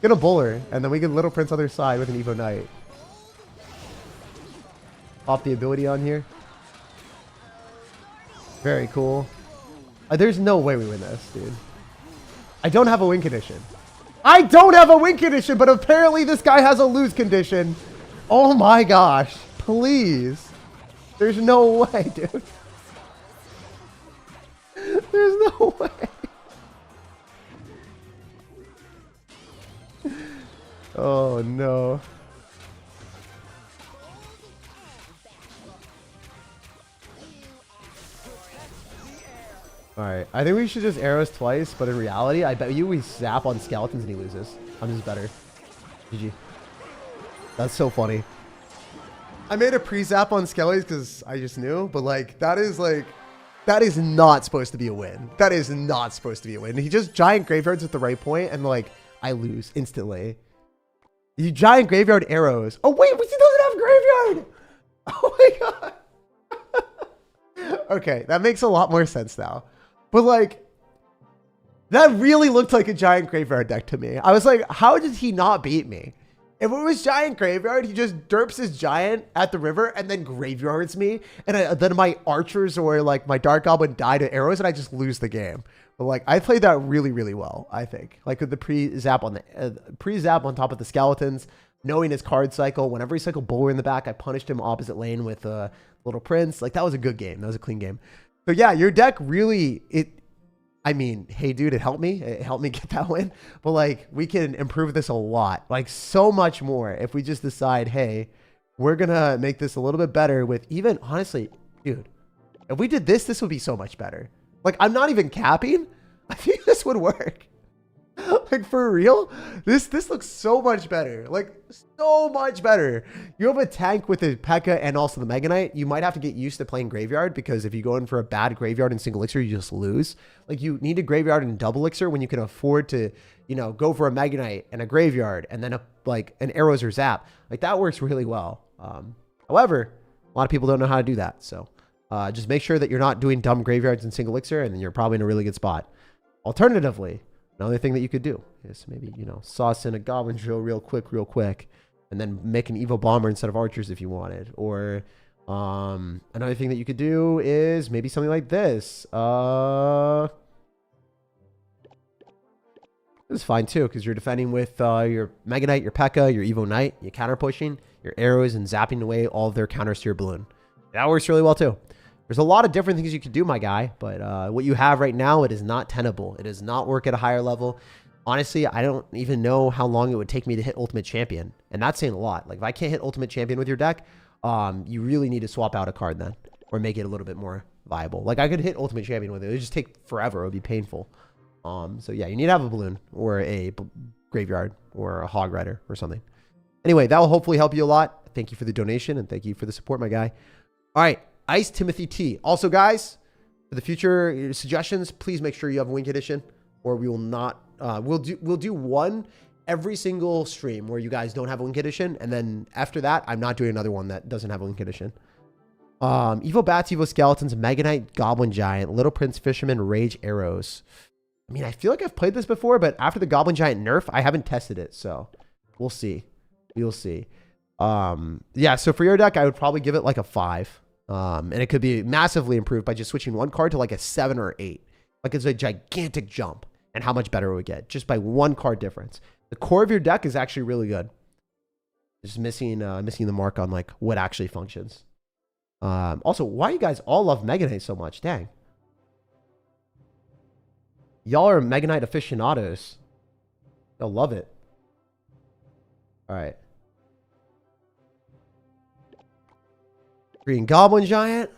Get a bowler, and then we get Little Prince other side with an Evo Knight. Pop the ability on here. Very cool. There's no way we win this, dude. I don't have a win condition. I don't have a win condition, but apparently this guy has a lose condition. Oh my gosh. Please. There's no way, dude. There's no way. Oh no. Alright, I think we should just arrows twice, but in reality, I bet you we zap on skeletons and he loses. I'm just better. GG. That's so funny. I made a pre-zap on skellies because I just knew, but that is not supposed to be a win. That is not supposed to be a win. He just giant graveyards at the right point, and I lose instantly. You giant graveyard arrows. Oh wait, he doesn't have graveyard! Oh my god. Okay, that makes a lot more sense now. But that really looked like a giant graveyard deck to me. I was like, how did he not beat me? If it was giant graveyard, he just derps his giant at the river and then graveyards me. And then my archers or my dark goblin die to arrows and I just lose the game. But I played that really, really well, I think. With the pre-zap on on top of the skeletons, knowing his card cycle. Whenever he cycled Bowler in the back, I punished him opposite lane with Little Prince. That was a good game. That was a clean game. So yeah, your deck really, I mean, hey dude, it helped me. It helped me get that win. But we can improve this a lot. So much more if we just decide, hey, we're going to make this a little bit better with even, honestly, dude, if we did this, this would be so much better. I'm not even capping. I think this would work. For real, this looks so much better. So much better. You have a tank with the P.E.K.K.A. and also the Mega Knight. You might have to get used to playing graveyard because if you go in for a bad graveyard in single elixir, you just lose. You need a graveyard in double elixir when you can afford to, go for a Mega Knight and a graveyard and then an arrows or zap. That works really well. However, a lot of people don't know how to do that. So just make sure that you're not doing dumb graveyards in single elixir, and then you're probably in a really good spot. Alternatively, another thing that you could do is maybe, sauce in a goblin drill real quick, and then make an evil bomber instead of archers if you wanted. Or another thing that you could do is maybe something like this. This is fine too, because you're defending with your Mega Knight, your P.E.K.K.A., your Evo Knight, you counter pushing, your arrows, and zapping away all of their counters to your balloon. That works really well too. There's a lot of different things you could do, my guy, but what you have right now, it is not tenable. It does not work at a higher level. Honestly, I don't even know how long it would take me to hit Ultimate Champion, and that's saying a lot. If I can't hit Ultimate Champion with your deck, you really need to swap out a card then, or make it a little bit more viable. I could hit Ultimate Champion with it. It would just take forever. It would be painful. So yeah, you need to have a balloon, or a graveyard, or a hog rider, or something. Anyway, that will hopefully help you a lot. Thank you for the donation, and thank you for the support, my guy. All right. Ice Timothy T. Also, guys, for the future suggestions, please make sure you have a Wink Edition, or we will not. We'll do one every single stream where you guys don't have a Wink Edition, and then after that, I'm not doing another one that doesn't have a Wink Edition. Evo Bats, Evo Skeletons, Mega Knight, Goblin Giant, Little Prince, Fisherman, Rage Arrows. I mean, I feel like I've played this before, but after the Goblin Giant nerf, I haven't tested it, so we'll see. We'll see. Yeah. So for your deck, I would probably give it a 5. And it could be massively improved by just switching one card to a 7 or 8. It's a gigantic jump, and how much better it would get just by one card difference. The core of your deck is actually really good. Just missing the mark on what actually functions. Also, why you guys all love Mega Knight so much? Dang. Y'all are Mega Knight aficionados. Y'all love it. All right. Green Goblin Giant.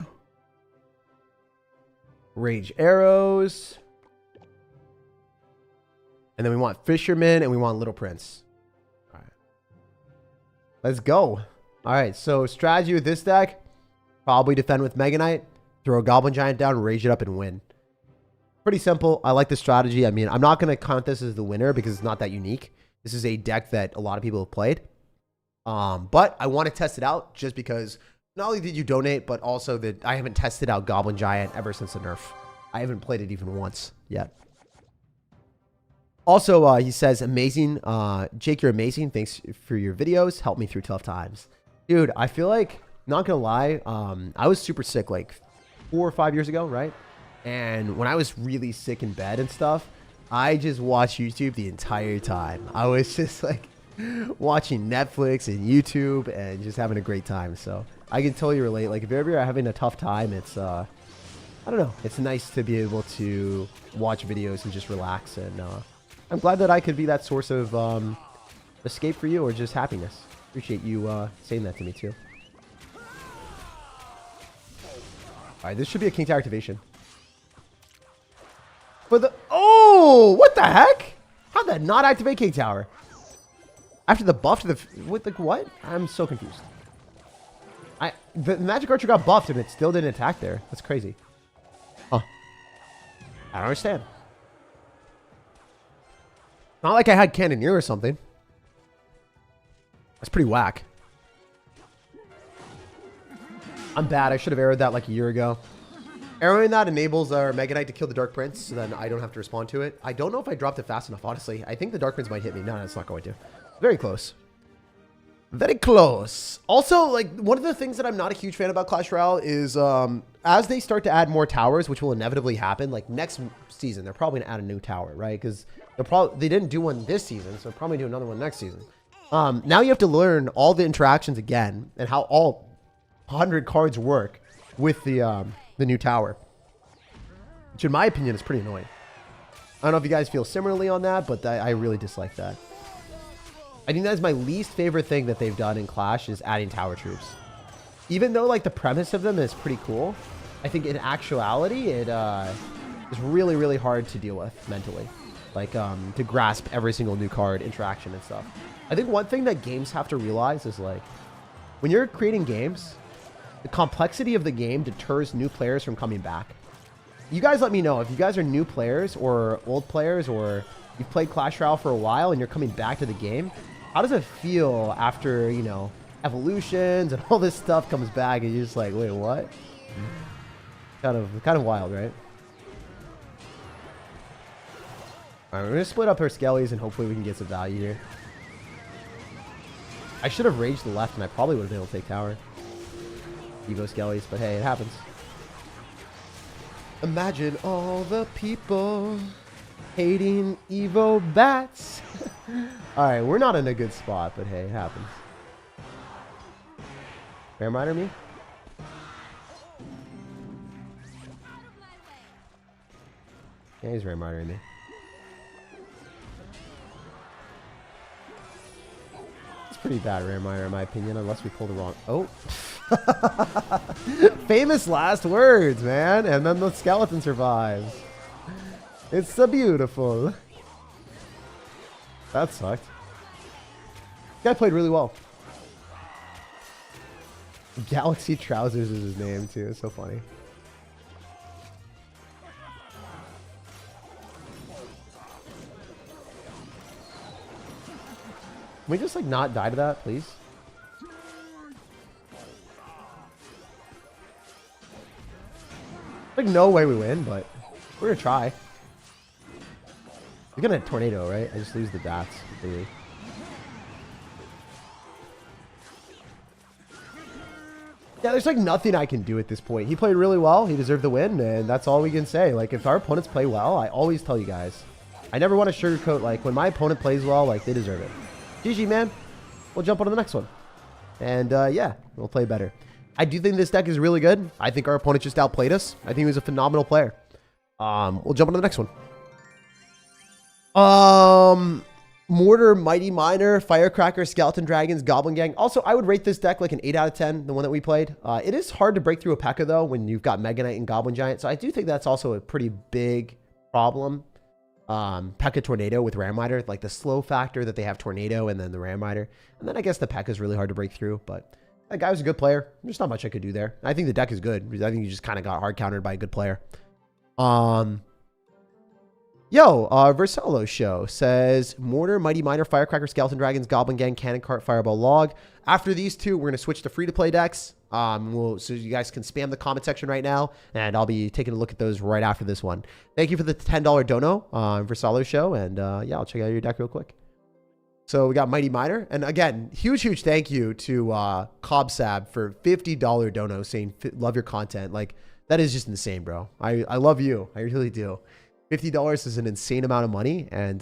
Rage Arrows. And then we want Fisherman, and we want Little Prince. All right. Let's go. All right, so strategy with this deck. Probably defend with Mega Knight. Throw a Goblin Giant down, rage it up, and win. Pretty simple. I like the strategy. I mean, I'm not going to count this as the winner because it's not that unique. This is a deck that a lot of people have played. But I want to test it out just because not only did you donate, but also that I haven't tested out Goblin Giant ever since the nerf. I haven't played it even once yet. Also, he says, amazing. Jake, you're amazing. Thanks for your videos. Helped me through tough times. Dude, I feel like, not going to lie, I was super sick 4 or 5 years ago, right? And when I was really sick in bed and stuff, I just watched YouTube the entire time. I was just watching Netflix and YouTube and just having a great time. So I can totally relate. If ever you're having a tough time, it's, I don't know. It's nice to be able to watch videos and just relax. And I'm glad that I could be that source of escape for you or just happiness? Appreciate you saying that to me too. Alright, this should be a king tower activation. For the... Oh! What the heck? How'd that not activate king tower? After the buff to the... With the what? I'm so confused. The magic archer got buffed and it still didn't attack there. That's crazy. Huh. I don't understand. Not like I had cannoneer or something. That's pretty whack. I'm bad. I should have arrowed that like a year ago. Arrowing that enables our Mega Knight to kill the Dark Prince, so then I don't have to respond to it. I don't know if I dropped it fast enough, honestly. I think the Dark Prince might hit me. No, it's not going to. Very close. Very close. Also, like, one of the things that I'm not a huge fan about Clash Royale is as they start to add more towers, which will inevitably happen, like next season, they're probably going to add a new tower, right? Because they didn't do one this season, so they'll probably do another one next season. Now you have to learn all the interactions again and how all 100 cards work with the new tower, which in my opinion is pretty annoying. I don't know if you guys feel similarly on that, but I really dislike that. I think that's my least favorite thing that they've done in Clash is adding tower troops. Even though like the premise of them is pretty cool, I think in actuality it is really, really hard to deal with mentally. Like to grasp every single new card interaction and stuff. I think one thing that games have to realize is like when you're creating games, the complexity of the game deters new players from coming back. You guys let me know if you guys are new players or old players or you've played Clash Royale for a while and you're coming back to the game. How does it feel after, you know, evolutions and all this stuff comes back and you're just like, wait, what? Kind of wild, right? All right, we're going to split up our skellies and hopefully we can get some value here. I should have raged the left and I probably would have been able to take tower. Evo skellies, but hey, it happens. Imagine all the people hating Evo bats. Alright, we're not in a good spot, but hey, it happens. Bear miner me? Yeah, he's Ram Ridering me. It's pretty bad Ram Rider in my opinion, unless we pull the wrong... Oh! Famous last words, man! And then the skeleton survives. It's so beautiful. That sucked. This guy played really well. Galaxy Trousers is his name too. It's so funny. Can we just like not die to that, please? Like no way we win, but we're gonna try. We're gonna tornado, right? I just lose the bats completely. Yeah, there's like nothing I can do at this point. He played really well. He deserved the win, and that's all we can say. Like, if our opponents play well, I always tell you guys. I never want to sugarcoat, like, when my opponent plays well, like, they deserve it. GG, man. We'll jump on to the next one. And, yeah, we'll play better. I do think this deck is really good. I think our opponent just outplayed us. I think he was a phenomenal player. We'll jump on to the next one. Mortar, Mighty Miner, Firecracker, Skeleton Dragons, Goblin Gang. Also, I would rate this deck like an 8 out of 10, the one that we played. It is hard to break through a P.E.K.K.A. though when you've got Mega Knight and Goblin Giant. So I do think that's also a pretty big problem. P.E.K.K.A. Tornado with Ram Rider, like the slow factor that they have Tornado and then the Ram Rider. And then I guess the P.E.K.K.A. is really hard to break through, but that guy was a good player. There's not much I could do there. I think the deck is good. I think you just kind of got hard countered by a good player. Versalo Show says Mortar, Mighty Miner, Firecracker, Skeleton Dragons, Goblin Gang, Cannon Cart, Fireball Log. After these two, we're going to switch to free-to-play decks. So you guys can spam the comment section right now, and I'll be taking a look at those right after this one. Thank you for the $10 dono, Versalo Show, and yeah, I'll check out your deck real quick. So we got Mighty Miner, and again, huge thank you to Cobsab for $50 dono saying love your content. Like, that is just insane, bro. I love you. I really do. $50 is an insane amount of money. And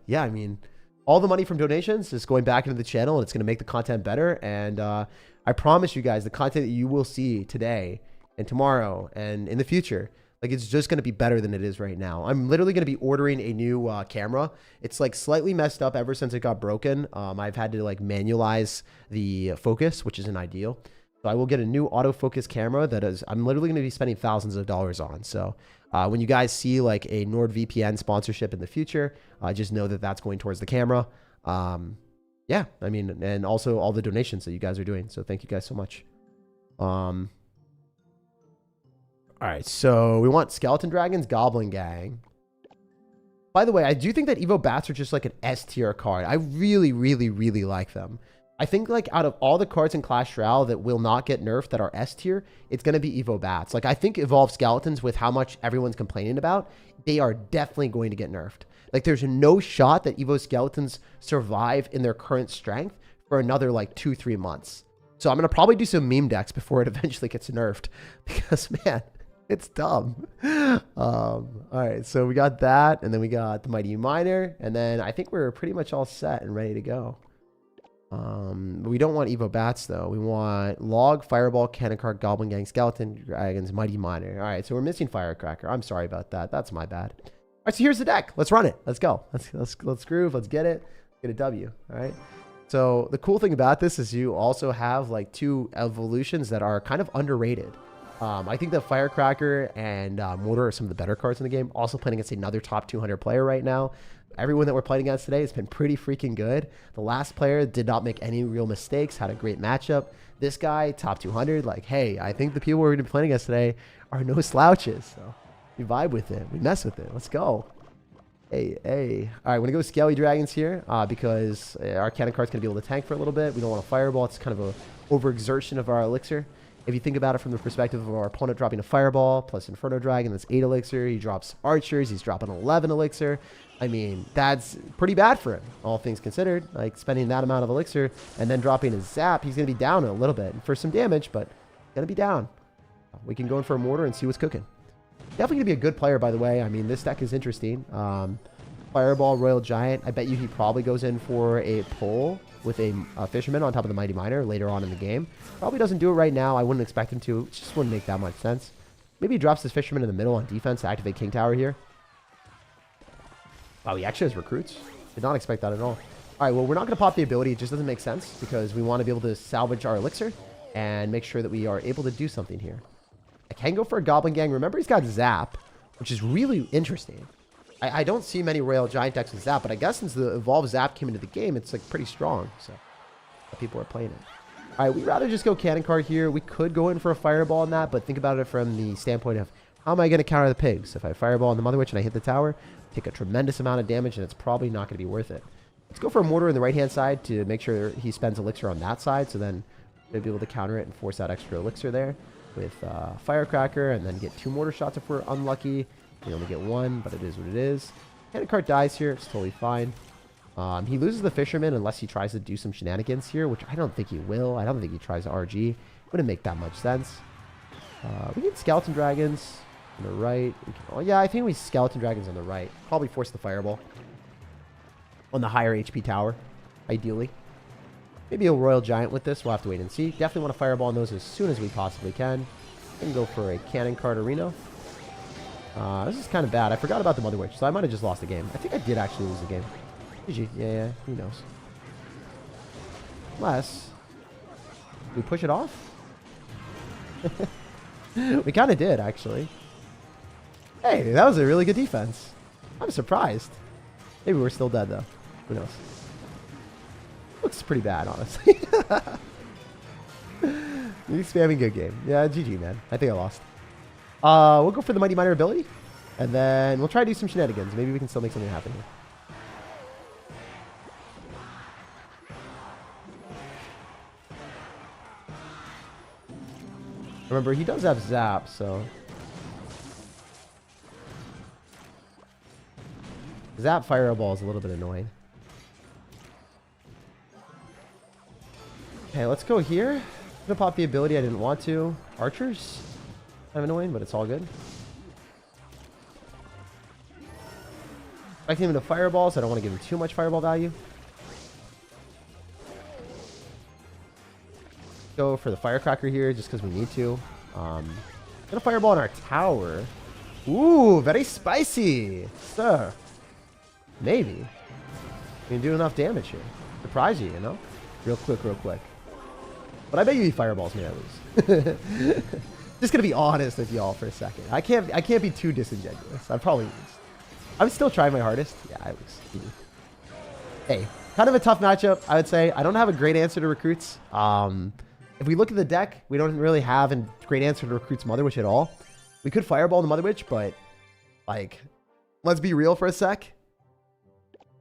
yeah, I mean, all the money from donations is going back into the channel and it's going to make the content better. And I promise you guys, the content that you will see today and tomorrow and in the future Like, it's just going to be better than it is right now. I'm literally going to be ordering a new camera. It's like slightly messed up ever since it got broken. I've had to like manualize the focus, which isn't ideal. So I will get a new autofocus camera that is, I'm literally going to be spending thousands of dollars on. So when you guys see like a NordVPN sponsorship in the future, just know that that's going towards the camera. Yeah, I mean, and also all the donations that you guys are doing. So thank you guys so much. All right, so we want Skeleton Dragons, Goblin Gang. By the way, I do think that Evo Bats are just like an S tier card. I really, really, really like them. I think like out of all the cards in Clash Royale that will not get nerfed that are S tier, it's going to be Evo Bats. Like I think Evolved Skeletons, with how much everyone's complaining about, they are definitely going to get nerfed. Like there's no shot that Evo Skeletons survive in their current strength for another like 2-3 months. So I'm going to probably do some meme decks before it eventually gets nerfed because man, it's dumb. All right, so we got that, and then we got the Mighty Miner, and then I think we're pretty much all set and ready to go. We don't want Evo Bats though. We want Log, Fireball, Cannon Cart, Goblin Gang, Skeleton Dragons, Mighty Miner. All right, so we're missing Firecracker. I'm sorry about that. That's my bad. All right, so here's the deck. Let's run it. Let's go. Let's groove. Let's get it. Get a W. All right. So the cool thing about this is you also have like 2 evolutions that are kind of underrated. I think that Firecracker and Mortar are some of the better cards in the game. Also playing against another top 200 player right now. Everyone that we're playing against today has been pretty freaking good. The last player did not make any real mistakes, had a great matchup. This guy, top 200, like, hey, I think the people we're going to be playing against today are no slouches. So we vibe with it. We mess with it. Let's go. Hey. All right, we're going to go Scaly Dragons here because our cannon card's going to be able to tank for a little bit. We don't want a Fireball. It's kind of an overexertion of our elixir. If you think about it from the perspective of our opponent dropping a Fireball plus Inferno Dragon, that's 8 elixir. He drops Archers. He's dropping 11 elixir. I mean, that's pretty bad for him, all things considered. Like, spending that amount of elixir and then dropping his Zap, he's going to be down a little bit for some damage, but going to be down. We can go in for a Mortar and see what's cooking. Definitely going to be a good player, by the way. I mean, this deck is interesting. Fireball, Royal Giant. I bet you he probably goes in for a pull with a Fisherman on top of the Mighty Miner later on in the game. Probably doesn't do it right now. I wouldn't expect him to. It just wouldn't make that much sense. Maybe he drops this Fisherman in the middle on defense to activate King Tower here. Wow, he actually has recruits. Did not expect that at all. All right, well, we're not going to pop the ability. It just doesn't make sense because we want to be able to salvage our elixir and make sure that we are able to do something here. I can go for a Goblin Gang. Remember, he's got Zap, which is really interesting. I don't see many Royal Giant decks with Zap, but I guess since the Evolved Zap came into the game, it's like pretty strong. So people are playing it. All right, we'd rather just go Cannon Cart here. We could go in for a Fireball on that, but think about it from the standpoint of how am I going to counter the pigs? If I Fireball on the Mother Witch and I hit the tower, take a tremendous amount of damage, and it's probably not going to be worth it. Let's go for a Mortar on the right-hand side to make sure he spends elixir on that side, so then we'll be able to counter it and force out extra elixir there with Firecracker, and then get 2 Mortar shots if we're unlucky. We only get 1, but it is what it is. Cannon Cart dies here. It's totally fine. He loses the Fisherman unless he tries to do some shenanigans here, which I don't think he will. I don't think he tries to RG. Wouldn't make that much sense. We get Skeleton Dragons on the right. Yeah, I think we Skeleton Dragons on the right. Probably force the Fireball on the higher HP tower, ideally. Maybe a Royal Giant with this. We'll have to wait and see. Definitely want to Fireball on those as soon as we possibly can. And go for a Cannon Cart Arena. This is kind of bad. I forgot about the Mother Witch, so I might have just lost the game. I think I did actually lose the game. GG. Yeah, who knows? Unless we push it off? We kind of did, actually. Hey, that was a really good defense. I'm surprised. Maybe we're still dead, though. Who knows? Looks pretty bad, honestly. You spamming good game. Yeah, GG, man. I think I lost. We'll go for the Mighty Miner ability, and then we'll try to do some shenanigans. Maybe we can still make something happen here. Remember, he does have Zap, so... Zap Fireball is a little bit annoying. Okay, let's go here. I'm gonna pop the ability I didn't want to. Archers? Kind of annoying, but it's all good. I can give him the Fireball, so I don't want to give him too much Fireball value. Go for the Firecracker here, just because we need to. Gonna Fireball on our tower. Ooh, very spicy. Sir. Maybe. You can do enough damage here. Surprise you, you know? Real quick, real quick. But I bet you he fireballs me at least. Just gonna be honest with y'all for a second. I can't be too disingenuous. I probably lose. I'm still trying my hardest. Yeah, I lose. Hey, kind of a tough matchup, I would say. I don't have a great answer to recruits. If we look at the deck, we don't really have a great answer to recruits Mother Witch at all. We could fireball the Mother Witch, but like, let's be real for a sec.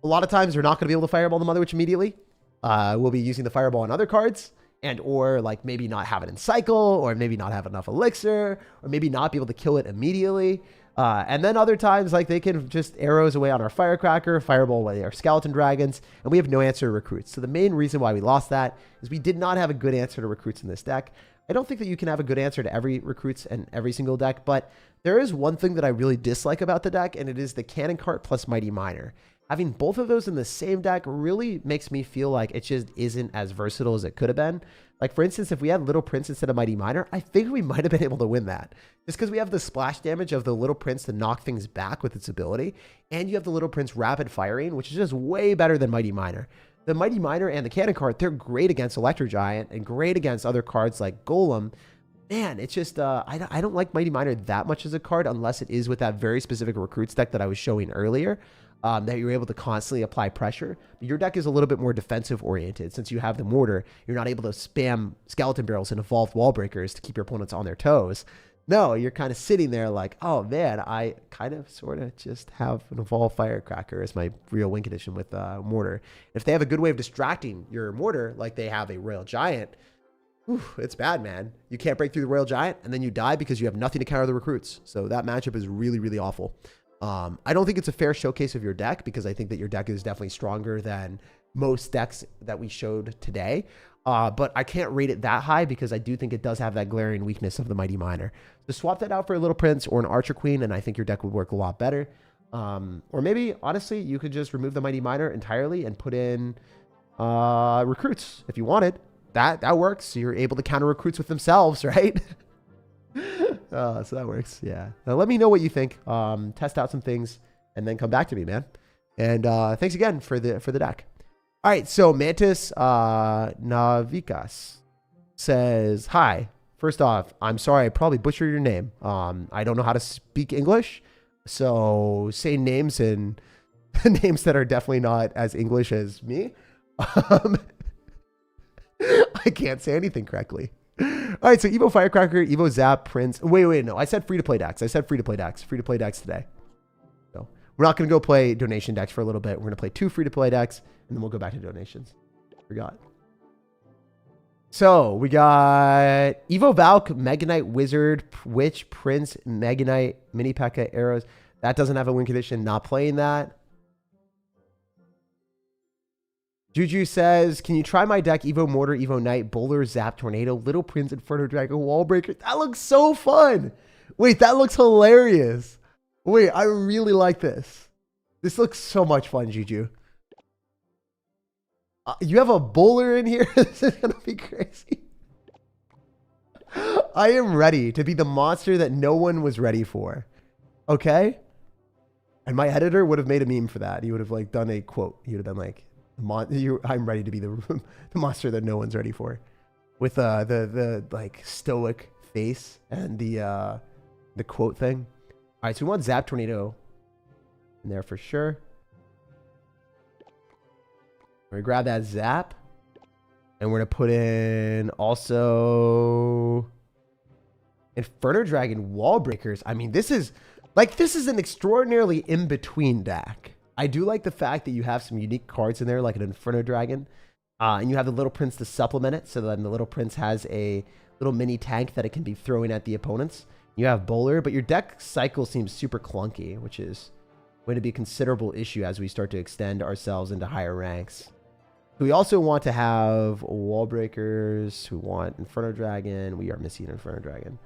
A lot of times we're not going to be able to fireball the Mother Witch immediately. We'll be using the fireball on other cards, and or like maybe not have it in cycle, or maybe not have enough elixir, or maybe not be able to kill it immediately. And then other times, like they can just arrows away on our firecracker, fireball away our skeleton dragons, and we have no answer to recruits. So the main reason why we lost that is we did not have a good answer to recruits in this deck. I don't think that you can have a good answer to every recruits and every single deck, but there is one thing that I really dislike about the deck, and it is the cannon cart plus mighty miner. Having both of those in the same deck really makes me feel like it just isn't as versatile as it could have been. Like, for instance, if we had Little Prince instead of Mighty Miner, I think we might have been able to win that. Just because we have the splash damage of the Little Prince to knock things back with its ability, and you have the Little Prince rapid firing, which is just way better than Mighty Miner. The Mighty Miner and the Cannon card, they're great against Electro Giant and great against other cards like Golem. Man, it's just, I don't like Mighty Miner that much as a card unless it is with that very specific recruits deck that I was showing earlier. That you're able to constantly apply pressure. But your deck is a little bit more defensive oriented. Since you have the mortar, you're not able to spam skeleton barrels and evolved wall breakers to keep your opponents on their toes. No, you're kind of sitting there like, oh man, I kind of sort of just have an evolved firecracker as my real win condition with mortar. If they have a good way of distracting your mortar, like they have a royal giant, whew, it's bad, man. You can't break through the royal giant, and then you die because you have nothing to counter the recruits. So that matchup is really, really awful. I don't think it's a fair showcase of your deck because I think that your deck is definitely stronger than most decks that we showed today. But I can't rate it that high because I do think it does have that glaring weakness of the Mighty Miner. So swap that out for a Little Prince or an Archer Queen, and I think your deck would work a lot better. Or maybe, honestly, you could just remove the Mighty Miner entirely and put in recruits if you wanted. That works. You're able to counter recruits with themselves, right? So that works. Yeah. Now let me know what you think. Test out some things and then come back to me, man. And thanks again for the deck. All right. So Mantis Navikas says, hi. First off, I'm sorry. I probably butchered your name. I don't know how to speak English. So say names and names that are definitely not as English as me. I can't say anything correctly. All right, so Evo Firecracker, Evo Zap, Prince. Wait, no. I said free-to-play decks. Free-to-play decks today. So we're not going to go play donation decks for a little bit. We're going to play 2 free-to-play decks, and then we'll go back to donations. Forgot. So we got Evo Valk, Mega Knight, Wizard, Witch, Prince, Mega Knight, Mini P.E.K.K.A, Arrows. That doesn't have a win condition. Not playing that. Juju says, can you try my deck? Evo Mortar, Evo Knight, Bowler, Zap, Tornado, Little Prince, Inferno Dragon, Wall Breaker. That looks so fun. Wait, that looks hilarious. Wait, I really like this. This looks so much fun, Juju. You have a Bowler in here? This is going to be crazy. I am ready to be the monster that no one was ready for. Okay? And my editor would have made a meme for that. He would have like done a quote. He would have been like, I'm ready to be the monster that no one's ready for, with the like stoic face and the quote thing. All right, so we want Zap Tornado in there for sure. We're gonna grab that Zap, and we're gonna put in also Inferno Dragon Wall Breakers. I mean, this is an extraordinarily in between deck. I do like the fact that you have some unique cards in there, like an Inferno Dragon, and you have the Little Prince to supplement it, so then the Little Prince has a little mini tank that it can be throwing at the opponents. You have Bowler, but your deck cycle seems super clunky, which is going to be a considerable issue as we start to extend ourselves into higher ranks. We also want to have Wall Breakers, who want Inferno Dragon. We are missing Inferno Dragon.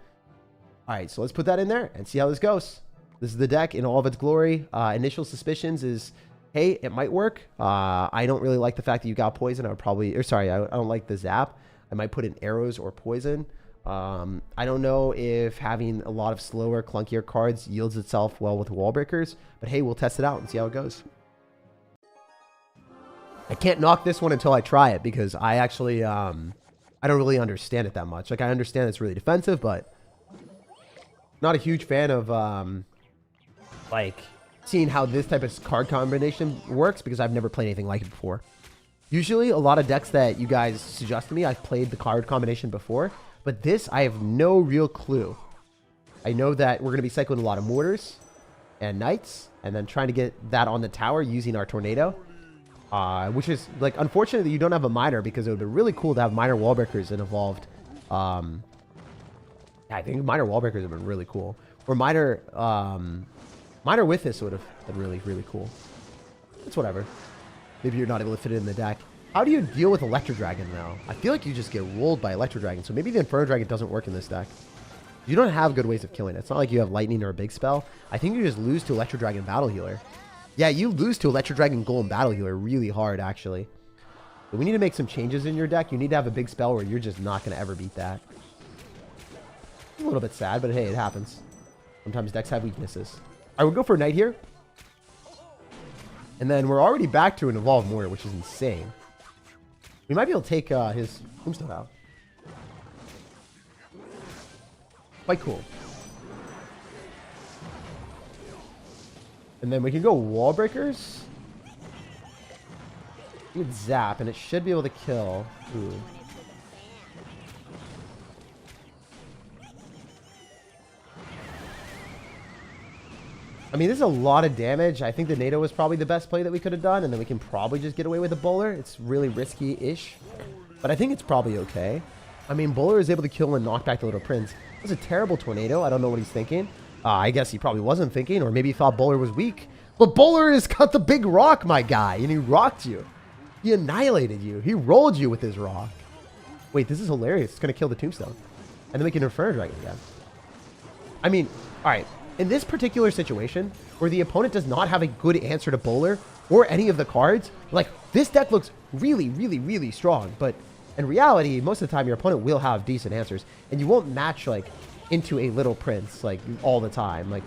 All right, so let's put that in there and see how this goes. This is the deck in all of its glory. Initial suspicions is, hey, it might work. I don't really like the fact that you got poison. I would probably, or sorry, I don't like the Zap. I might put in arrows or poison. I don't know if having a lot of slower, clunkier cards yields itself well with wall breakers, but hey, we'll test it out and see how it goes. I can't knock this one until I try it because I actually, I don't really understand it that much. Like, I understand it's really defensive, but not a huge fan of, like, seeing how this type of card combination works because I've never played anything like it before. Usually, a lot of decks that you guys suggest to me, I've played the card combination before, but this, I have no real clue. I know that we're going to be cycling a lot of mortars and knights, and then trying to get that on the tower using our tornado. Which is, like, unfortunate that you don't have a miner because it would be really cool to have miner wall breakers and evolved. I think miner wall breakers have been really cool. Or miner with this would have been really, really cool. It's whatever. Maybe you're not able to fit it in the deck. How do you deal with Electro Dragon, though? I feel like you just get rolled by Electro Dragon, so maybe the Inferno Dragon doesn't work in this deck. You don't have good ways of killing it. It's not like you have Lightning or a big spell. I think you just lose to Electro Dragon Battle Healer. Yeah, you lose to Electro Dragon Golem Battle Healer really hard, actually. But we need to make some changes in your deck. You need to have a big spell where you're just not going to ever beat that. A little bit sad, but hey, it happens. Sometimes decks have weaknesses. I would go for a Knight here. And then we're already back to an Evolved Mortar, which is insane. We might be able to take his Tombstone out. Quite cool. And then we can go Wall Breakers. You can zap, and it should be able to kill. Ooh. I mean, this is a lot of damage. I think the NATO was probably the best play that we could have done, and then we can probably just get away with a bowler. It's really risky-ish, but I think it's probably okay. I mean, bowler is able to kill and knock back the Little Prince. It was a terrible tornado. I don't know what he's thinking. I guess he probably wasn't thinking, or maybe he thought bowler was weak. But bowler has got the big rock, my guy, and he rocked you. He annihilated you. He rolled you with his rock. Wait, this is hilarious. It's going to kill the Tombstone. And then we can Inferno Dragon again. I mean, all right. In this particular situation, where the opponent does not have a good answer to bowler or any of the cards, like, this deck looks really, really, really strong. But in reality, most of the time, your opponent will have decent answers. And you won't match, like, into a Little Prince, like, all the time. Like,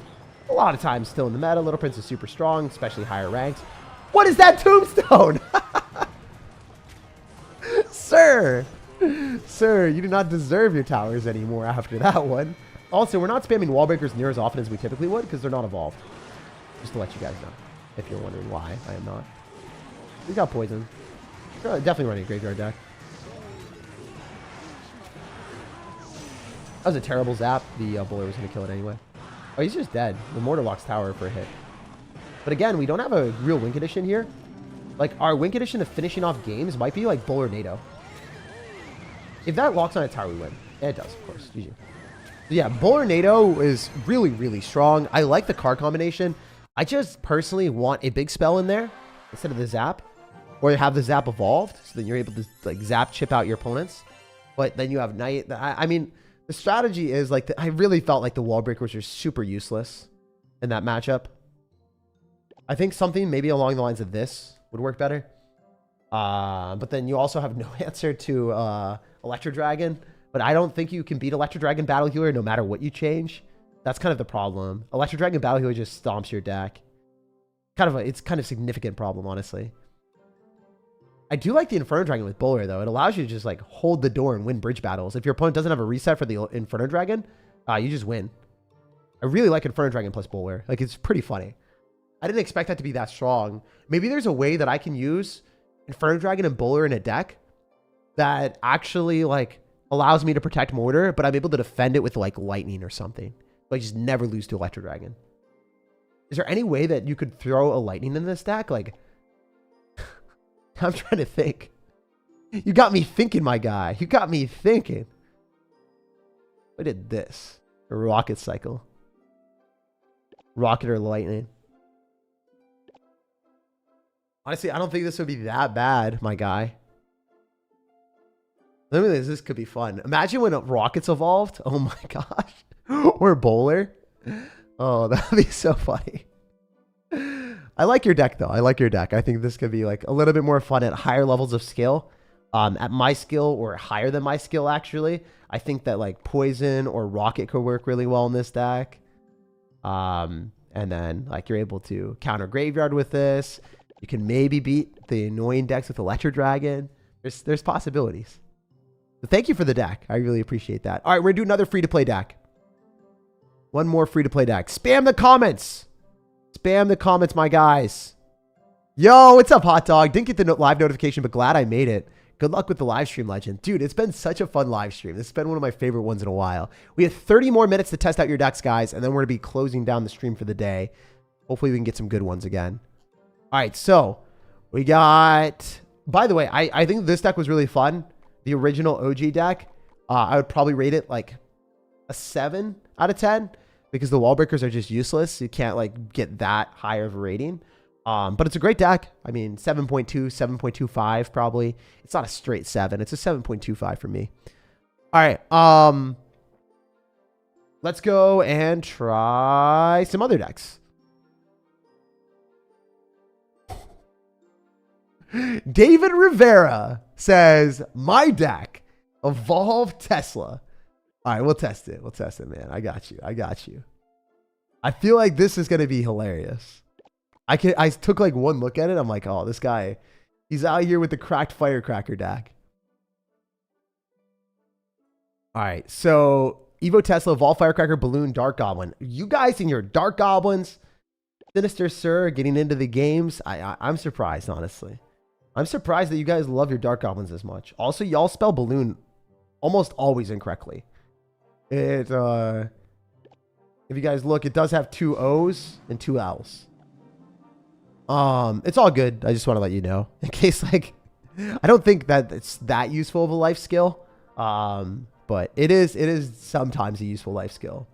a lot of times still in the meta, Little Prince is super strong, especially higher ranks. What is that Tombstone? Sir, you do not deserve your towers anymore after that one. Also, we're not spamming wall breakers near as often as we typically would because they're not evolved. Just to let you guys know, if you're wondering why I am not. We got poison. Definitely running a graveyard deck. That was a terrible zap. The bowler was going to kill it anyway. Oh, he's just dead. The mortar locks tower for a hit. But again, we don't have a real win condition here. Like, our win condition of finishing off games might be like bowler NATO. If that locks on a tower, we win. And it does, of course. GG. Yeah, bowler NATO is really, really strong. I like the card combination. I just personally want a big spell in there instead of the zap. Or have the zap evolved, so then you're able to, like, zap chip out your opponents. But then you have Knight. I mean, the strategy is, like, I really felt like the wall breakers are super useless in that matchup. I think something maybe along the lines of this would work better. But then you also have no answer to Electro Dragon. But I don't think you can beat Electro Dragon Battle Healer no matter what you change. That's kind of the problem. Electro Dragon Battle Healer just stomps your deck. It's kind of a significant problem, honestly. I do like the Inferno Dragon with bowler, though. It allows you to just, like, hold the door and win bridge battles. If your opponent doesn't have a reset for the Inferno Dragon, you just win. I really like Inferno Dragon plus bowler. Like, it's pretty funny. I didn't expect that to be that strong. Maybe there's a way that I can use Inferno Dragon and bowler in a deck that actually, like, allows me to protect mortar, but I'm able to defend it with, like, lightning or something. But I just never lose to Electro Dragon. Is there any way that you could throw a lightning in this deck? Like, I'm trying to think. You got me thinking, my guy. You got me thinking. What did this? A rocket cycle. Rocket or lightning. Honestly, I don't think this would be that bad, my guy. Look at this. This could be fun. Imagine when rockets evolved. Oh my gosh. Or bowler. Oh, that would be so funny. I like your deck, though. I like your deck. I think this could be, like, a little bit more fun at higher levels of skill. at my skill or higher than my skill, actually. I think that like poison or rocket could work really well in this deck. And then like you're able to counter graveyard with this. You can maybe beat the annoying decks with Electro Dragon. There's possibilities. But thank you for the deck. I really appreciate that. All right, we're going to do another free-to-play deck. One more free-to-play deck. Spam the comments. Spam the comments, my guys. Yo, what's up, Hot Dog? Didn't get the live notification, but glad I made it. Good luck with the live stream, Legend. Dude, it's been such a fun live stream. This has been one of my favorite ones in a while. We have 30 more minutes to test out your decks, guys, and then we're going to be closing down the stream for the day. Hopefully, we can get some good ones again. All right, so we got... By the way, I think this deck was really fun. The original OG deck, I would probably rate it like a 7 out of 10 because the wall breakers are just useless. You can't like get that higher of a rating. But it's a great deck. I mean, 7.2, 7.25 probably. It's not a straight 7. It's a 7.25 for me. All right. Let's go and try some other decks. David Rivera says, my deck, Evolve Tesla. All right, we'll test it. We'll test it, man. I got you. I got you. I feel like this is going to be hilarious. I took like one look at it. I'm like, oh, this guy, he's out here with the cracked firecracker deck. All right, so Evo Tesla, Evolve Firecracker, Balloon, Dark Goblin. You guys and your Dark Goblins, Sinister Sir, getting into the games. I'm surprised, honestly. I'm surprised that you guys love your Dark Goblins as much. Also, y'all spell Balloon almost always incorrectly. If you guys look, it does have 2 O's and 2 L's. It's all good. I just want to let you know in case like I don't think that it's that useful of a life skill. But it is sometimes a useful life skill.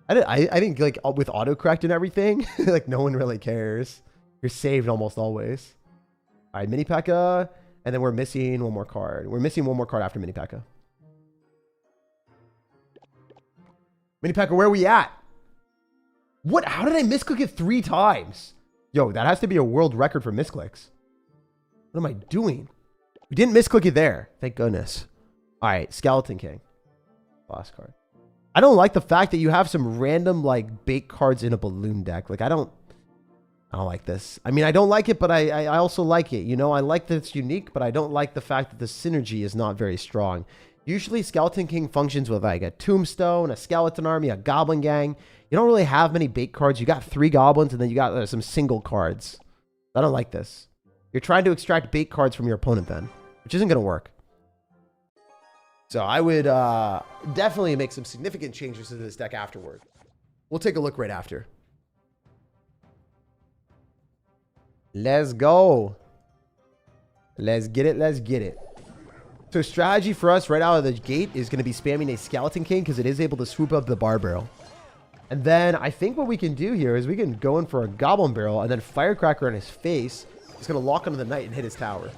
I think like with autocorrect and everything, like no one really cares. You're saved almost always. All right, Mini P.E.K.K.A. And then we're missing one more card. We're missing one more card after Mini P.E.K.K.A. Mini P.E.K.K.A, where are we at? What? How did I misclick it 3 times? Yo, that has to be a world record for misclicks. What am I doing? We didn't misclick it there. Thank goodness. All right, Skeleton King. Last card. I don't like the fact that you have some random like bait cards in a balloon deck. Like I don't like this. I mean, I don't like it, but I also like it. You know, I like that it's unique, but I don't like the fact that the synergy is not very strong. Usually Skeleton King functions with like a Tombstone, a Skeleton Army, a Goblin Gang. You don't really have many bait cards. You got 3 goblins and then you got some single cards. I don't like this. You're trying to extract bait cards from your opponent then, which isn't going to work. So I would definitely make some significant changes to this deck afterward. We'll take a look right after. Let's go. Let's get it. Let's get it. So strategy for us right out of the gate is going to be spamming a Skeleton King because it is able to swoop up the bar barrel. And then I think what we can do here is we can go in for a Goblin Barrel and then Firecracker in his face. He's going to lock onto the Knight and hit his tower.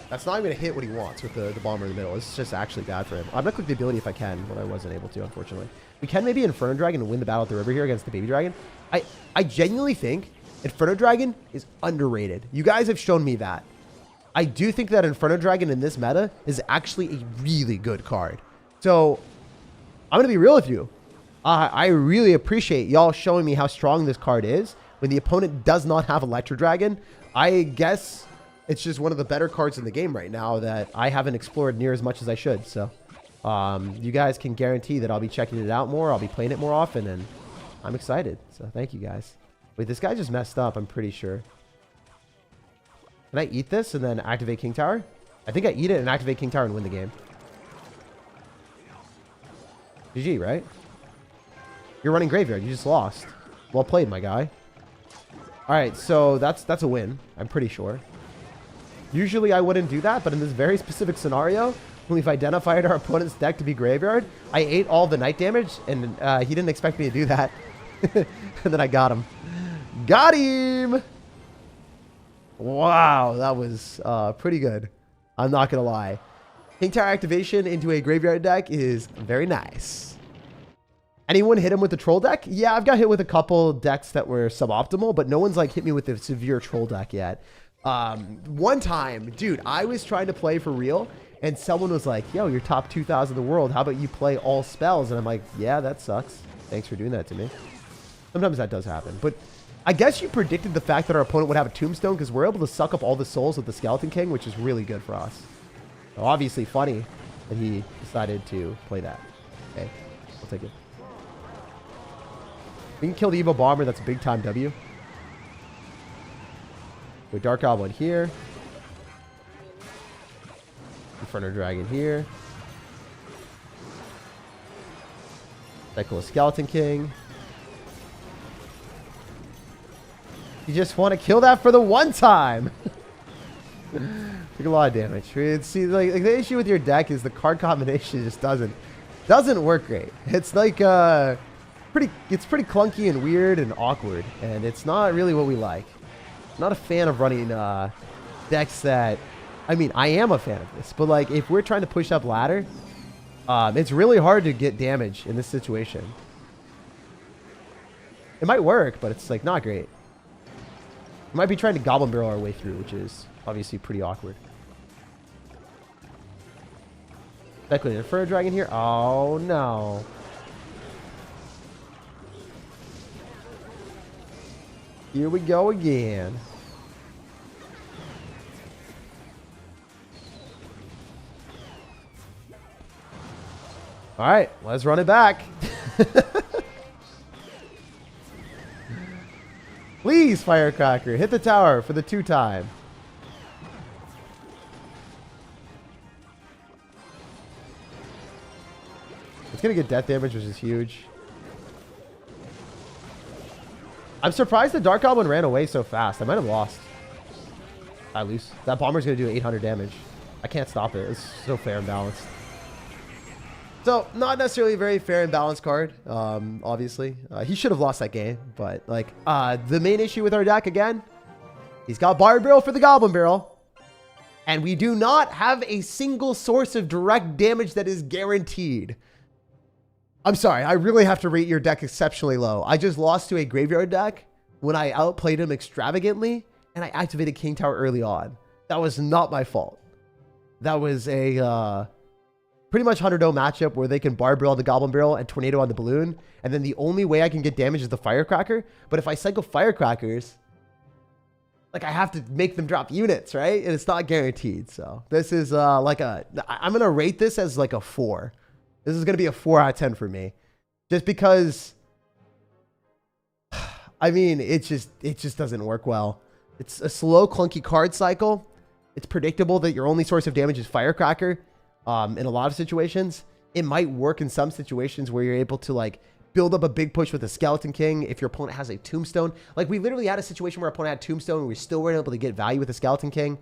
That's not even going to hit what he wants with the bomber in the middle. It's just actually bad for him. I'm going to click the ability if I can, but I wasn't able to, unfortunately. We can maybe Inferno Dragon and win the battle at the river here against the Baby Dragon. I genuinely think Inferno Dragon is underrated. You guys have shown me that. I do think that Inferno Dragon in this meta is actually a really good card. So I'm going to be real with you. I really appreciate y'all showing me how strong this card is when the opponent does not have Electro Dragon. I guess it's just one of the better cards in the game right now that I haven't explored near as much as I should. So you guys can guarantee that I'll be checking it out more. I'll be playing it more often, and I'm excited. So thank you guys. Wait, this guy just messed up, I'm pretty sure. Can I eat this and then activate King Tower? I think I eat it and activate King Tower and win the game. GG, right? You're running Graveyard. You just lost. Well played, my guy. All right, so that's a win. I'm pretty sure. Usually I wouldn't do that, but in this very specific scenario, when we've identified our opponent's deck to be Graveyard, I ate all the Knight damage, and he didn't expect me to do that. And then I got him. Got him! Wow, that was pretty good. I'm not going to lie. King Tower activation into a Graveyard deck is very nice. Anyone hit him with the troll deck? Yeah, I've got hit with a couple decks that were suboptimal, but no one's like hit me with a severe troll deck yet. One time, dude, I was trying to play for real, and someone was like, yo, you're top 2,000 in the world. How about you play all spells? And I'm like, yeah, that sucks. Thanks for doing that to me. Sometimes that does happen. But I guess you predicted the fact that our opponent would have a tombstone because we're able to suck up all the souls with the Skeleton King, which is really good for us. So obviously funny that he decided to play that. Okay, I'll take it. We can kill the Evil Bomber. That's a big time W. Go Dark Goblin here. Inferno Dragon here. Cycle Skeleton King. You just want to kill that for the one time. Took a lot of damage. See, like the issue with your deck is the card combination just doesn't work great. It's like it's pretty clunky and weird and awkward, and it's not really what we like. I'm not a fan of running decks that, I mean, I am a fan of this, but like if we're trying to push up ladder, it's really hard to get damage in this situation. It might work, but it's like not great. We might be trying to Goblin Barrel our way through, which is obviously pretty awkward. Technically, the Fur Dragon here. Oh no. Here we go again. All right, let's run it back. Please, Firecracker, hit the tower for the 2-time. It's going to get death damage, which is huge. I'm surprised the Dark Goblin ran away so fast. I might have lost. I lose. That Bomber's going to do 800 damage. I can't stop it. It's so fair and balanced. So, not necessarily a very fair and balanced card, obviously. He should have lost that game, but, like, the main issue with our deck, again, he's got Barbed Barrel for the Goblin Barrel, and we do not have a single source of direct damage that is guaranteed. I'm sorry, I really have to rate your deck exceptionally low. I just lost to a Graveyard deck when I outplayed him extravagantly, and I activated King Tower early on. That was not my fault. That was a... pretty much 100-0 matchup where they can Barbed Barrel the Goblin Barrel and Tornado on the balloon. And then the only way I can get damage is the Firecracker. But if I cycle Firecrackers, like I have to make them drop units, right? And it's not guaranteed. So this is like I'm going to rate this as like a 4. This is going to be a 4 out of 10 for me. Just because, I mean, it just doesn't work well. It's a slow, clunky card cycle. It's predictable that your only source of damage is Firecracker. In a lot of situations, it might work in some situations where you're able to like build up a big push with a Skeleton King if your opponent has a Tombstone. Like we literally had a situation where our opponent had Tombstone and we still weren't able to get value with a Skeleton King.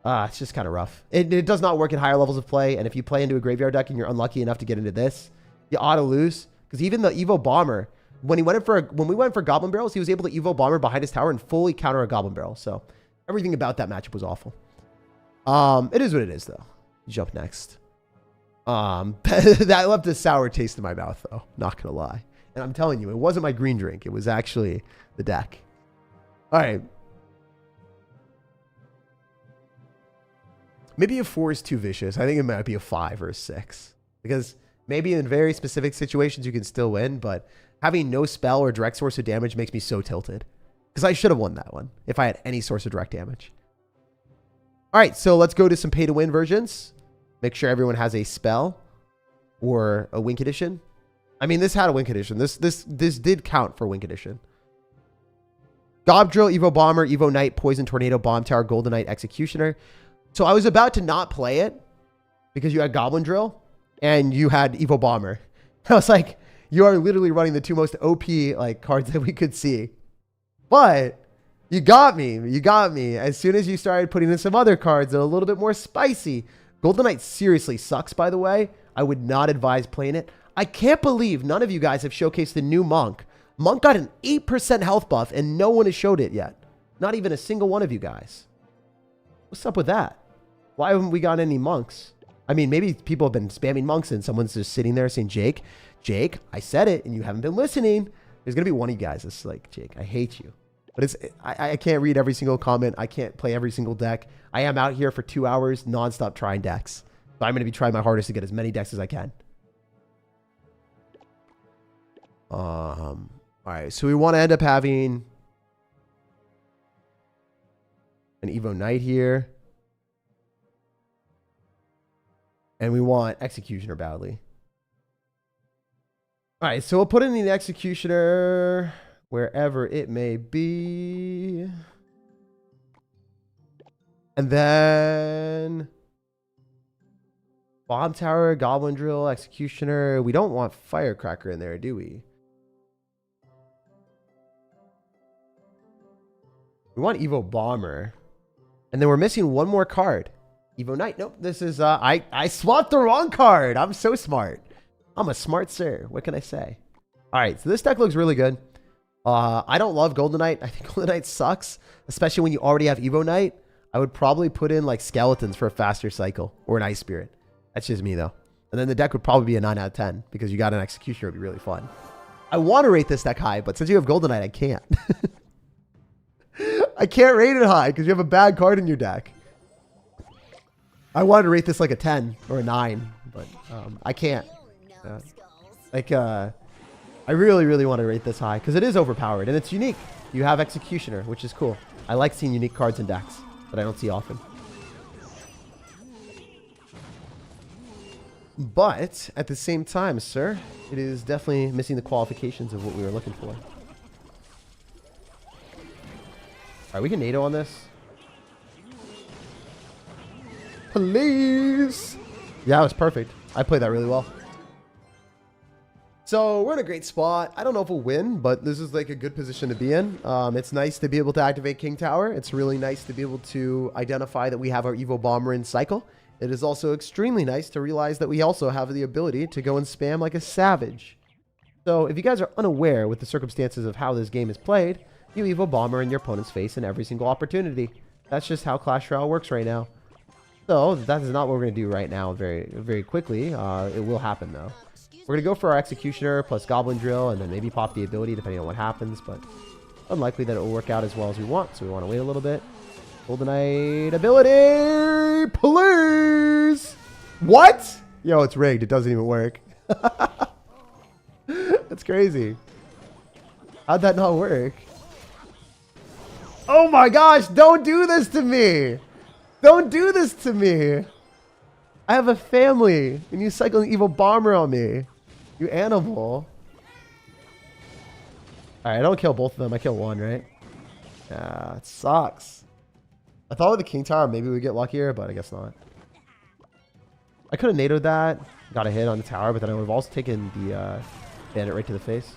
It's just kind of rough. It does not work in higher levels of play. And if you play into a Graveyard deck and you're unlucky enough to get into this, you auto lose. Because even the Evo Bomber, when we went for Goblin Barrels, he was able to Evo Bomber behind his tower and fully counter a Goblin Barrel. So everything about that matchup was awful. It is what it is though. Jump next. That left a sour taste in my mouth though, not gonna lie. And I'm telling you, it wasn't my green drink. It was actually the deck. All right. Maybe a 4 is too vicious. I think it might be a 5 or a 6 because maybe in very specific situations you can still win, but having no spell or direct source of damage makes me so tilted because I should have won that one if I had any source of direct damage. All right, so let's go to some pay to win versions. Make sure everyone has a spell or a win condition. I mean, this had a win condition. This did count for win condition. Gob Drill, Evo Bomber, Evo Knight, Poison Tornado, Bomb Tower, Golden Knight, Executioner. So I was about to not play it because you had Goblin Drill and you had Evo Bomber. I was like, you are literally running the 2 most OP like cards that we could see. But you got me. You got me. As soon as you started putting in some other cards that are a little bit more spicy. Golden Knight seriously sucks, by the way. I would not advise playing it. I can't believe none of you guys have showcased the new Monk. Monk got an 8% health buff and no one has showed it yet. Not even a single one of you guys. What's up with that? Why haven't we got any monks? I mean, maybe people have been spamming monks and someone's just sitting there saying, Jake, I said it and you haven't been listening. There's going to be one of you guys that's like, Jake, I hate you. But I can't read every single comment. I can't play every single deck. I am out here for 2 hours nonstop trying decks. So I'm going to be trying my hardest to get as many decks as I can. All right, so we want to end up having an Evo Knight here. And we want Executioner badly. All right, so we'll put in the Executioner wherever it may be. And then Bomb Tower, Goblin Drill, Executioner. We don't want Firecracker in there, do we? We want Evo Bomber. And then we're missing one more card. Evo Knight. Nope, this is, I swapped the wrong card. I'm so smart. I'm a smart sir. What can I say? All right, so this deck looks really good. I don't love Golden Knight. I think Golden Knight sucks, especially when you already have Evo Knight. I would probably put in like Skeletons for a faster cycle or an Ice Spirit. That's just me though. And then the deck would probably be a 9 out of 10 because you got an Executioner. It would be really fun. I want to rate this deck high, but since you have Golden Knight, I can't. I can't rate it high because you have a bad card in your deck. I wanted to rate this like a 10 or a 9, but I can't. I really, really want to rate this high because it is overpowered and it's unique. You have Executioner, which is cool. I like seeing unique cards in decks that I don't see often. But at the same time, sir, it is definitely missing the qualifications of what we were looking for. All right, we can NATO on this. Please. Yeah, it was perfect. I played that really well. So we're in a great spot. I don't know if we'll win, but this is like a good position to be in. It's nice to be able to activate King Tower. It's really nice to be able to identify that we have our Evo Bomber in cycle. It is also extremely nice to realize that we also have the ability to go and spam like a savage. So if you guys are unaware with the circumstances of how this game is played, you Evo Bomber in your opponent's face in every single opportunity. That's just how Clash Royale works right now. So that is not what we're going to do right now very quickly. It will happen though. We're going to go for our Executioner plus Goblin Drill and then maybe pop the ability depending on what happens, but unlikely that it will work out as well as we want, so we want to wait a little bit. Golden Knight ability, please! What? Yo, it's rigged. It doesn't even work. That's crazy. How'd that not work? Oh my gosh, don't do this to me! Don't do this to me! I have a family, and you cycle an Evil Bomber on me. You animal. Alright, I don't kill both of them. I kill one, right? Yeah, it sucks. I thought with the King Tower, maybe we'd get luckier, but I guess not. I could have NATO'd that. Got a hit on the tower, but then I would have also taken the bandit right to the face.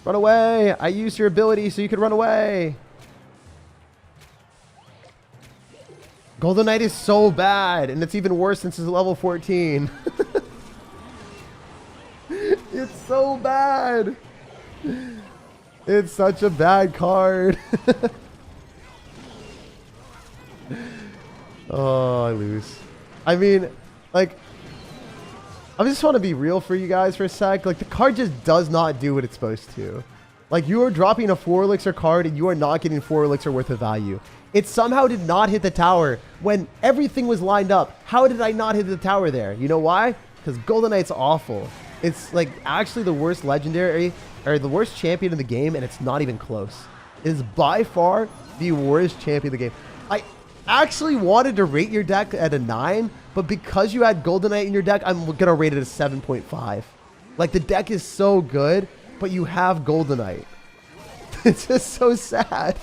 Run away! I used your ability so you could run away! Golden Knight is so bad, and it's even worse since it's level 14. It's so bad! It's such a bad card. Oh, I lose. I mean, like, I just want to be real for you guys for a sec. Like, the card just does not do what it's supposed to. Like, you are dropping a 4 elixir card and you are not getting 4 elixir worth of value. It somehow did not hit the tower when everything was lined up. How did I not hit the tower there? You know why? Because Golden Knight's awful. It's like actually the worst legendary or the worst champion in the game, and it's not even close. It is by far the worst champion in the game. I actually wanted to rate your deck at a 9, but because you had Golden Knight in your deck, I'm gonna rate it a 7.5. Like, the deck is so good, but you have Golden Knight. It's just so sad.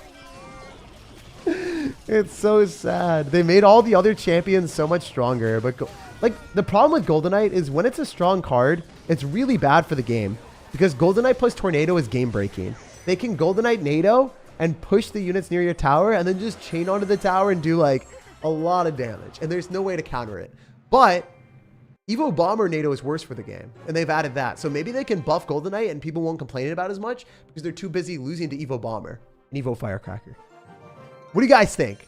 It's so sad. They made all the other champions so much stronger, but like, the problem with Golden Knight is when it's a strong card, it's really bad for the game because Golden Knight plus Tornado is game breaking. They can Golden Knight NATO and push the units near your tower and then just chain onto the tower and do like a lot of damage, and there's no way to counter it. But Evo Bomber NATO is worse for the game, and they've added that, so maybe they can buff Golden Knight and people won't complain about it as much because they're too busy losing to Evo Bomber and Evo Firecracker. What do you guys think?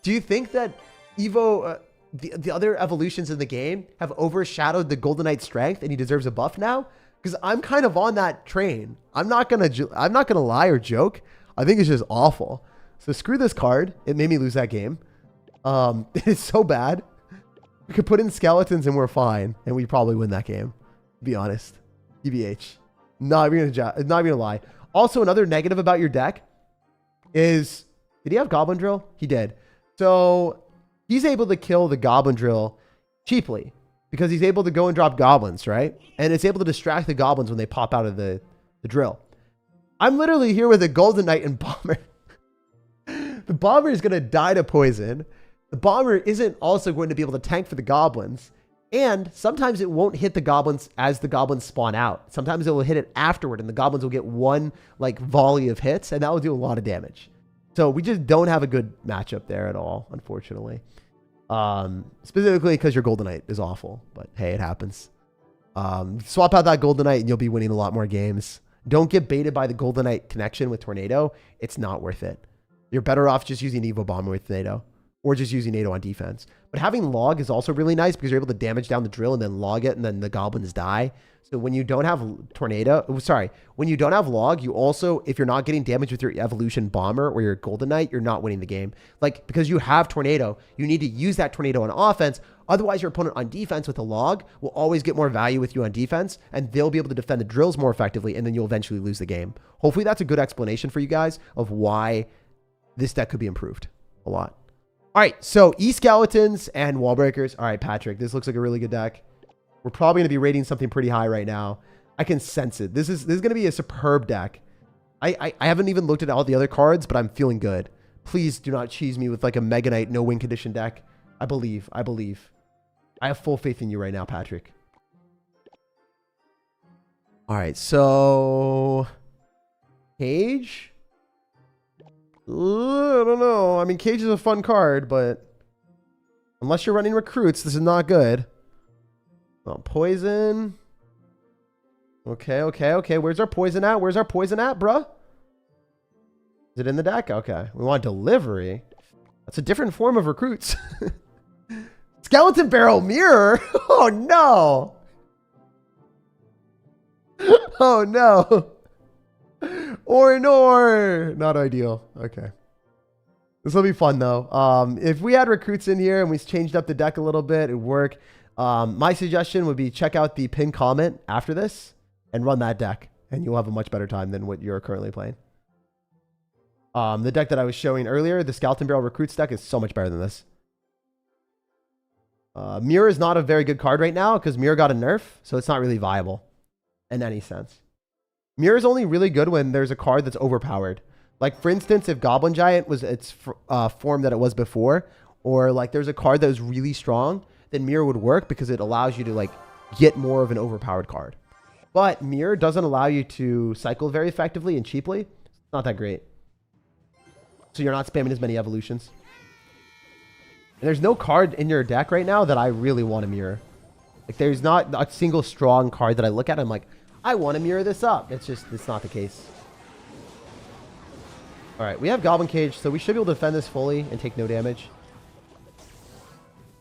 Do you think that Evo the other evolutions in the game have overshadowed the Golden Knight strength, and he deserves a buff now. Because I'm kind of on that train. I'm not gonna lie or joke. I think it's just awful. So screw this card. It made me lose that game. It's so bad. We could put in skeletons and we're fine, and we probably win that game. To be honest, EBH. Not even gonna lie. Also, another negative about your deck is, did he have Goblin Drill? He did. So he's able to kill the Goblin Drill cheaply because he's able to go and drop goblins, right? And it's able to distract the goblins when they pop out of the drill. I'm literally here with a Golden Knight and Bomber. The Bomber is going to die to poison. The Bomber isn't also going to be able to tank for the goblins. And sometimes it won't hit the goblins as the goblins spawn out. Sometimes it will hit it afterward and the goblins will get one like volley of hits and that will do a lot of damage. So we just don't have a good matchup there at all, unfortunately. Specifically because your Golden Knight is awful, but hey, it happens. Swap out that Golden Knight and you'll be winning a lot more games. Don't get baited by the Golden Knight connection with Tornado. It's not worth it. You're better off just using Evo Bomber with Tornado or just using NATO on defense. But having log is also really nice because you're able to damage down the drill and then log it and then the goblins die. So when you don't have when you don't have log, you also, if you're not getting damage with your evolution bomber or your Golden Knight, you're not winning the game. Like, because you have Tornado, you need to use that Tornado on offense. Otherwise, your opponent on defense with a log will always get more value with you on defense, and they'll be able to defend the drills more effectively, and then you'll eventually lose the game. Hopefully, that's a good explanation for you guys of why this deck could be improved a lot. All right, so E-Skeletons and Wall Breakers. All right, Patrick, this looks like a really good deck. We're probably going to be rating something pretty high right now. I can sense it. This is going to be a superb deck. I haven't even looked at all the other cards, but I'm feeling good. Please do not cheese me with like a Mega Knight no win condition deck. I believe. I have full faith in you right now, Patrick. All right, so Cage. I don't know. I mean, Cage is a fun card, but unless you're running recruits, this is not good. Oh, poison. Okay. Where's our poison at? Bruh? Is it in the deck? Okay. We want delivery. That's a different form of recruits. Skeleton Barrel Mirror? Oh, no. Oh, no. Or not ideal. Okay. This will be fun, though. If we had recruits in here and we changed up the deck a little bit, it'd work. My suggestion would be check out the pinned comment after this and run that deck, and you'll have a much better time than what you're currently playing. The deck that I was showing earlier, the Skeleton Barrel Recruits deck, is so much better than this. Mirror is not a very good card right now because Mirror got a nerf, so it's not really viable in any sense. Mirror is only really good when there's a card that's overpowered. Like, for instance, if Goblin Giant was its form that it was before, or like there's a card that was really strong, then Mirror would work because it allows you to like get more of an overpowered card. But Mirror doesn't allow you to cycle very effectively and cheaply. It's not that great. So you're not spamming as many evolutions. And there's no card in your deck right now that I really want to mirror. Like, there's not a single strong card that I look at and I'm like, I want to mirror this up. It's not the case. All right, we have Goblin Cage, so we should be able to defend this fully and take no damage.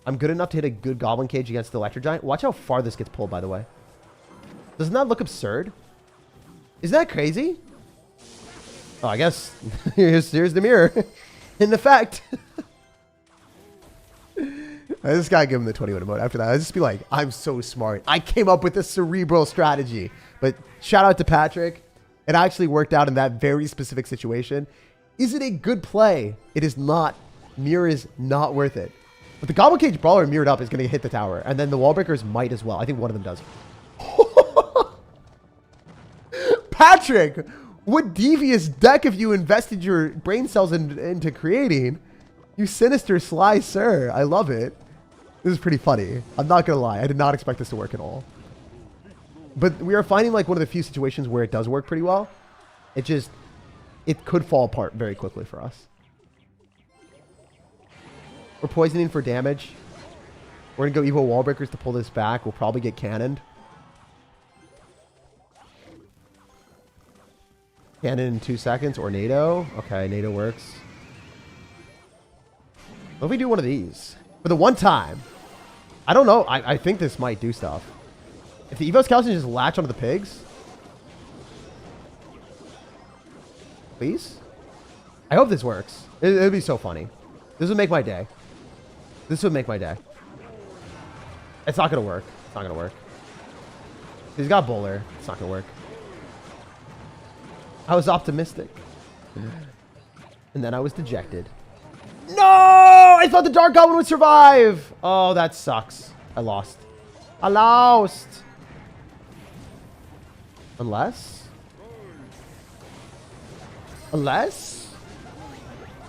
I'm good enough to hit a good Goblin Cage against the Electro Giant. Watch how far this gets pulled, by the way. Doesn't that look absurd? Isn't that crazy? Oh, I guess here's the mirror. In effect. I just gotta give him the 20-minute mode after that. I'll just be like, I'm so smart. I came up with a cerebral strategy. But shout out to Patrick. It actually worked out in that very specific situation. Is it a good play? It is not. Mirror is not worth it. But the Goblin Cage Brawler mirrored up is going to hit the tower. And then the Wall Breakers might as well. I think one of them does. Patrick, what devious deck have you invested your brain cells into creating? You sinister, sly sir. I love it. This is pretty funny. I'm not going to lie. I did not expect this to work at all. But we are finding like one of the few situations where it does work pretty well. It could fall apart very quickly for us. We're poisoning for damage. We're going to go Evo Wall Breakers to pull this back. We'll probably get cannoned. Cannon in 2 seconds or NATO. Okay, NATO works. What if we do one of these? For the one time. I don't know. I think this might do stuff. If the Evo Skeletons just latch onto the pigs. Please? I hope this works. It would be so funny. This would make my day. This would make my day. It's not going to work. It's not going to work. He's got bowler. It's not going to work. I was optimistic. And then I was dejected. No! I thought the Dark Goblin would survive. Oh, that sucks. I lost. I lost. Unless?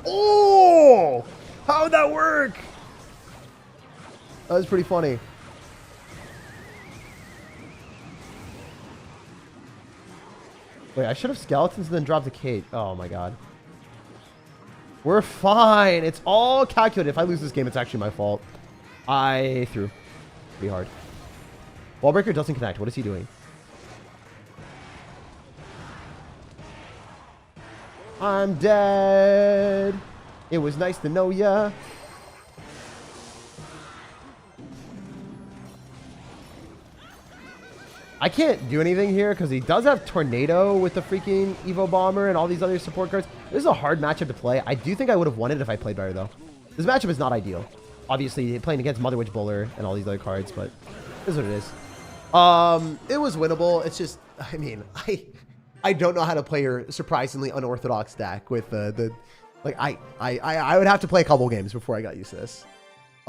Oh! How'd that work? That was pretty funny. Wait, I should have skeletons and then dropped the Kate. Oh my god. We're fine. It's all calculated. If I lose this game, it's actually my fault. I threw pretty hard. Wallbreaker doesn't connect. What is he doing? I'm dead. It was nice to know ya. I can't do anything here because he does have Tornado with the freaking Evo Bomber and all these other support cards. This is a hard matchup to play. I do think I would have won it if I played better, though. This matchup is not ideal. Obviously, playing against Mother Witch Bowler and all these other cards, but this is what it is. It was winnable. It's just, I mean, I don't know how to play your surprisingly unorthodox deck with like, I would have to play a couple games before I got used to this.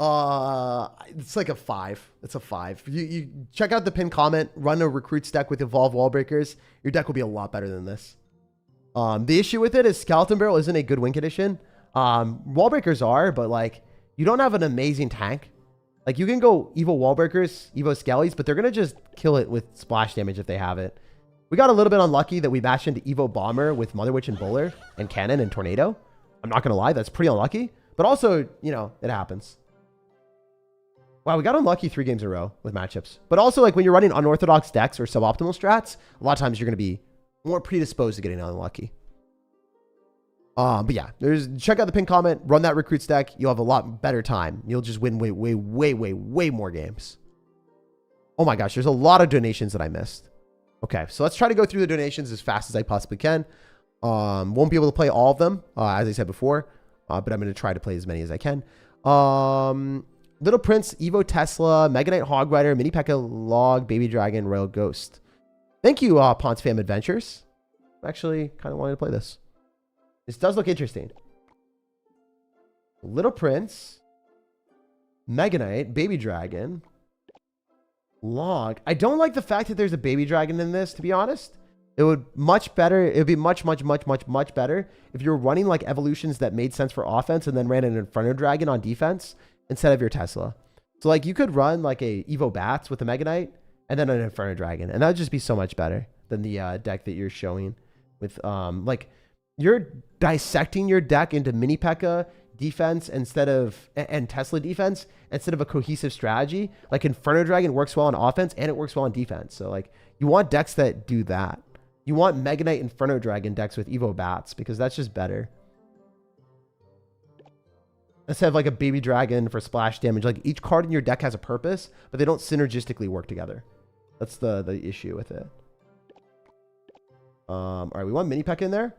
It's like a 5. It's a 5. You check out the pinned comment, run a recruits deck with Evolve Wallbreakers. Your deck will be a lot better than this. The issue with it is Skeleton Barrel isn't a good win condition. Wallbreakers are, but like, you don't have an amazing tank. Like, you can go Evo Wallbreakers, Evo Skellies, but they're going to just kill it with splash damage if they have it. We got a little bit unlucky that we bashed into Evo Bomber with Mother Witch and Bowler and Cannon and Tornado. I'm not going to lie, that's pretty unlucky. But also, you know, it happens. Wow, we got unlucky 3 games in a row with matchups. But also, like, when you're running unorthodox decks or suboptimal strats, a lot of times you're going to be more predisposed to getting unlucky. But yeah, check out the pinned comment, run that recruits deck. You'll have a lot better time. You'll just win way more games. Oh my gosh, there's a lot of donations that I missed. Okay, so let's try to go through the donations as fast as I possibly can. Won't be able to play all of them, as I said before, but I'm going to try to play as many as I can. Little Prince, Evo Tesla, Mega Knight Hog Rider, Mini P.E.K.K.A. Log, Baby Dragon, Royal Ghost. Thank you, Ponce Fam Adventures. I'm actually kind of wanting to play this. This does look interesting. Little Prince, Mega Knight, Baby Dragon, Log. I don't like the fact that there's a Baby Dragon in this, to be honest. It would much better. It would be much better if you're running like evolutions that made sense for offense and then ran an Inferno Dragon on defense instead of your Tesla. So like you could run like a Evo Bats with a Mega Knight and then an Inferno Dragon, and that would just be so much better than the deck that you're showing with like you're dissecting your deck into Mini P.E.K.K.A. defense instead of and Tesla defense instead of a cohesive strategy. Like Inferno Dragon works well on offense and it works well on defense. So like you want decks that do that. You want Mega Knight Inferno Dragon decks with Evo Bats because that's just better. Let's have like a Baby Dragon for splash damage. Like each card in your deck has a purpose, but they don't synergistically work together. That's the issue with it. All right, we want Mini P.E.K.K.A. in there.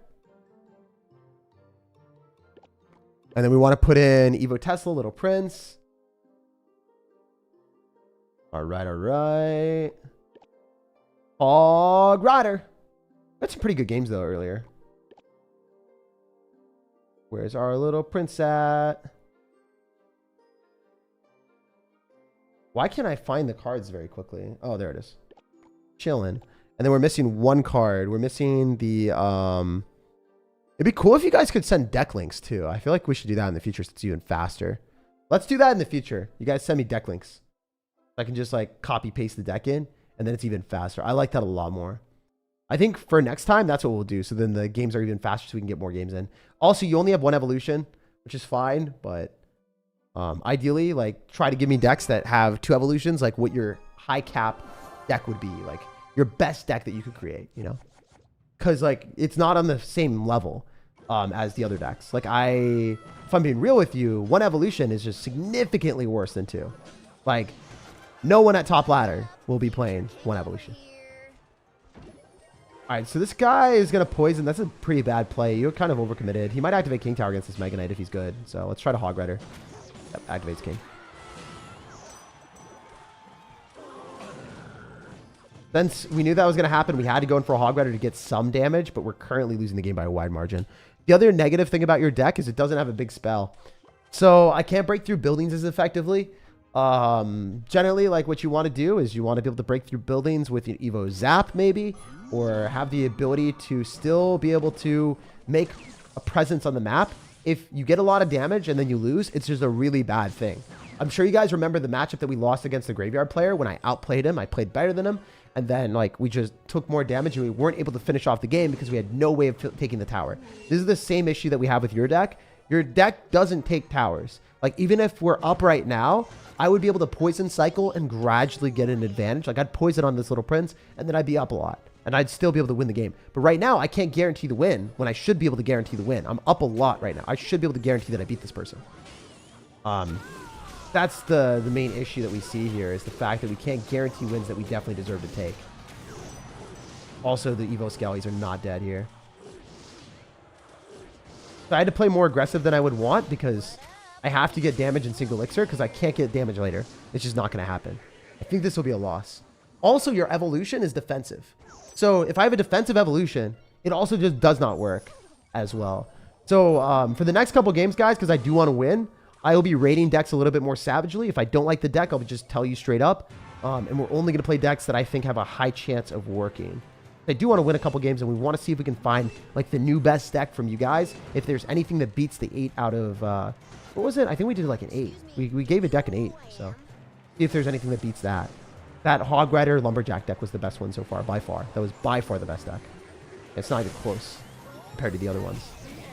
And then we want to put in Evo Tesla, Little Prince. All right. Hog Rider. That's some pretty good games, though, earlier. Where's our Little Prince at? Why can't I find the cards very quickly? Oh, there it is. Chilling. And then we're missing one card. We're missing the... It'd be cool if you guys could send deck links, too. I feel like we should do that in the future so it's even faster. Let's do that in the future. You guys send me deck links. I can just, like, copy-paste the deck in, and then it's even faster. I like that a lot more. I think for next time, that's what we'll do. So then the games are even faster so we can get more games in. Also, you only have one evolution, which is fine. But ideally, like, try to give me decks that have 2 evolutions, like what your high cap deck would be. Like, your best deck that you could create, you know? Because, like, it's not on the same level. as the other decks. Like if I'm being real with you, one evolution is just significantly worse than two. Like no one at top ladder will be playing one evolution. All right, so this guy is going to poison. That's a pretty bad play. You're kind of overcommitted. He might activate King Tower against this Mega Knight if he's good. So let's try to Hog Rider. Yep, activates King. Since we knew that was going to happen, we had to go in for a Hog Rider to get some damage, but we're currently losing the game by a wide margin. The other negative thing about your deck is it doesn't have a big spell. So I can't break through buildings as effectively. Generally, like what you want to do is you want to be able to break through buildings with an Evo Zap maybe, or have the ability to still be able to make a presence on the map. If you get a lot of damage and then you lose, it's just a really bad thing. I'm sure you guys remember the matchup that we lost against the Graveyard player when I outplayed him. I played better than him. And then like we just took more damage and we weren't able to finish off the game because we had no way of taking the tower. This is the same issue that we have with your deck. Your deck doesn't take towers. Like even if we're up right now, I would be able to poison cycle and gradually get an advantage. Like I'd poison on this Little Prince and then I'd be up a lot and I'd still be able to win the game. But right now I can't guarantee the win when I should be able to guarantee the win. I'm up a lot right now. I should be able to guarantee that I beat this person. That's the main issue that we see here is the fact that we can't guarantee wins that we definitely deserve to take. Also, the Evo Skellies are not dead here. So I had to play more aggressive than I would want because I have to get damage in single elixir because I can't get damage later. It's just not going to happen. I think this will be a loss. Also, your evolution is defensive. So if I have a defensive evolution, it also just does not work as well. So for the next couple games, guys, because I do want to win, I will be rating decks a little bit more savagely. If I don't like the deck, I'll just tell you straight up. And we're only going to play decks that I think have a high chance of working. I do want to win a couple games, and we want to see if we can find like the new best deck from you guys. If there's anything that beats the 8 out of... what was it? I think we did like an 8. We gave a deck an 8, so... See if there's anything that beats that. That Hog Rider Lumberjack deck was the best one so far, by far. That was by far the best deck. It's not even close compared to the other ones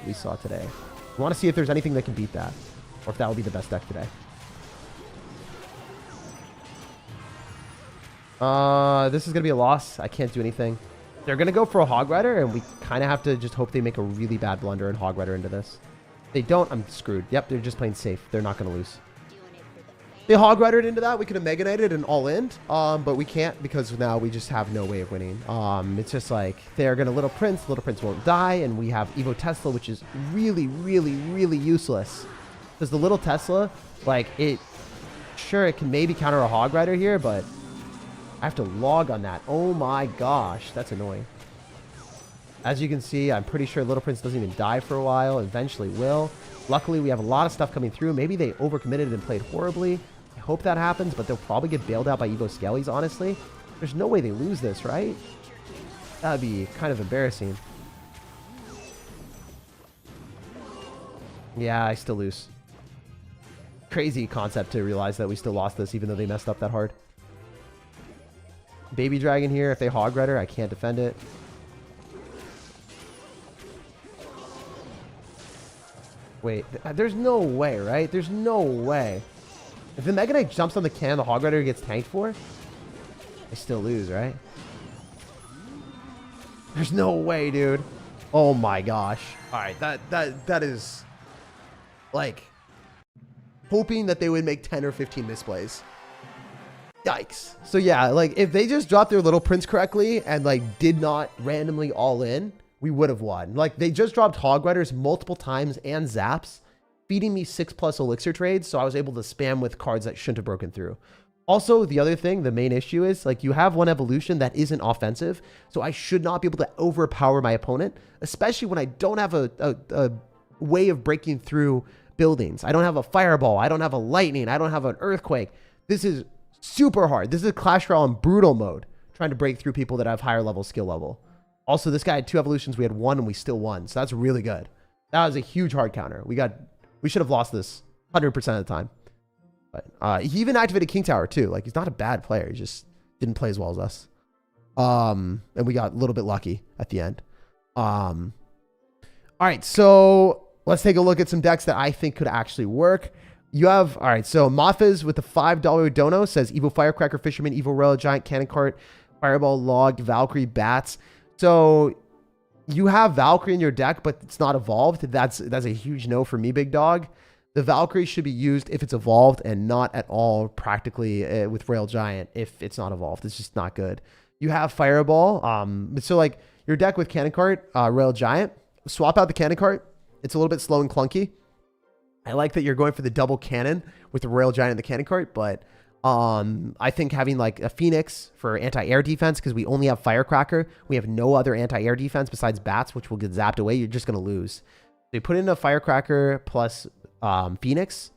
we saw today. We want to see if there's anything that can beat that. Or if that will be the best deck today. This is going to be a loss. I can't do anything. They're going to go for a Hog Rider, and we kind of have to just hope they make a really bad blunder and Hog Rider into this. If they don't, I'm screwed. Yep, they're just playing safe. They're not going to lose. They Hog Ridered into that. We could have Mega Knighted and all in, but we can't because now we just have no way of winning. It's just like they're going to Little Prince. Little Prince won't die, and we have Evo Tesla, which is really, really, really useless. Because the little Tesla, like sure, it can maybe counter a Hog Rider here, but I have to log on that. Oh my gosh, that's annoying. As you can see, I'm pretty sure Little Prince doesn't even die for a while. Eventually will. Luckily, we have a lot of stuff coming through. Maybe they overcommitted and played horribly. I hope that happens, but they'll probably get bailed out by Evo Skellies, honestly. There's no way they lose this, right? That'd be kind of embarrassing. Yeah, I still lose. Crazy concept to realize that we still lost this even though they messed up that hard. Baby Dragon here. If they Hog Rider, I can't defend it. Wait, there's no way, right? There's no way. If the Mega Knight jumps on the can, the Hog Rider gets tanked for, I still lose, right? There's no way, dude. Oh my gosh. All right, that is like hoping that they would make 10 or 15 misplays. Yikes. So yeah, like if they just dropped their Little Prince correctly and like did not randomly all in, we would have won. Like they just dropped Hog Riders multiple times and zaps, feeding me 6+ elixir trades, so I was able to spam with cards that shouldn't have broken through. Also, the other thing, the main issue is like you have one evolution that isn't offensive, so I should not be able to overpower my opponent, especially when I don't have a way of breaking through buildings. I don't have a fireball. I don't have a lightning. I don't have an earthquake. This is super hard. This is Clash Royale in brutal mode, trying to break through people that have higher level skill level. Also, this guy had 2 evolutions. We had 1 and we still won. So that's really good. That was a huge hard counter. We should have lost this 100% of the time. But he even activated King Tower too. Like he's not a bad player. He just didn't play as well as us. And we got a little bit lucky at the end. All right, so let's take a look at some decks that I think could actually work. You have, all right, so Mafez with the $5 dono says Evo Firecracker, Fisherman, Evo Rail, Giant Cannon Cart, Fireball, Log, Valkyrie, Bats. So you have Valkyrie in your deck, but it's not evolved. That's a huge no for me, big dog. The Valkyrie should be used if it's evolved and not at all practically with Rail Giant if it's not evolved. It's just not good. You have Fireball. So like your deck with Cannon Cart, Rail Giant, swap out the Cannon Cart. It's a little bit slow and clunky. I like that you're going for the double cannon with the Rail Giant and the Cannon Cart, but I think having like a Phoenix for anti-air defense, because we only have Firecracker. We have no other anti-air defense besides bats, which will get zapped away. You're just going to lose. So you put in a Firecracker plus Phoenix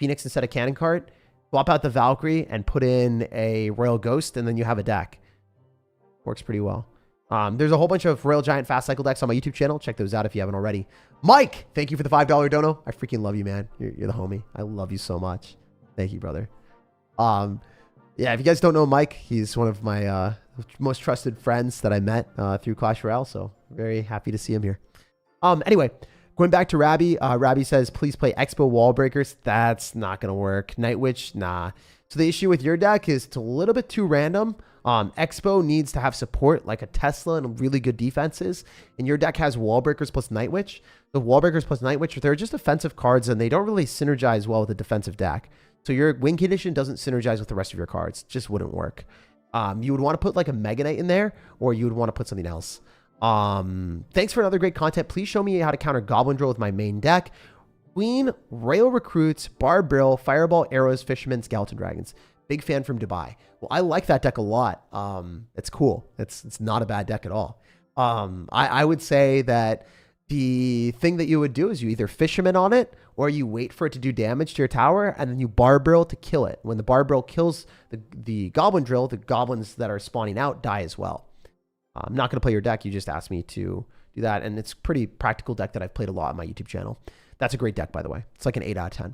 instead of Cannon Cart, swap out the Valkyrie and put in a Royal Ghost, and then you have a deck. Works pretty well. There's a whole bunch of Rail Giant fast cycle decks on my YouTube channel. Check those out if you haven't already. Mike, thank you for the $5 dono. I freaking love you, man. You're the homie. I love you so much. Thank you, brother. Yeah, if you guys don't know Mike, he's one of my most trusted friends that I met through Clash Royale, so very happy to see him here. Anyway, going back to Rabbi, Rabbi says, please play Expo Wall Breakers. That's not going to work. Night Witch, nah. So the issue with your deck is it's a little bit too random. Expo needs to have support like a Tesla and really good defenses, and your deck has Wall Breakers plus Night Witch. The Wall Breakers plus Night Witch, they're just offensive cards, and they don't really synergize well with a defensive deck. So your win condition doesn't synergize with the rest of your cards. Just wouldn't work. You would want to put like a Mega Knight in there, or you would want to put something else. Thanks for another great content. Please show me how to counter Goblin Drill with my main deck. Queen, Rail Recruits, Barbrill, Fireball, Arrows, Fishermen, Skeleton Dragons. Big fan from Dubai. Well, I like that deck a lot. It's cool. It's not a bad deck at all. I would say that the thing that you would do is you either Fisherman on it, or you wait for it to do damage to your tower, and then you Barbrill to kill it. When the Barbrill kills the Goblin Drill, the goblins that are spawning out die as well. I'm not going to play your deck. You just asked me to do that, and it's a pretty practical deck that I've played a lot on my YouTube channel. That's a great deck, by the way. It's like an 8 out of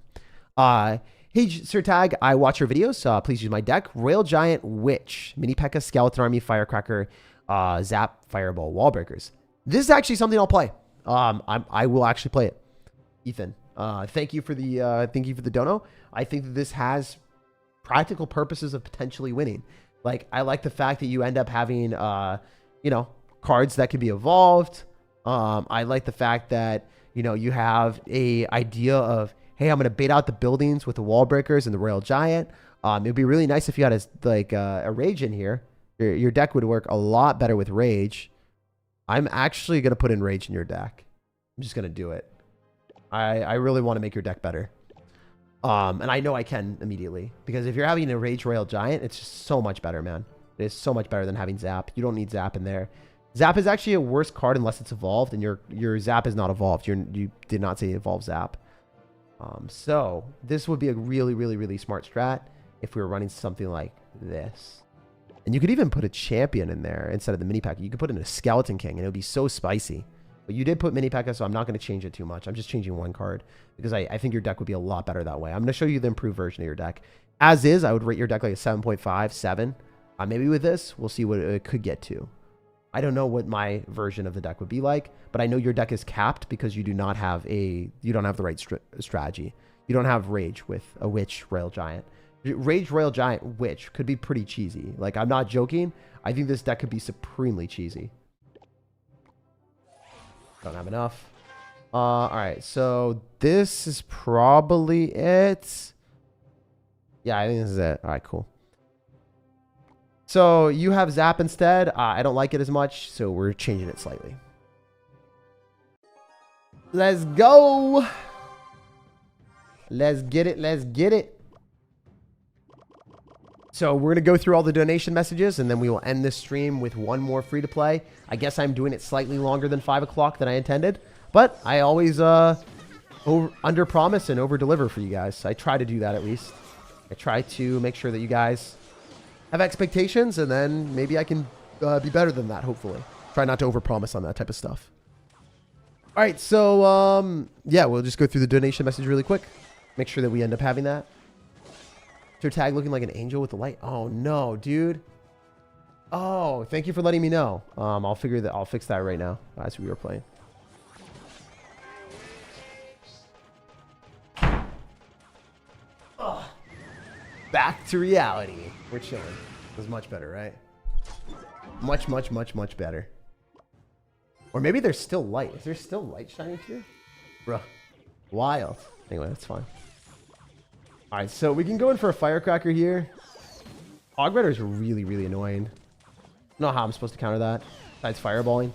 10. Hey, SirTag, I watch your videos. Please use my deck. Rail Giant, Witch, Mini P.E.K.K.A, Skeleton Army, Firecracker, Zap, Fireball, Wall Breakers. This is actually something I'll play. I will actually play it. Ethan, thank you for the dono. I think that this has practical purposes of potentially winning. Like, I like the fact that you end up having, cards that can be evolved. I like the fact that, you have a idea of, hey, I'm going to bait out the buildings with the Wall Breakers and the Rail Giant. It'd be really nice if you had a Rage in here. Your deck would work a lot better with Rage. I'm actually going to put in Rage in your deck. I'm just going to do it. I really want to make your deck better. And I know I can immediately. Because if you're having a Rage Rail Giant, it's just so much better, man. It is so much better than having Zap. You don't need Zap in there. Zap is actually a worse card unless it's evolved, and your Zap is not evolved. You did not say evolve Zap. So this would be a really, really, really smart strat if we were running something like this. And you could even put a champion in there instead of the mini pack. You could put in a Skeleton King, and it would be so spicy. But you did put mini pack, so I'm not going to change it too much. I'm just changing one card because I think your deck would be a lot better that way. I'm going to show you the improved version of your deck. As is, I would rate your deck like a 7.5, 7. Maybe with this, we'll see what it could get to. I don't know what my version of the deck would be like, but I know your deck is capped because you do not have the right strategy. You don't have Rage with a Witch Rail Giant. Rage Rail Giant Witch could be pretty cheesy. Like, I'm not joking. I think this deck could be supremely cheesy. Don't have enough. All right, so this is probably it. Yeah, I think this is it. All right, cool. So you have Zap instead. I don't like it as much, so we're changing it slightly. Let's go. Let's get it. Let's get it. So we're going to go through all the donation messages, and then we will end this stream with one more free-to-play. I guess I'm doing it slightly longer than 5 o'clock than I intended, but I always under-promise and over-deliver for you guys. I try to do that at least. I try to make sure that you guys have expectations, and then maybe I can be better than that, hopefully. Try not to overpromise on that type of stuff. All right, so, yeah, we'll just go through the donation message really quick. Make sure that we end up having that. SirTag looking like an angel with the light. Oh, no, dude. Oh, thank you for letting me know. I'll fix that right now as we were playing. Back to reality. We're chilling. It was much better, right? Much, much, much, much better. Or maybe there's still light. Is there still light shining here? Bruh. Wild. Anyway, that's fine. Alright, so we can go in for a firecracker here. Hog Rider is really, really annoying. I don't know how I'm supposed to counter that. Besides fireballing.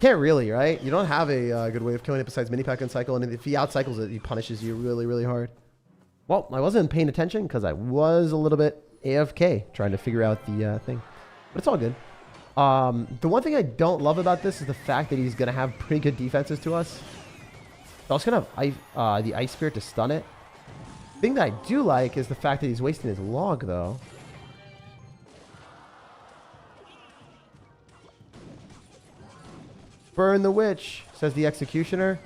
Can't really, right? You don't have a good way of killing it besides mini pack and cycle. And if he outcycles it, he punishes you really, really hard. Well, I wasn't paying attention because I was a little bit AFK trying to figure out the thing. But it's all good. The one thing I don't love about this is the fact that he's going to have pretty good defenses to us. He's also going to have the Ice Spirit to stun it. The thing that I do like is the fact that he's wasting his log, though. Burn the witch, says the executioner.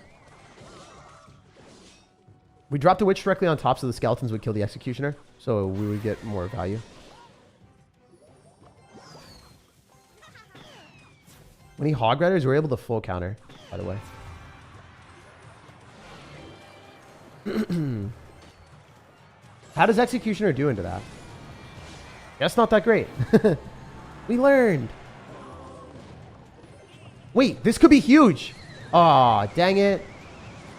We dropped the witch directly on top so the skeletons would kill the executioner. So we would get more value. When he hog riders, we're able to full counter, by the way. How does executioner do into that? That's not that great. We learned. Wait, this could be huge. Aw, dang it.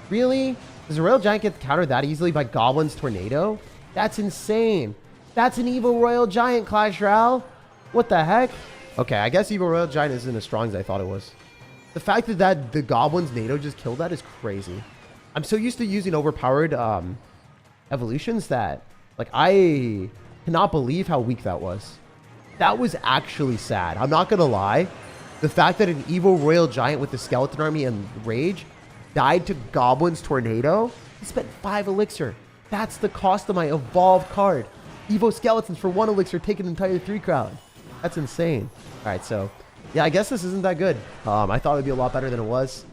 Really? Does a Royal Giant get countered that easily by Goblin's Tornado? That's insane. That's an Evil Royal Giant, Clash Royale. What the heck? Okay, I guess Evil Royal Giant isn't as strong as I thought it was. The fact that the Goblin's NATO just killed that is crazy. I'm so used to using overpowered evolutions that, like, I cannot believe how weak that was. That was actually sad. I'm not going to lie. The fact that an Evil Royal Giant with the Skeleton Army and Rage died to Goblin's Tornado, he spent 5 elixir. That's the cost of my evolved card. Evo Skeletons for 1 elixir, take an entire 3 crown. That's insane. All right, so yeah, I guess this isn't that good. I thought it would be a lot better than it was.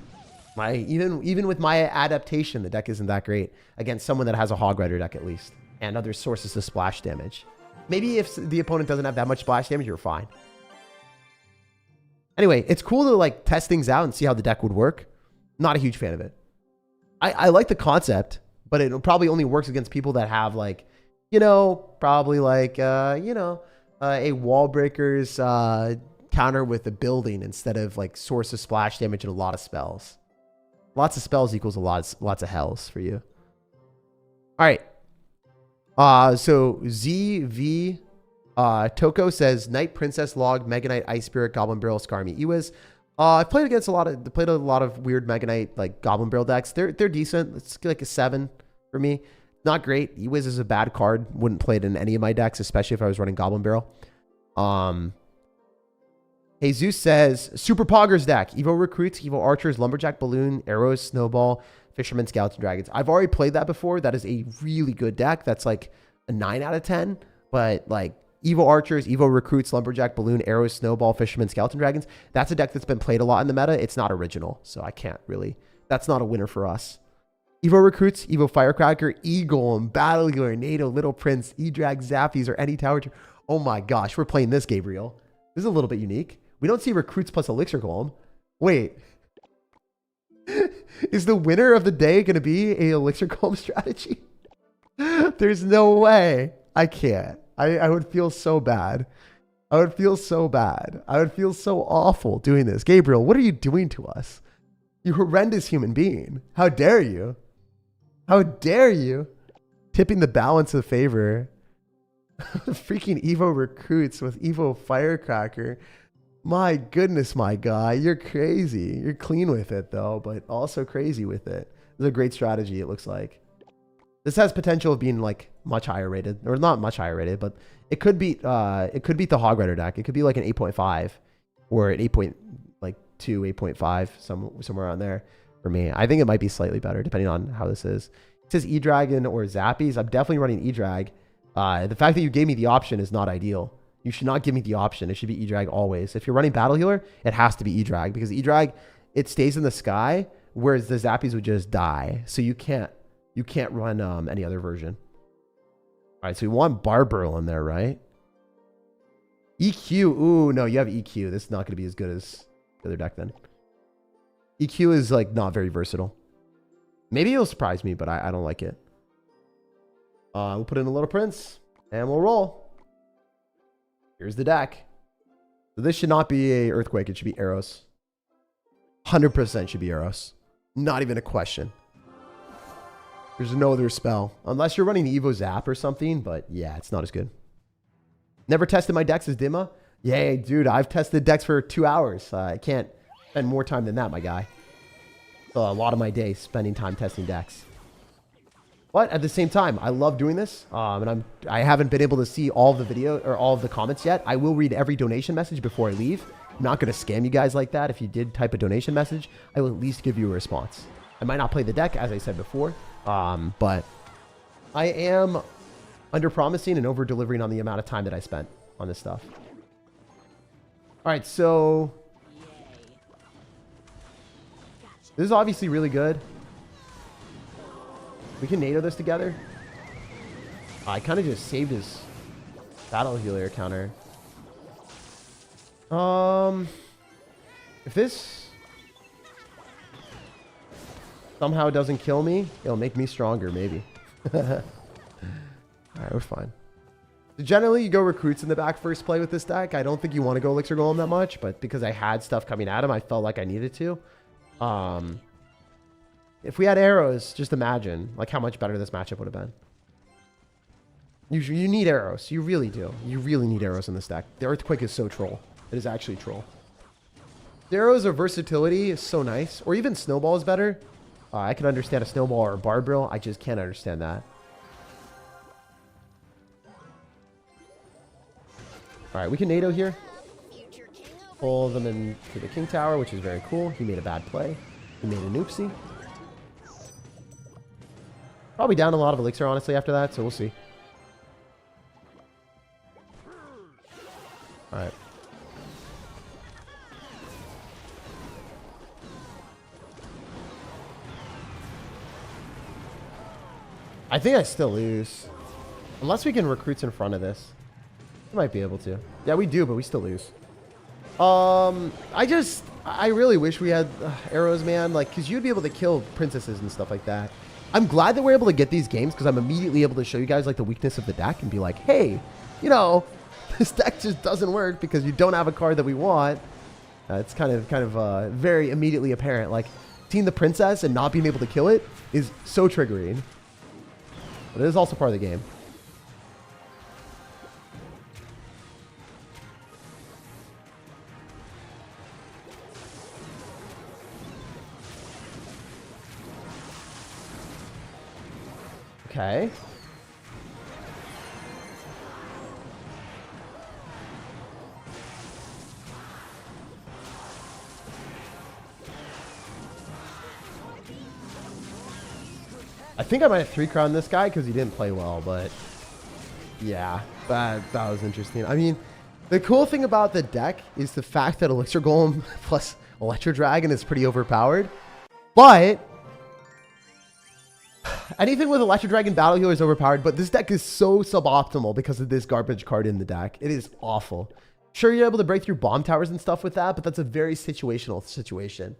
Even with my adaptation, the deck isn't that great against someone that has a Hog Rider deck at least and other sources of splash damage. Maybe if the opponent doesn't have that much splash damage, you're fine. Anyway, it's cool to like test things out and see how the deck would work. Not a huge fan of it. I like the concept, but it probably only works against people that have like, you know, probably like, a wall breakers counter with a building instead of like source of splash damage and a lot of spells. Lots of spells equals lots of hells for you. All right. So ZV Toko says Knight Princess Log, Mega Knight, Ice Spirit, Goblin Barrel, Skarmy, Ewis. I've played against a lot of weird Mega Knight like Goblin Barrel decks. They're decent. It's like a 7 for me. Not great. Ewis is a bad card. Wouldn't play it in any of my decks, especially if I was running Goblin Barrel. Jesus says Super Poggers deck. Evo Recruits, Evo Archers, Lumberjack Balloon, Arrows, Snowball, Fisherman, Scouts, and Dragons. I've already played that before. That is a really good deck. That's like a 9 out of 10. But like Evo Archers, Evo Recruits, Lumberjack Balloon, Arrows, Snowball, Fisherman, Scouts, and Dragons. That's a deck that's been played a lot in the meta. It's not original, so I can't really. That's not a winner for us. Evo Recruits, Evo Firecracker, Eagle, Battlegear, NATO, Little Prince, E-Drag, Zappies, or any tower. Oh my gosh, we're playing this, Gabriel. This is a little bit unique. We don't see Recruits plus Elixir Golem. Wait. Is the winner of the day going to be a Elixir Golem strategy? There's no way. I can't. I would feel so bad. I would feel so bad. I would feel so awful doing this. Gabriel, what are you doing to us? You horrendous human being. How dare you? How dare you? Tipping the balance of favor. Freaking Evo Recruits with Evo Firecracker. My goodness, my guy. You're crazy. You're clean with it, though, but also crazy with it. It's a great strategy, it looks like. This has potential of being like much higher rated. Or not much higher rated, but it could beat the Hog Rider deck. It could be like an 8.5 or an 8.2, 8.5, somewhere around there for me. I think it might be slightly better depending on how this is. It says E-Dragon or Zappies. I'm definitely running E-Drag. The fact that you gave me the option is not ideal. You should not give me the option. It should be E-Drag always. If you're running Battle Healer, it has to be E-Drag because E-Drag, it stays in the sky, whereas the Zappies would just die. So you can't run any other version. All right, so we want Barbarrel in there, right? EQ. Ooh, no, you have EQ. This is not going to be as good as the other deck then. EQ is like not very versatile. Maybe it'll surprise me, but I don't like it. We'll put in a Little Prince and we'll roll. Here's the deck. So this should not be a Earthquake. It should be Arrows. 100% should be Eros. Not even a question. There's no other spell. Unless you're running the Evo Zap or something, but yeah, it's not as good. Never tested my decks as Dima? Yay, dude, I've tested decks for 2 hours. I can't spend more time than that, my guy. So a lot of my day spending time testing decks. But at the same time, I love doing this. And I haven't been able to see all of the video or all of the comments yet. I will read every donation message before I leave. I'm not going to scam you guys like that. If you did type a donation message, I will at least give you a response. I might not play the deck, as I said before. But I am under-promising and over-delivering on the amount of time that I spent on this stuff. All right, so this is obviously really good. We can NATO this together. I kind of just saved his battle healer counter. If this somehow doesn't kill me, it'll make me stronger, maybe. All right, we're fine. So generally, you go recruits in the back first play with this deck. I don't think you want to go elixir golem that much, but because I had stuff coming at him, I felt like I needed to. If we had arrows, just imagine like how much better this matchup would have been. You need arrows. You really do. You really need arrows in this deck. The Earthquake is so troll. It is actually troll. The arrows or versatility is so nice. Or even snowball is better. I can understand a snowball or a barb drill. I just can't understand that. All right, we can NATO here. Pull them into the king tower, which is very cool. He made a bad play. He made an oopsie. Probably down a lot of elixir, honestly, after that, so we'll see. All right. I think I still lose. Unless we can recruits in front of this. We might be able to. Yeah, we do, but we still lose. I really wish we had arrows, man. Like, because you'd be able to kill princesses and stuff like that. I'm glad that we're able to get these games because I'm immediately able to show you guys like the weakness of the deck and be like, hey, you know, this deck just doesn't work because you don't have a card that we want. It's kind of very immediately apparent. Like, seeing the princess and not being able to kill it is so triggering. But it is also part of the game. Okay. I think I might have 3-crown this guy because he didn't play well, but yeah, that was interesting. I mean, the cool thing about the deck is the fact that Elixir Golem plus Electro Dragon is pretty overpowered, but anything with Electro Dragon Battle Healer is overpowered, but this deck is so suboptimal because of this garbage card in the deck. It is awful. Sure, you're able to break through bomb towers and stuff with that, but that's a very situational situation.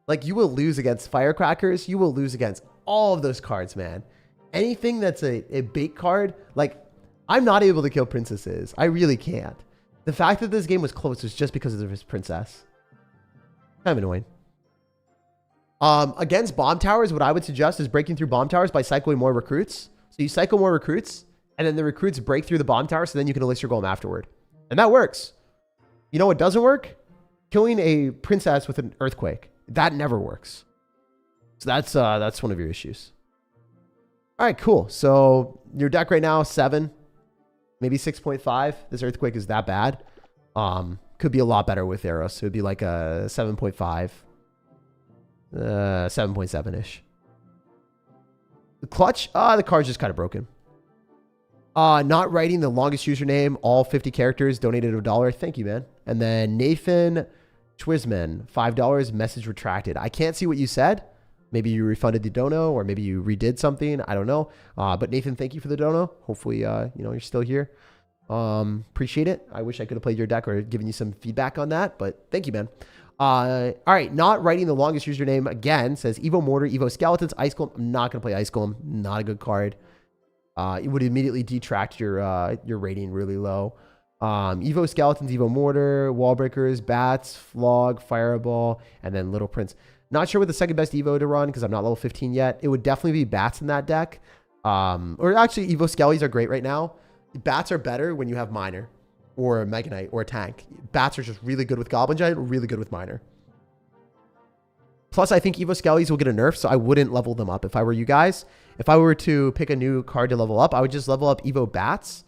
Like, you will lose against Firecrackers. You will lose against all of those cards, man. Anything that's a bait card, like, I'm not able to kill princesses. I really can't. The fact that this game was close was just because of his princess. Kind of annoying. Against bomb towers, what I would suggest is breaking through bomb towers by cycling more recruits. So you cycle more recruits, and then the recruits break through the bomb tower, so then you can elixir golem afterward. And that works. You know what doesn't work? Killing a princess with an earthquake. That never works. So that's one of your issues. All right, cool. So your deck right now, 7, maybe 6.5. This earthquake is that bad. Could be a lot better with arrows. So it would be like a 7.5. 7.7-ish. The clutch, the card's just kind of broken. Not writing the longest username, all 50 characters, donated $1. Thank you, man. And then Nathan Twisman, $5, message retracted. I can't see what you said. Maybe you refunded the dono, or maybe you redid something. I don't know. But Nathan, thank you for the dono. Hopefully, you're still here. Appreciate it. I wish I could have played your deck or given you some feedback on that, but thank you, man. All right, not writing the longest username again, says Evo Mortar, Evo Skeletons, Ice Golem. I'm not going to play Ice Golem. Not a good card. It would immediately detract your rating really low. Evo Skeletons, Evo Mortar, Wall Breakers, Bats, Flog, Fireball, and then Little Prince. Not sure what the second best Evo to run because I'm not level 15 yet. It would definitely be Bats in that deck. Or actually, Evo Skellies are great right now. Bats are better when you have Miner or Mega Knight or a tank. Bats are just really good with Goblin Giant, really good with Miner. Plus, I think Evo Skellies will get a nerf, so I wouldn't level them up if I were you guys. If I were to pick a new card to level up, I would just level up Evo Bats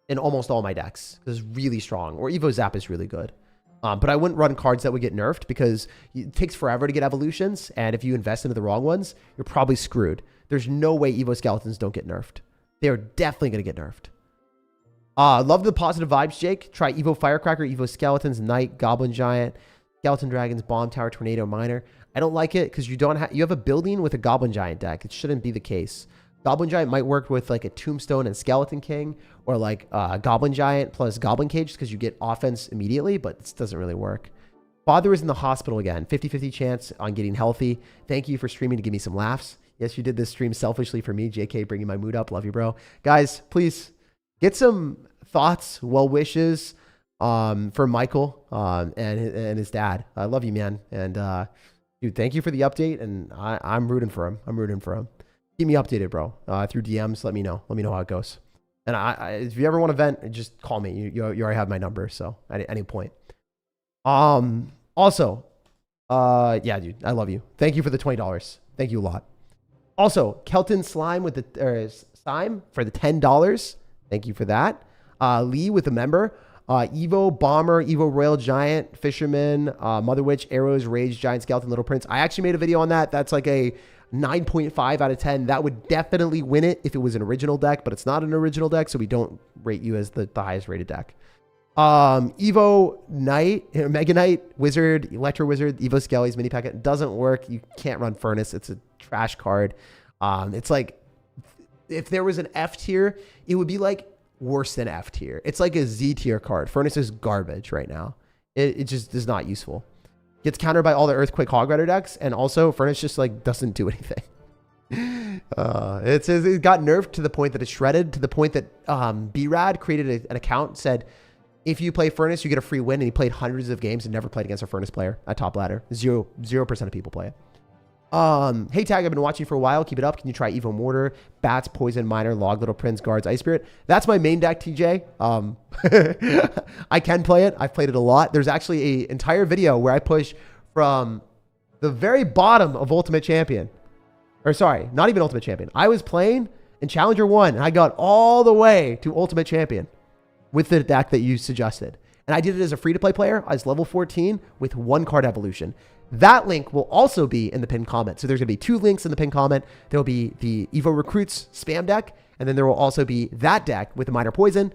in almost all my decks. It's really strong. Or Evo Zap is really good. But I wouldn't run cards that would get nerfed because it takes forever to get evolutions. And if you invest into the wrong ones, you're probably screwed. There's no way Evo Skeletons don't get nerfed. They are definitely going to get nerfed. Love the positive vibes, Jake. Try Evo Firecracker, Evo Skeletons, Knight, Goblin Giant, Skeleton Dragons, Bomb Tower, Tornado, Miner. I don't like it because you have a building with a Goblin Giant deck. It shouldn't be the case. Goblin Giant might work with like a Tombstone and Skeleton King, or like Goblin Giant plus Goblin Cage because you get offense immediately, but this doesn't really work. Father is in the hospital again. 50-50 chance on getting healthy. Thank you for streaming to give me some laughs. Yes, you did this stream selfishly for me. JK, bringing my mood up. Love you, bro. Guys, please get some thoughts, well wishes for Michael and his dad. I love you, man. And dude, thank you for the update. And I'm rooting for him. I'm rooting for him. Keep me updated, bro. Through DMs, let me know. Let me know how it goes. And if you ever want to vent, just call me. You already have my number, so at any point. Also, yeah, dude, I love you. Thank you for the $20. Thank you a lot. Also, Kelton Slime with the Slime for the $10. Thank you for that. Lee with the member. Evo Bomber, Evo Royal Giant, Fisherman, Mother Witch, Arrows, Rage, Giant Skeleton, Little Prince. I actually made a video on that. That's like a 9.5 out of 10. That would definitely win it if it was an original deck, but it's not an original deck, so we don't rate you as the highest rated deck. Evo Knight, Mega Knight, Wizard, Electro Wizard, Evo Skellies, Mini Packet. Doesn't work. You can't run Furnace. It's a trash card. It's like, if there was an F tier, it would be like worse than F tier. It's like a Z tier card. Furnace is garbage right now. It just is not useful. Gets countered by all the Earthquake Hog Rider decks, and also Furnace just like doesn't do anything. It got nerfed to the point that it's shredded, to the point that B-Rad created an account, said if you play Furnace, you get a free win, and he played hundreds of games and never played against a Furnace player at top ladder. 0% of people play it. Hey Tag, I've been watching for a while. Keep it up. Can you try Evo Mortar, Bats, Poison, Miner, Log, Little Prince, Guards, Ice Spirit? That's my main deck, TJ. I can play it. I've played it a lot. There's actually an entire video where I push from the very bottom of Ultimate Champion. Or sorry, not even Ultimate Champion. I was playing in Challenger 1, and I got all the way to Ultimate Champion with the deck that you suggested. And I did it as a free-to-play player. I was level 14 with 1 card evolution. That link will also be in the pinned comment. So there's going to be 2 links in the pinned comment. There'll be the Evo Recruits spam deck, and then there will also be that deck with the Minor Poison,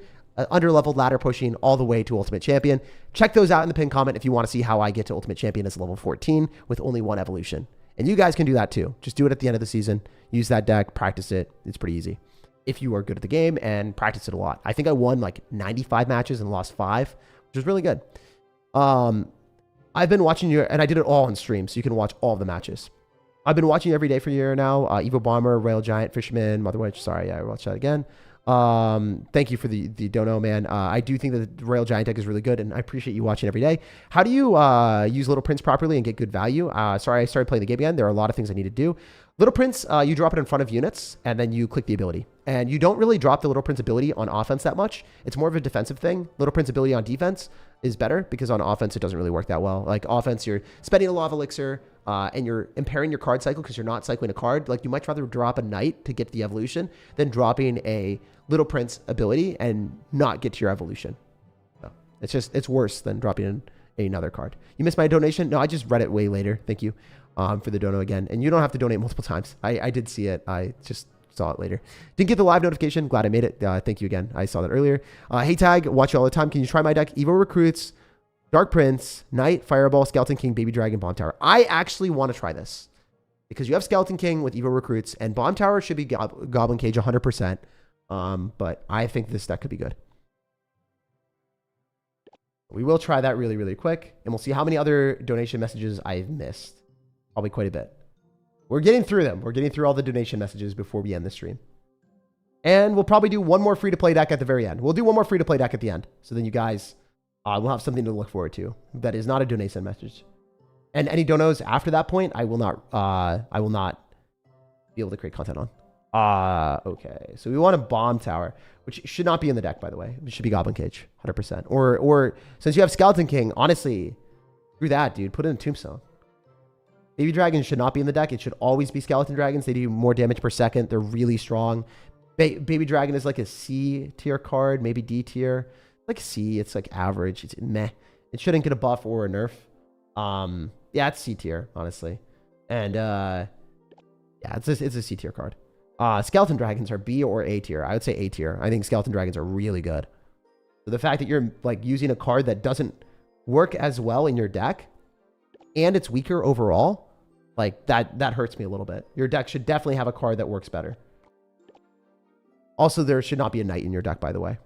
under-leveled ladder pushing all the way to Ultimate Champion. Check those out in the pinned comment if you want to see how I get to Ultimate Champion as level 14 with only 1 evolution. And you guys can do that too. Just do it at the end of the season. Use that deck, practice it. It's pretty easy if you are good at the game and practice it a lot. I think I won like 95 matches and lost 5, which is really good. I've been watching you, and I did it all on stream, so you can watch all of the matches. I've been watching you every day for a year now. Evo Bomber, Rail Giant, Fisherman, Mother Witch. Sorry, I watched that again. Thank you for the dono, man. I do think that the Rail Giant deck is really good, and I appreciate you watching every day. How do you use Little Prince properly and get good value? Sorry, I started playing the game again. There are a lot of things I need to do. Little Prince, you drop it in front of units, and then you click the ability. And you don't really drop the Little Prince ability on offense that much. It's more of a defensive thing. Little Prince ability on defense is better because on offense, it doesn't really work that well. Like offense, you're spending a lot of elixir, and you're impairing your card cycle because you're not cycling a card. Like you might rather drop a Knight to get the evolution than dropping a Little Prince ability and not get to your evolution. So it's worse than dropping in another card. You missed my donation? No, I just read it way later. Thank you for the dono again. And you don't have to donate multiple times. I did see it. I just saw it later. Didn't get the live notification. Glad I made it. Thank you again. I saw that earlier. Hey Tag, watch you all the time. Can you try my deck? Evo Recruits, Dark Prince, Knight, Fireball, Skeleton King, Baby Dragon, Bomb Tower. I actually want to try this because you have Skeleton King with Evo Recruits, and Bomb Tower should be Goblin Cage 100%. But I think this deck could be good. We will try that really, really quick, and we'll see how many other donation messages I've missed. Probably quite a bit. We're getting through them. We're getting through all the donation messages before we end the stream. And we'll probably do one more free-to-play deck at the very end. We'll do one more free-to-play deck at the end. So then you guys will have something to look forward to. That is not a donation message. And any donos after that point, I will not be able to create content on. Okay. So we want a bomb tower, which should not be in the deck, by the way. It should be Goblin Cage, 100%. Or since you have Skeleton King, honestly, screw that, dude. Put it in Tombstone. Baby Dragons should not be in the deck. It should always be Skeleton Dragons. They do more damage per second. They're really strong. Baby Dragon is like a C tier card, maybe D tier. Like C, it's like average. It's meh. It shouldn't get a buff or a nerf. Yeah, it's C tier, honestly. And yeah, it's a C tier card. Skeleton Dragons are B or A tier. I would say A tier. I think Skeleton Dragons are really good. So the fact that you're like using a card that doesn't work as well in your deck and it's weaker overall, like that hurts me a little bit. Your deck should definitely have a card that works better. Also, there should not be a knight in your deck, by the way.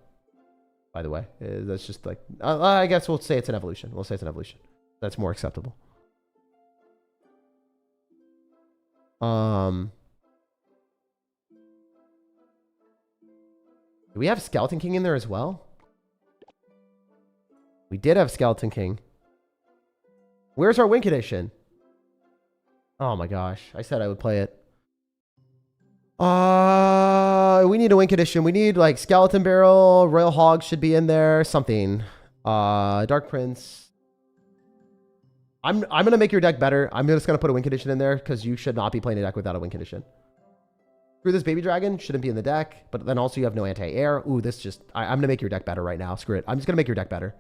That's just like, I guess we'll say it's an evolution. We'll say it's an evolution. That's more acceptable. Do we have Skeleton King in there as well? We did have Skeleton King. Where's our win condition? Oh my gosh. I said I would play it. We need a win condition. We need like Skeleton Barrel, Royal Hog should be in there, something. Dark Prince. I'm gonna make your deck better. I'm just gonna put a win condition in there because you should not be playing a deck without a win condition. Screw this Baby Dragon, shouldn't be in the deck, but then also you have no anti-air. Ooh, this just I'm gonna make your deck better right now. Screw it. I'm just gonna make your deck better.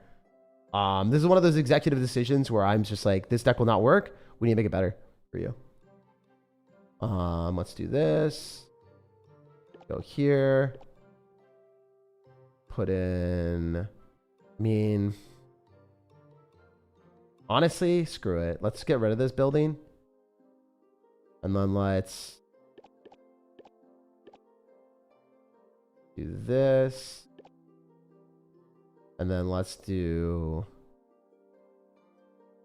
This is one of those executive decisions where I'm just like, this deck will not work. We need to make it better for you. Let's do this. Go here. Put in, I mean, honestly, screw it. Let's get rid of this building. And then let's do this. And then let's do,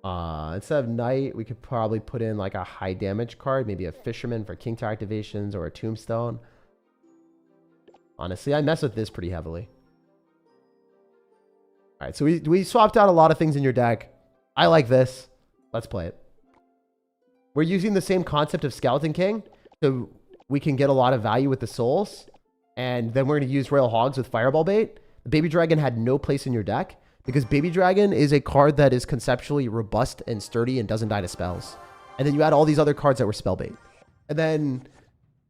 instead of Knight, we could probably put in like a high damage card, maybe a Fisherman for King Tower activations or a Tombstone. Honestly, I mess with this pretty heavily. All right, so we swapped out a lot of things in your deck. I like this. Let's play it. We're using the same concept of Skeleton King, so we can get a lot of value with the souls. And then we're going to use Royal Hogs with Fireball Bait. The Baby Dragon had no place in your deck because Baby Dragon is a card that is conceptually robust and sturdy and doesn't die to spells. And then you add all these other cards that were spell bait. And then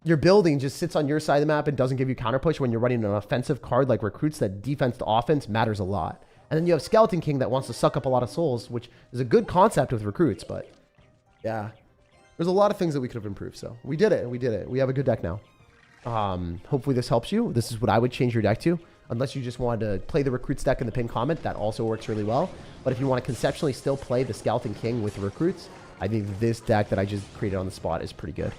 your building just sits on your side of the map and doesn't give you counter push when you're running an offensive card like Recruits. That defense to offense matters a lot. And then you have Skeleton King that wants to suck up a lot of souls, which is a good concept with Recruits, but yeah, there's a lot of things that we could have improved. So we did it. We did it. We have a good deck now. Hopefully this helps you. This is what I would change your deck to, unless you just wanted to play the Recruits deck in the pinned comment. That also works really well. But if you want to conceptually still play the Skeleton King with the Recruits, I think this deck that I just created on the spot is pretty good.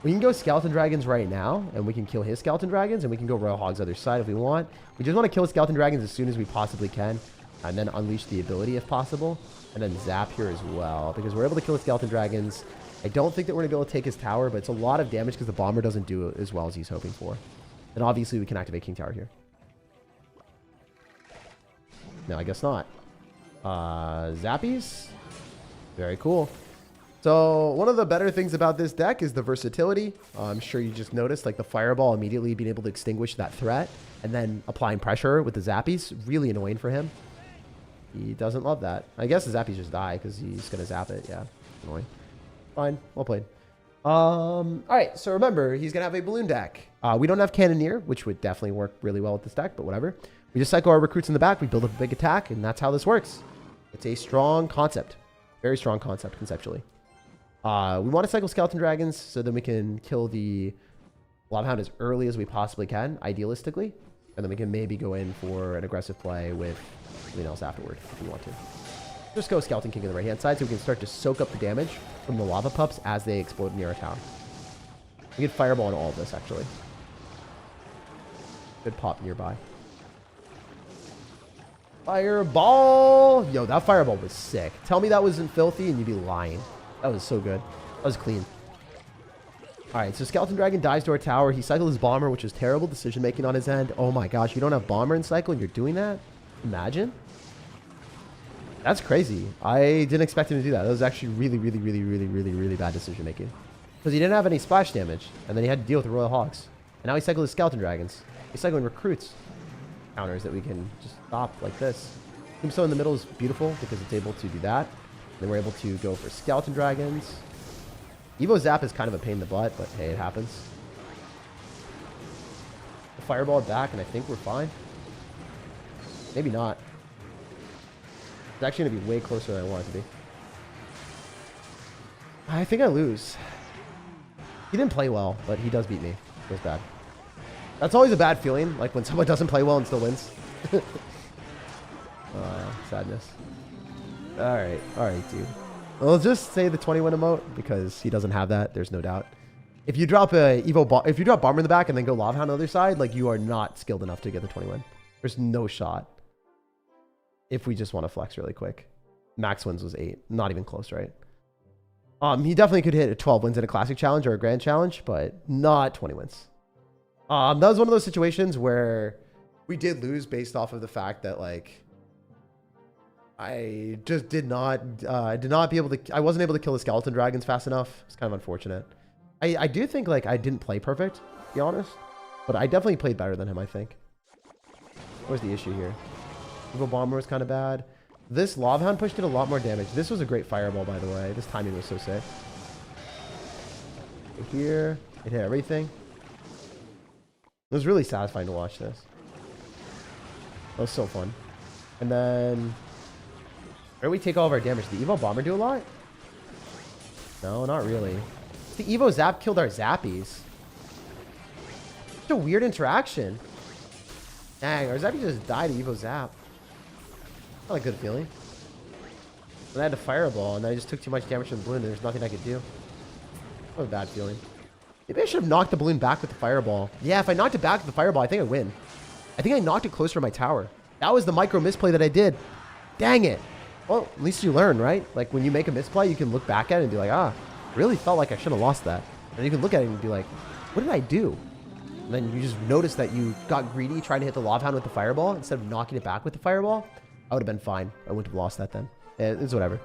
We can go Skeleton Dragons right now, and we can kill his Skeleton Dragons, and we can go Royal Hogs other side if we want. We just want to kill Skeleton Dragons as soon as we possibly can, and then unleash the ability if possible, and then zap here as well, because we're able to kill the Skeleton Dragons. I don't think that we're going to be able to take his tower, but it's a lot of damage because the Bomber doesn't do as well as he's hoping for. And obviously we can activate King Tower here. No, I guess not. Zappies. Very cool. So one of the better things about this deck is the versatility. I'm sure you just noticed like the Fireball immediately being able to extinguish that threat and then applying pressure with the Zappies. Really annoying for him. He doesn't love that. I guess the Zappies just die because he's going to zap it. Yeah, annoying. Fine, well played. All right, so remember, he's going to have a balloon deck. We don't have Cannoneer, which would definitely work really well with this deck, but whatever. We just cycle our Recruits in the back, we build up a big attack, and that's how this works. It's a strong concept. Very strong concept, conceptually. We want to cycle Skeleton Dragons, so then we can kill the Lava Hound as early as we possibly can, idealistically. And then we can maybe go in for an aggressive play with something else afterward, if you want to. Just go Skeleton King on the right-hand side so we can start to soak up the damage from the Lava Pups as they explode near our tower. We get Fireball on all of this, actually. Good pop nearby. Fireball! Yo, that Fireball was sick. Tell me that wasn't filthy and you'd be lying. That was so good. That was clean. All right, so Skeleton Dragon dies to our tower. He cycled his bomber, which is terrible decision making on his end. Oh my gosh, you don't have bomber in cycle and you're doing that? Imagine. That's crazy. I didn't expect him to do that. That was actually really bad decision making. Because he didn't have any splash damage, and then he had to deal with the Royal Hogs. And now he cycled his Skeleton Dragons. He's cycling recruits. Counters that we can just stop like this. Tombstone in the middle is beautiful because it's able to do that. And then we're able to go for Skeleton Dragons. Evo Zap is kind of a pain in the butt, but hey, it happens. The Fireball back, and I think we're fine. Maybe not. It's actually going to be way closer than I want it to be. I think I lose. He didn't play well, but he does beat me. It was bad. That's always a bad feeling, like when someone doesn't play well and still wins. Sadness. Alright, dude. I'll just say the 20-win emote because he doesn't have that. There's no doubt. If you drop if you drop bomber in the back and then go lava hound on the other side, like you are not skilled enough to get the 20-win. There's no shot. If we just want to flex really quick, max wins was 8. Not even close, right? He definitely could hit 12 wins in a classic challenge or a grand challenge, but not 20 wins. That was one of those situations where we did lose based off of the fact that like I just did not be able to. I wasn't able to kill the skeleton dragons fast enough. It's kind of unfortunate. I do think like I didn't play perfect, to be honest, but I definitely played better than him. I think. Where's the issue here? Evil bomber was kind of bad. This lava hound push did a lot more damage. This was a great fireball, by the way. This timing was so sick. Here, it hit everything. It was really satisfying to watch this. That was so fun. And then, where do we take all of our damage? Did the Evo bomber do a lot? No, not really. The Evo zap killed our zappies. Such a weird interaction. Dang, our zappy just died to Evo zap. Not a good feeling. And I had a fireball, and then I just took too much damage from the balloon, and there's nothing I could do. What a bad feeling. Maybe I should have knocked the balloon back with the fireball. Yeah, if I knocked it back with the fireball, I think I win. I think I knocked it closer to my tower. That was the micro misplay that I did. Dang it. Well, at least you learn, right? Like, when you make a misplay, you can look back at it and be like, ah, really felt like I should have lost that. And you can look at it and be like, what did I do? And then you just notice that you got greedy trying to hit the lava hound with the fireball instead of knocking it back with the fireball. I would have been fine. I wouldn't have lost that then. It's whatever.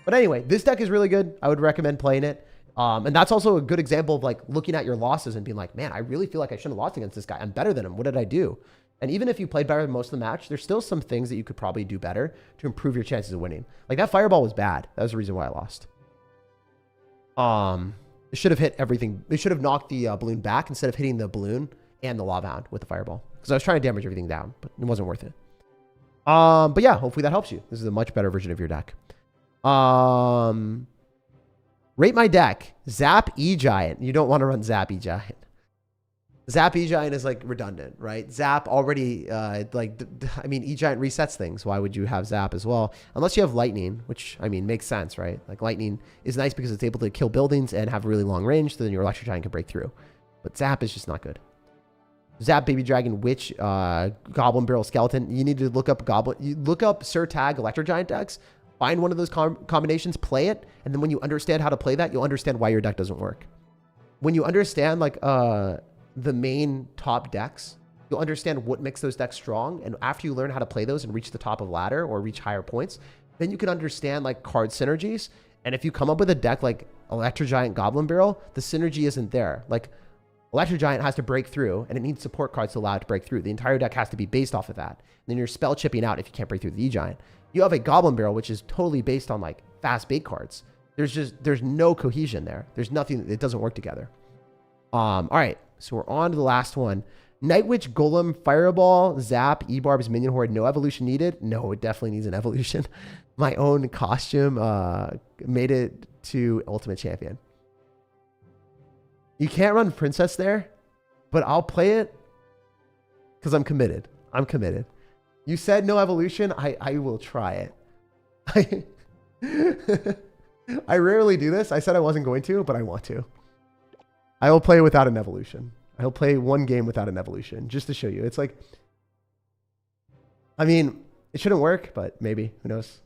But anyway, this deck is really good. I would recommend playing it. And that's also a good example of like looking at your losses and being like, man, I really feel like I shouldn't have lost against this guy. I'm better than him. What did I do? And even if you played better than most of the match, there's still some things that you could probably do better to improve your chances of winning. Like that fireball was bad. That was the reason why I lost. It should have hit everything. They should have knocked the balloon back instead of hitting the balloon and the lava hound with the fireball. Because I was trying to damage everything down, but it wasn't worth it. But yeah, hopefully that helps you. This is a much better version of your deck. Rate my deck. Zap E-Giant. You don't want to run Zap E-Giant. Zap E-Giant is like redundant, right? Zap already, I mean, E-Giant resets things. Why would you have Zap as well? Unless you have Lightning, which, I mean, makes sense, right? Like Lightning is nice because it's able to kill buildings and have really long range, so then your Electric Giant can break through. But Zap is just not good. Zap, Baby Dragon, Witch, Goblin Barrel, Skeleton. You need to look up SirTag Electric Giant decks. Find one of those combinations, play it, and then when you understand how to play that, you'll understand why your deck doesn't work. When you understand like the main top decks, you'll understand what makes those decks strong, and after you learn how to play those and reach the top of ladder or reach higher points, then you can understand like card synergies. And if you come up with a deck like Electric Giant, Goblin Barrel, the synergy isn't there. Like Electric Giant has to break through, and it needs support cards to allow it to break through. The entire deck has to be based off of that. And then you're spell chipping out if you can't break through the E-Giant. You have a Goblin Barrel, which is totally based on like fast bait cards. There's no cohesion there. There's nothing. It doesn't work together. All right, so we're on to the last one. Night Witch, Golem, Fireball, Zap, E-Barbs, Minion Horde. No evolution needed. No, it definitely needs an evolution. My own costume made it to Ultimate Champion. You can't run Princess there, but I'll play it because I'm committed. I'm committed. You said no evolution. I will try it. I rarely do this. I said I wasn't going to, but I want to. I will play without an evolution. I'll play one game without an evolution just to show you. It's like, I mean, it shouldn't work, but maybe. Who knows?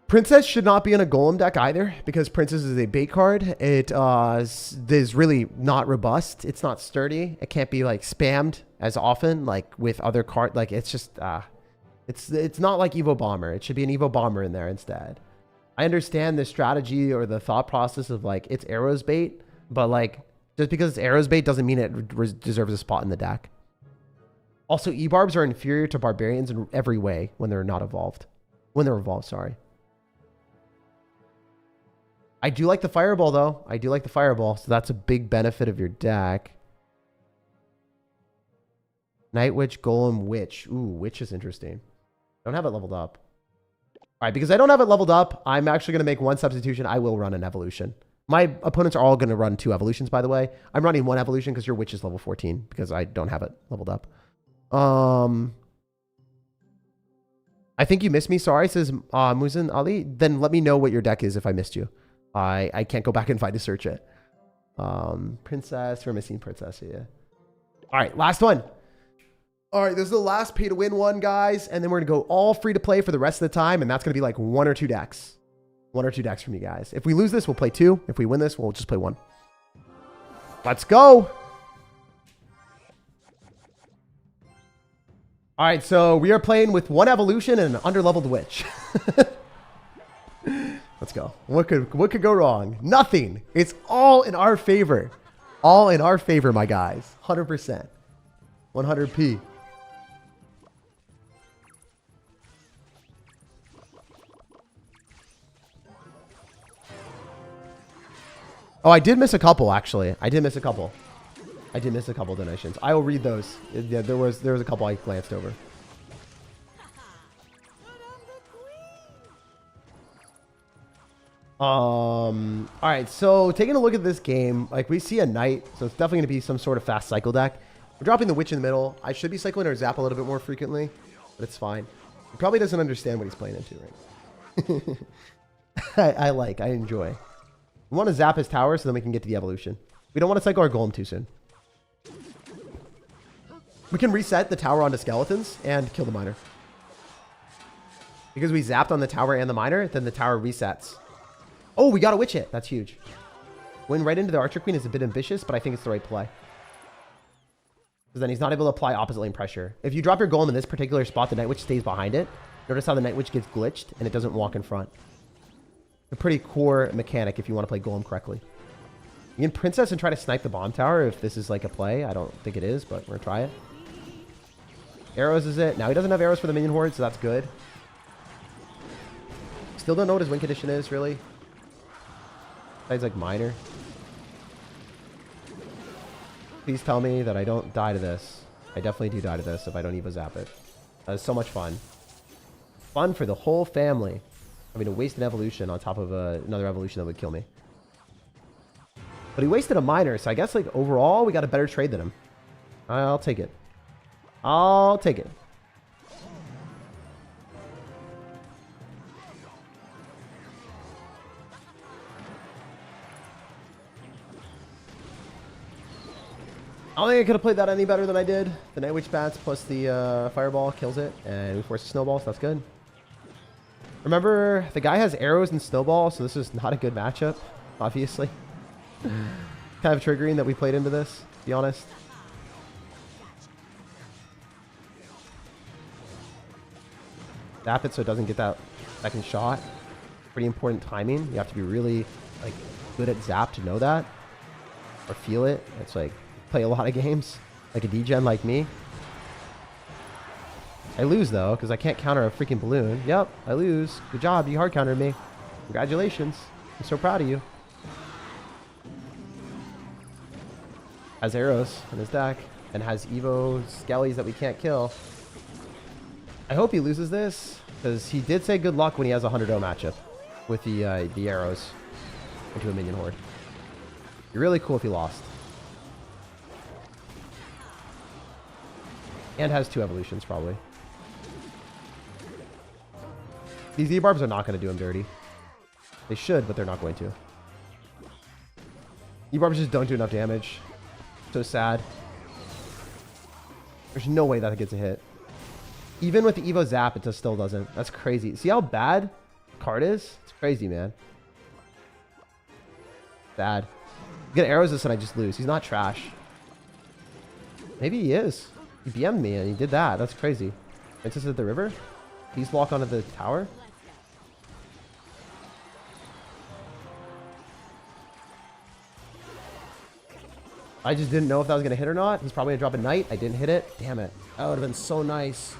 Princess should not be in a golem deck either, because Princess is a bait card. It is really not robust. It's not sturdy. It can't be like spammed as often like with other card. Like it's just it's not like Evo Bomber. It should be an Evo Bomber in there instead. I understand the strategy or the thought process of like it's arrows bait, but like just because it's arrows bait doesn't mean it deserves a spot in the deck. Also, E-Barbs are inferior to Barbarians in every way when they're not evolved. When they're evolved, sorry. I do like the Fireball, though. I do like the Fireball, so that's a big benefit of your deck. Night Witch, Golem, Witch. Ooh, Witch is interesting. I don't have it leveled up. All right, because I don't have it leveled up, I'm actually going to make one substitution. I will run an evolution. My opponents are all going to run 2 evolutions, by the way. I'm running 1 evolution because your Witch is level 14, because I don't have it leveled up. I think you missed me. Sorry, says Muzin Ali. Then let me know what your deck is if I missed you. I can't go back and find to search it. Princess. We're missing Princess here. All right, last one. All right, this is the last pay to win one, guys. And then we're going to go all free to play for the rest of the time. And that's going to be like 1 or 2 decks. 1 or 2 decks from you guys. If we lose this, we'll play 2. If we win this, we'll just play 1. Let's go. All right, so we are playing with 1 evolution and an underleveled Witch. Let's go. What could go wrong? Nothing. It's all in our favor. All in our favor, my guys. 100%. 100p. Oh, I did miss a couple, actually. I did miss a couple donations. I will read those. Yeah, there was a couple I glanced over. All right, so taking a look at this game, like we see a knight, so it's definitely going to be some sort of fast cycle deck. We're dropping the Witch in the middle. I should be cycling our Zap a little bit more frequently, but it's fine. He probably doesn't understand what he's playing into right now. I enjoy. We want to zap his tower so then we can get to the evolution. We don't want to cycle our golem too soon. We can reset the tower onto skeletons and kill the miner. Because we zapped on the tower and the miner, then the tower resets. Oh, we got a Witch hit. That's huge. Going right into the Archer Queen is a bit ambitious, but I think it's the right play. Because then he's not able to apply opposite lane pressure. If you drop your golem in this particular spot, the Night Witch stays behind it. Notice how the Night Witch gets glitched and it doesn't walk in front. A pretty core mechanic if you want to play golem correctly. You can Princess and try to snipe the bomb tower if this is like a play. I don't think it is, but we're going to try it. Arrows is it. Now he doesn't have arrows for the minion horde, so that's good. Still don't know what his win condition is, really. Besides like minor. Please tell me that I don't die to this. I definitely do die to this if I don't Evo Zap it. That is so much fun. Fun for the whole family. I mean, to waste an evolution on top of another evolution that would kill me. But he wasted a minor, so I guess like overall we got a better trade than him. I'll take it. I'll take it. I don't think I could have played that any better than I did. The Night Witch bats plus the Fireball kills it, and we force a Snowball, so that's good. Remember, the guy has arrows and Snowball, so this is not a good matchup, obviously. Kind of triggering that we played into this, to be honest. Zap it so it doesn't get that second shot. Pretty important timing. You have to be really like good at Zap to know that. Or feel it. It's like, play a lot of games. Like a degen like me. I lose though, because I can't counter a freaking balloon. Yep, I lose. Good job, you hard countered me. Congratulations. I'm so proud of you. Has arrows in his deck. And has Evo Skellies that we can't kill. I hope he loses this, because he did say good luck when he has a 100-0 matchup with the arrows into a minion horde. It'd be really cool if he lost. And has 2 evolutions, probably. These E-Barbs are not going to do him dirty. They should, but they're not going to. E-Barbs just don't do enough damage. So sad. There's no way that gets a hit. Even with the Evo Zap, it just still doesn't. That's crazy. See how bad card is? It's crazy, man. Bad. Get arrows this and I just lose. He's not trash. Maybe he is. He BM'd me and he did that. That's crazy. Princess at the river? He's walk onto the tower? I just didn't know if that was going to hit or not. He's probably going to drop a knight. I didn't hit it. Damn it. That would have been so nice.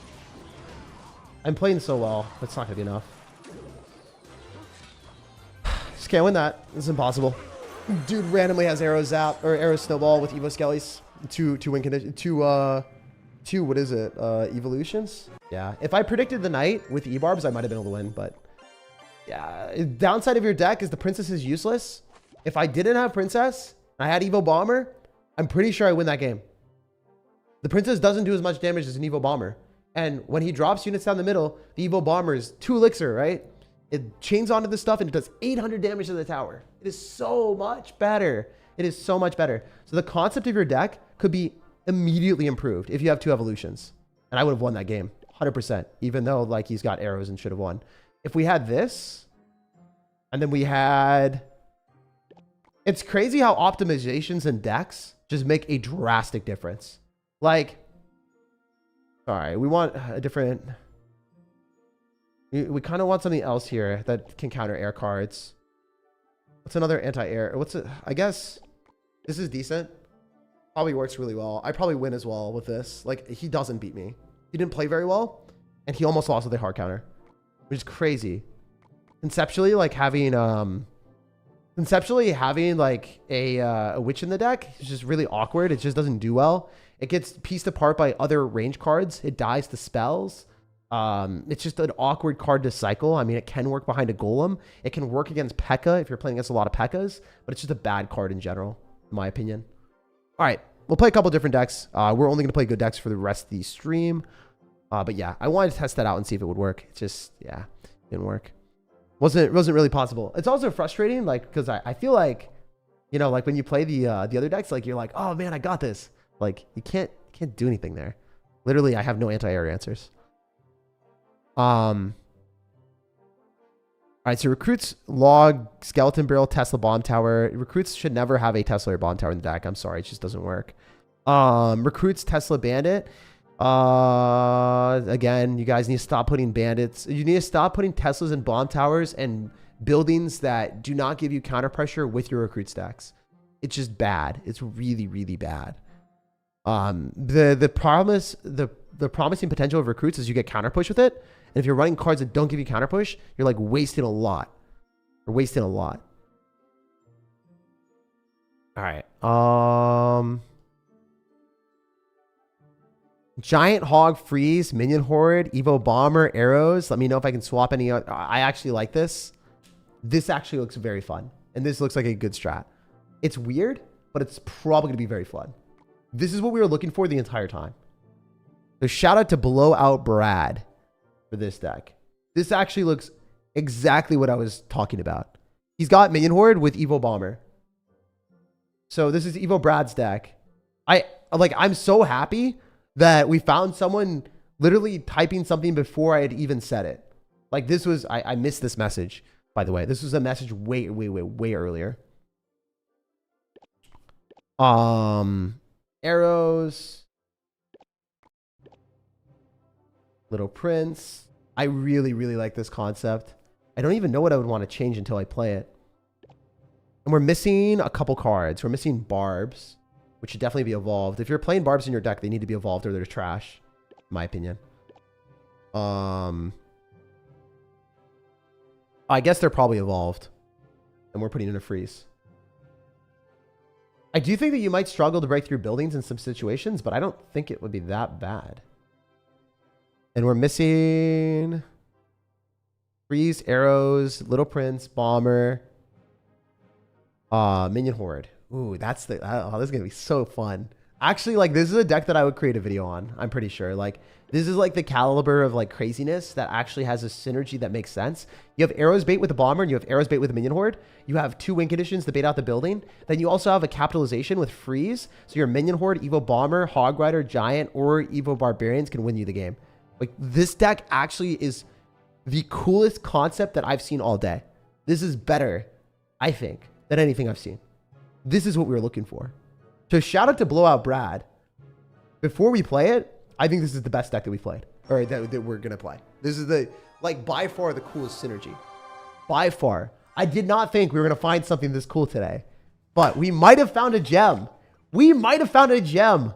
I'm playing so well. That's not going to be enough. Just can't win that. This is impossible. Dude randomly has arrow zap or arrow snowball with Evo Skellies. Two win condition. Two, what is it? Evolutions? Yeah. If I predicted the knight with E-barbs, I might have been able to win, but yeah. Downside of your deck is the princess is useless. If I didn't have princess and I had Evo Bomber, I'm pretty sure I win that game. The princess doesn't do as much damage as an Evo Bomber. And when he drops units down the middle, the Evo Bomber is 2 elixir, right? It chains onto the stuff and it does 800 damage to the tower. It is so much better. It is so much better. So the concept of your deck could be immediately improved if you have 2 evolutions. And I would have won that game 100%, even though like he's got arrows and should have won. If we had this, and then we had... It's crazy how optimizations in decks just make a drastic difference. Like, sorry, we want a different... We kind of want something else here that can counter air cards. What's another anti-air? What's it? I guess this is decent. Probably works really well. I probably win as well with this. Like, he doesn't beat me. He didn't play very well, and he almost lost with a hard counter, which is crazy. Conceptually, like having like a witch in the deck is just really awkward. It just doesn't do well. It gets pieced apart by other range cards. It dies to spells. It's just an awkward card to cycle. I mean, it can work behind a golem. It can work against P.E.K.K.A. if you're playing against a lot of P.E.K.K.A.s, but it's just a bad card in general, in my opinion. All right, we'll play a couple different decks. We're only going to play good decks for the rest of the stream. But yeah, I wanted to test that out and see if it would work. It just, yeah, didn't work. Wasn't really possible. It's also frustrating, like, because I feel like, you know, like when you play the other decks, like you're like, oh man, I got this. Like you can't do anything there. Literally, I have no anti-air answers. All right, so recruits log skeleton barrel Tesla bomb tower. Recruits should never have a Tesla or bomb tower in the deck. I'm sorry, it just doesn't work. Recruits Tesla bandit. Again, you guys need to stop putting bandits. You need to stop putting Teslas and bomb towers and buildings that do not give you counter pressure with your recruit stacks. It's just bad. It's really, really bad. The promising potential of recruits is you get counter push with it. And if you're running cards that don't give you counter push, you're like wasting a lot. You're wasting a lot. All right. Giant Hog Freeze, Minion Horde, Evo Bomber, Arrows. Let me know if I can swap any. I actually like this. This actually looks very fun. And this looks like a good strat. It's weird, but it's probably going to be very fun. This is what we were looking for the entire time. So shout out to Blowout Brad for this deck. This actually looks exactly what I was talking about. He's got Minion Horde with Evo Bomber. So this is Evo Brad's deck. I'm so happy that we found someone literally typing something before I had even said it. Like this was, I missed this message, by the way. This was a message way earlier. Arrows. Little Prince. I really like this concept. I don't even know what I would want to change until I play it. And we're missing a couple cards. We're missing Barbs, which should definitely be evolved. If you're playing Barbs in your deck, they need to be evolved or they're trash, in my opinion. I guess they're probably evolved. And we're putting in a freeze. I do think that you might struggle to break through buildings in some situations, but I don't think it would be that bad. And we're missing Freeze, Arrows, Little Prince, Bomber, Minion Horde. Ooh, that's the, oh, this is going to be so fun. Actually, like, this is a deck that I would create a video on. I'm pretty sure. Like, this is like the caliber of like craziness that actually has a synergy that makes sense. You have Arrows bait with the Bomber and you have Arrows bait with the Minion Horde. You have 2 win conditions to bait out the building. Then you also have a capitalization with Freeze. So your Minion Horde, Evo Bomber, Hog Rider, Giant, or Evo Barbarians can win you the game. Like, this deck actually is the coolest concept that I've seen all day. This is better, I think, than anything I've seen. This is what we were looking for. So shout out to Blowout Brad. Before we play it, I think this is the best deck that we played. Or that we're going to play. This is the, like, by far the coolest synergy. By far. I did not think we were going to find something this cool today. But we might have found a gem. We might have found a gem.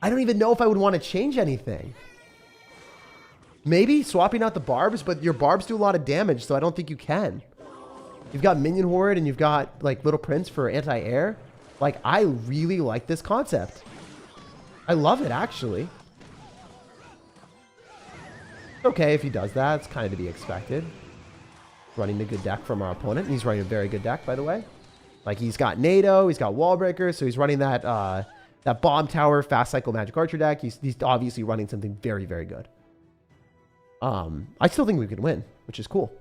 I don't even know if I would want to change anything. Maybe swapping out the barbs, but your barbs do a lot of damage, so I don't think you can. You've got Minion Horde and you've got, like, Little Prince for anti-air. Like, I really like this concept. I love it, actually. Okay, if he does that, it's kind of to be expected. Running a good deck from our opponent. He's running a very good deck, by the way. Like, he's got NATO, he's got Wall Breaker, so he's running that that Bomb Tower Fast Cycle Magic Archer deck. He's obviously running something very, very good. I still think we could win, which is cool.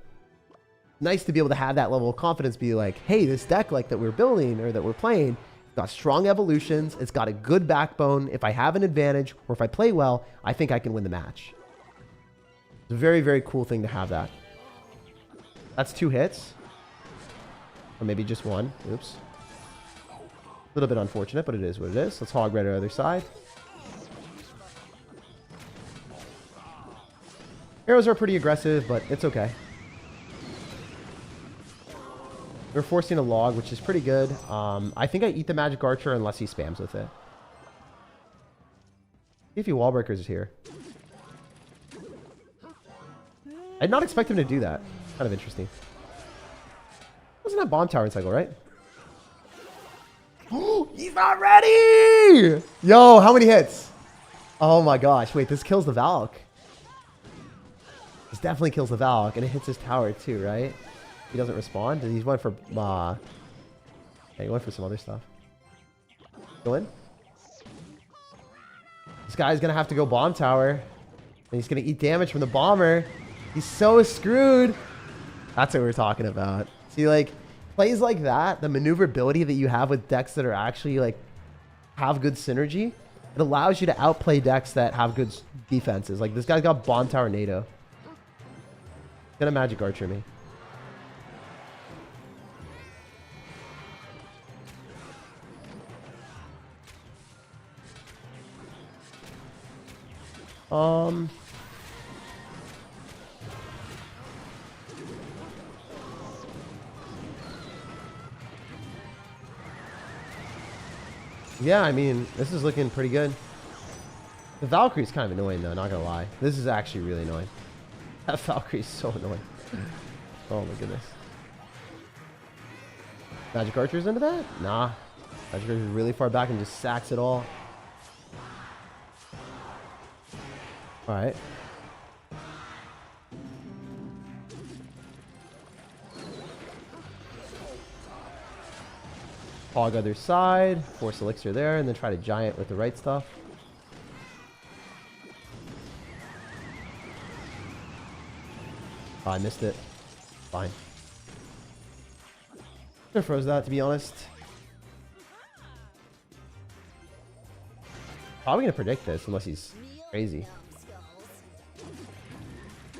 Nice to be able to have that level of confidence, be like, hey, this deck like that we're building or that we're playing got strong evolutions. It's got a good backbone. If I have an advantage or if I play well, I think I can win the match. It's a very, very cool thing to have that. That's 2 hits. Or maybe just 1. Oops. A little bit unfortunate, but it is what it is. Let's hog right on the other side. Arrows are pretty aggressive, but it's okay. We're forcing a log, which is pretty good. I think I eat the Magic Archer unless he spams with it. See if he wall breakers is here. I'd not expect him to do that. Kind of interesting. Wasn't that Bomb Tower in cycle, right? He's not ready! Yo, how many hits? Oh my gosh. Wait, this kills the Valk. This definitely kills the Valk, and it hits his tower too, right? He doesn't respond. He went for yeah, he went for some other stuff. Go in. This guy's gonna have to go Bomb Tower. And he's gonna eat damage from the bomber. He's so screwed. That's what we're talking about. See, like, plays like that, the maneuverability that you have with decks that are actually, like, have good synergy, it allows you to outplay decks that have good defenses. Like, this guy's got Bomb Tower NATO. Gonna Magic Archer me. Yeah, I mean, this is looking pretty good. The Valkyrie's kind of annoying, though, not gonna lie. This is actually really annoying. That Valkyrie's so annoying. Oh my goodness. Magic Archer's into that? Nah. Magic Archer's really far back and just sacks it all. Alright. Hog other side, force elixir there, and then try to giant with the right stuff. Oh, I missed it. Fine. I froze that, to be honest. Probably gonna predict this unless he's crazy.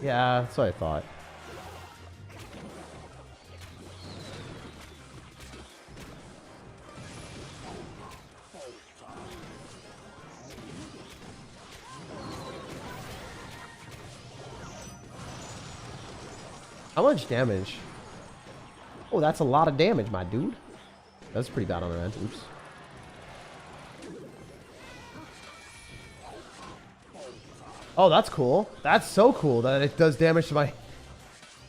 Yeah, that's what I thought. How much damage? Oh, that's a lot of damage, my dude. That's pretty bad on our end. Oops. Oh, that's cool. That's so cool that it does damage to my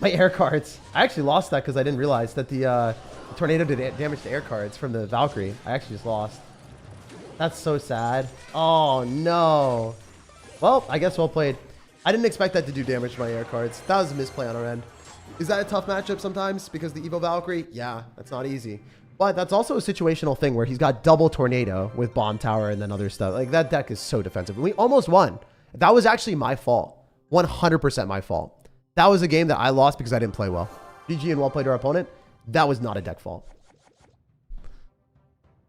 air cards. I actually lost that because I didn't realize that the tornado did damage to air cards from the Valkyrie. I actually just lost. That's so sad. Oh, no. Well, I guess well played. I didn't expect that to do damage to my air cards. That was a misplay on our end. Is that a tough matchup sometimes because the Evo Valkyrie? Yeah, that's not easy. But that's also a situational thing where he's got double tornado with Bomb Tower and then other stuff. Like, that deck is so defensive. We almost won. That was actually my fault. 100% my fault. That was a game that I lost because I didn't play well. GG and well played our opponent. That was not a deck fault.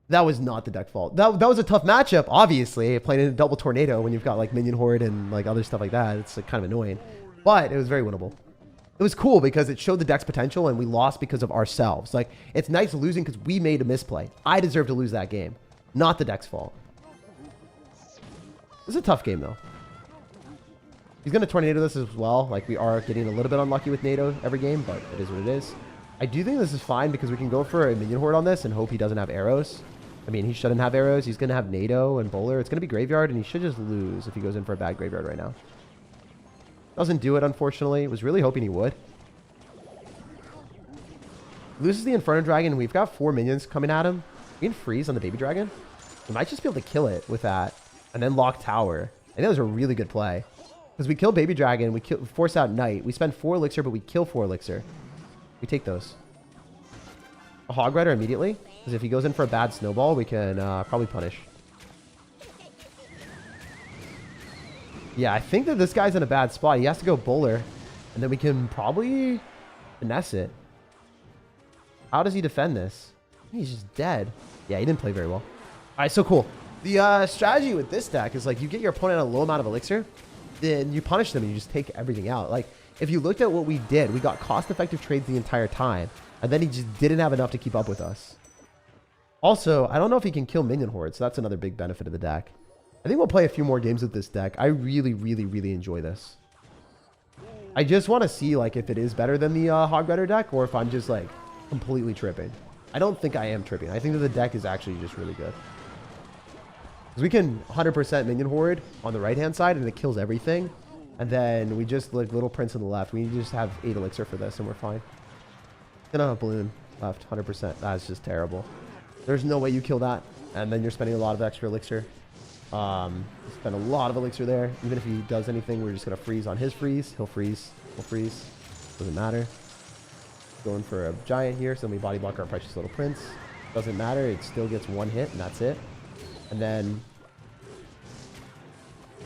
That was not the deck fault. That was a tough matchup, obviously. Playing in a double tornado when you've got like minion horde and like other stuff like that. It's like kind of annoying. But it was very winnable. It was cool because it showed the deck's potential and we lost because of ourselves. Like, it's nice losing because we made a misplay. I deserve to lose that game. Not the deck's fault. This is a tough game, though. He's going to tornado this as well. Like, we are getting a little bit unlucky with NATO every game, but it is what it is. I do think this is fine because we can go for a minion horde on this and hope he doesn't have arrows. I mean, he shouldn't have arrows. He's going to have NATO and bowler. It's going to be graveyard, and he should just lose if he goes in for a bad graveyard right now. Doesn't do it, unfortunately. Was really hoping he would. Loses the Inferno Dragon, and we've got 4 minions coming at him. We can freeze on the Baby Dragon. We might just be able to kill it with that, and then lock tower. I think that was a really good play. Because we kill Baby Dragon, we force out Knight. We spend 4 elixir, but we kill 4 elixir. We take those. A Hog Rider immediately. Because if he goes in for a bad snowball, we can probably punish. Yeah, I think that this guy's in a bad spot. He has to go bowler. And then we can probably finesse it. How does he defend this? He's just dead. Yeah, he didn't play very well. All right, so cool. The strategy with this deck is like you get your opponent a low amount of elixir, then you punish them and you just take everything out. Like, if you looked at what we did, we got cost-effective trades the entire time, and then he just didn't have enough to keep up with us. Also, I don't know if he can kill minion hordes, so that's another big benefit of the deck. I think we'll play a few more games with this deck. I really, really, really enjoy this. I just want to see like if it is better than the Hog Rider deck, or if I'm just like completely tripping. I don't think I am tripping. I think that the deck is actually just really good. Because we can 100% minion horde on the right-hand side, and it kills everything. And then we just like Little Prince on the left. We just have 8 elixir for this, and we're fine. Gonna have a balloon left, 100%. That's just terrible. There's no way you kill that, and then you're spending a lot of extra elixir. Spend a lot of elixir there. Even if he does anything, we're just gonna freeze on his freeze. He'll freeze. We'll freeze. Doesn't matter. Going for a giant here, so we body block our precious Little Prince. Doesn't matter. It still gets 1 hit, and that's it. And then,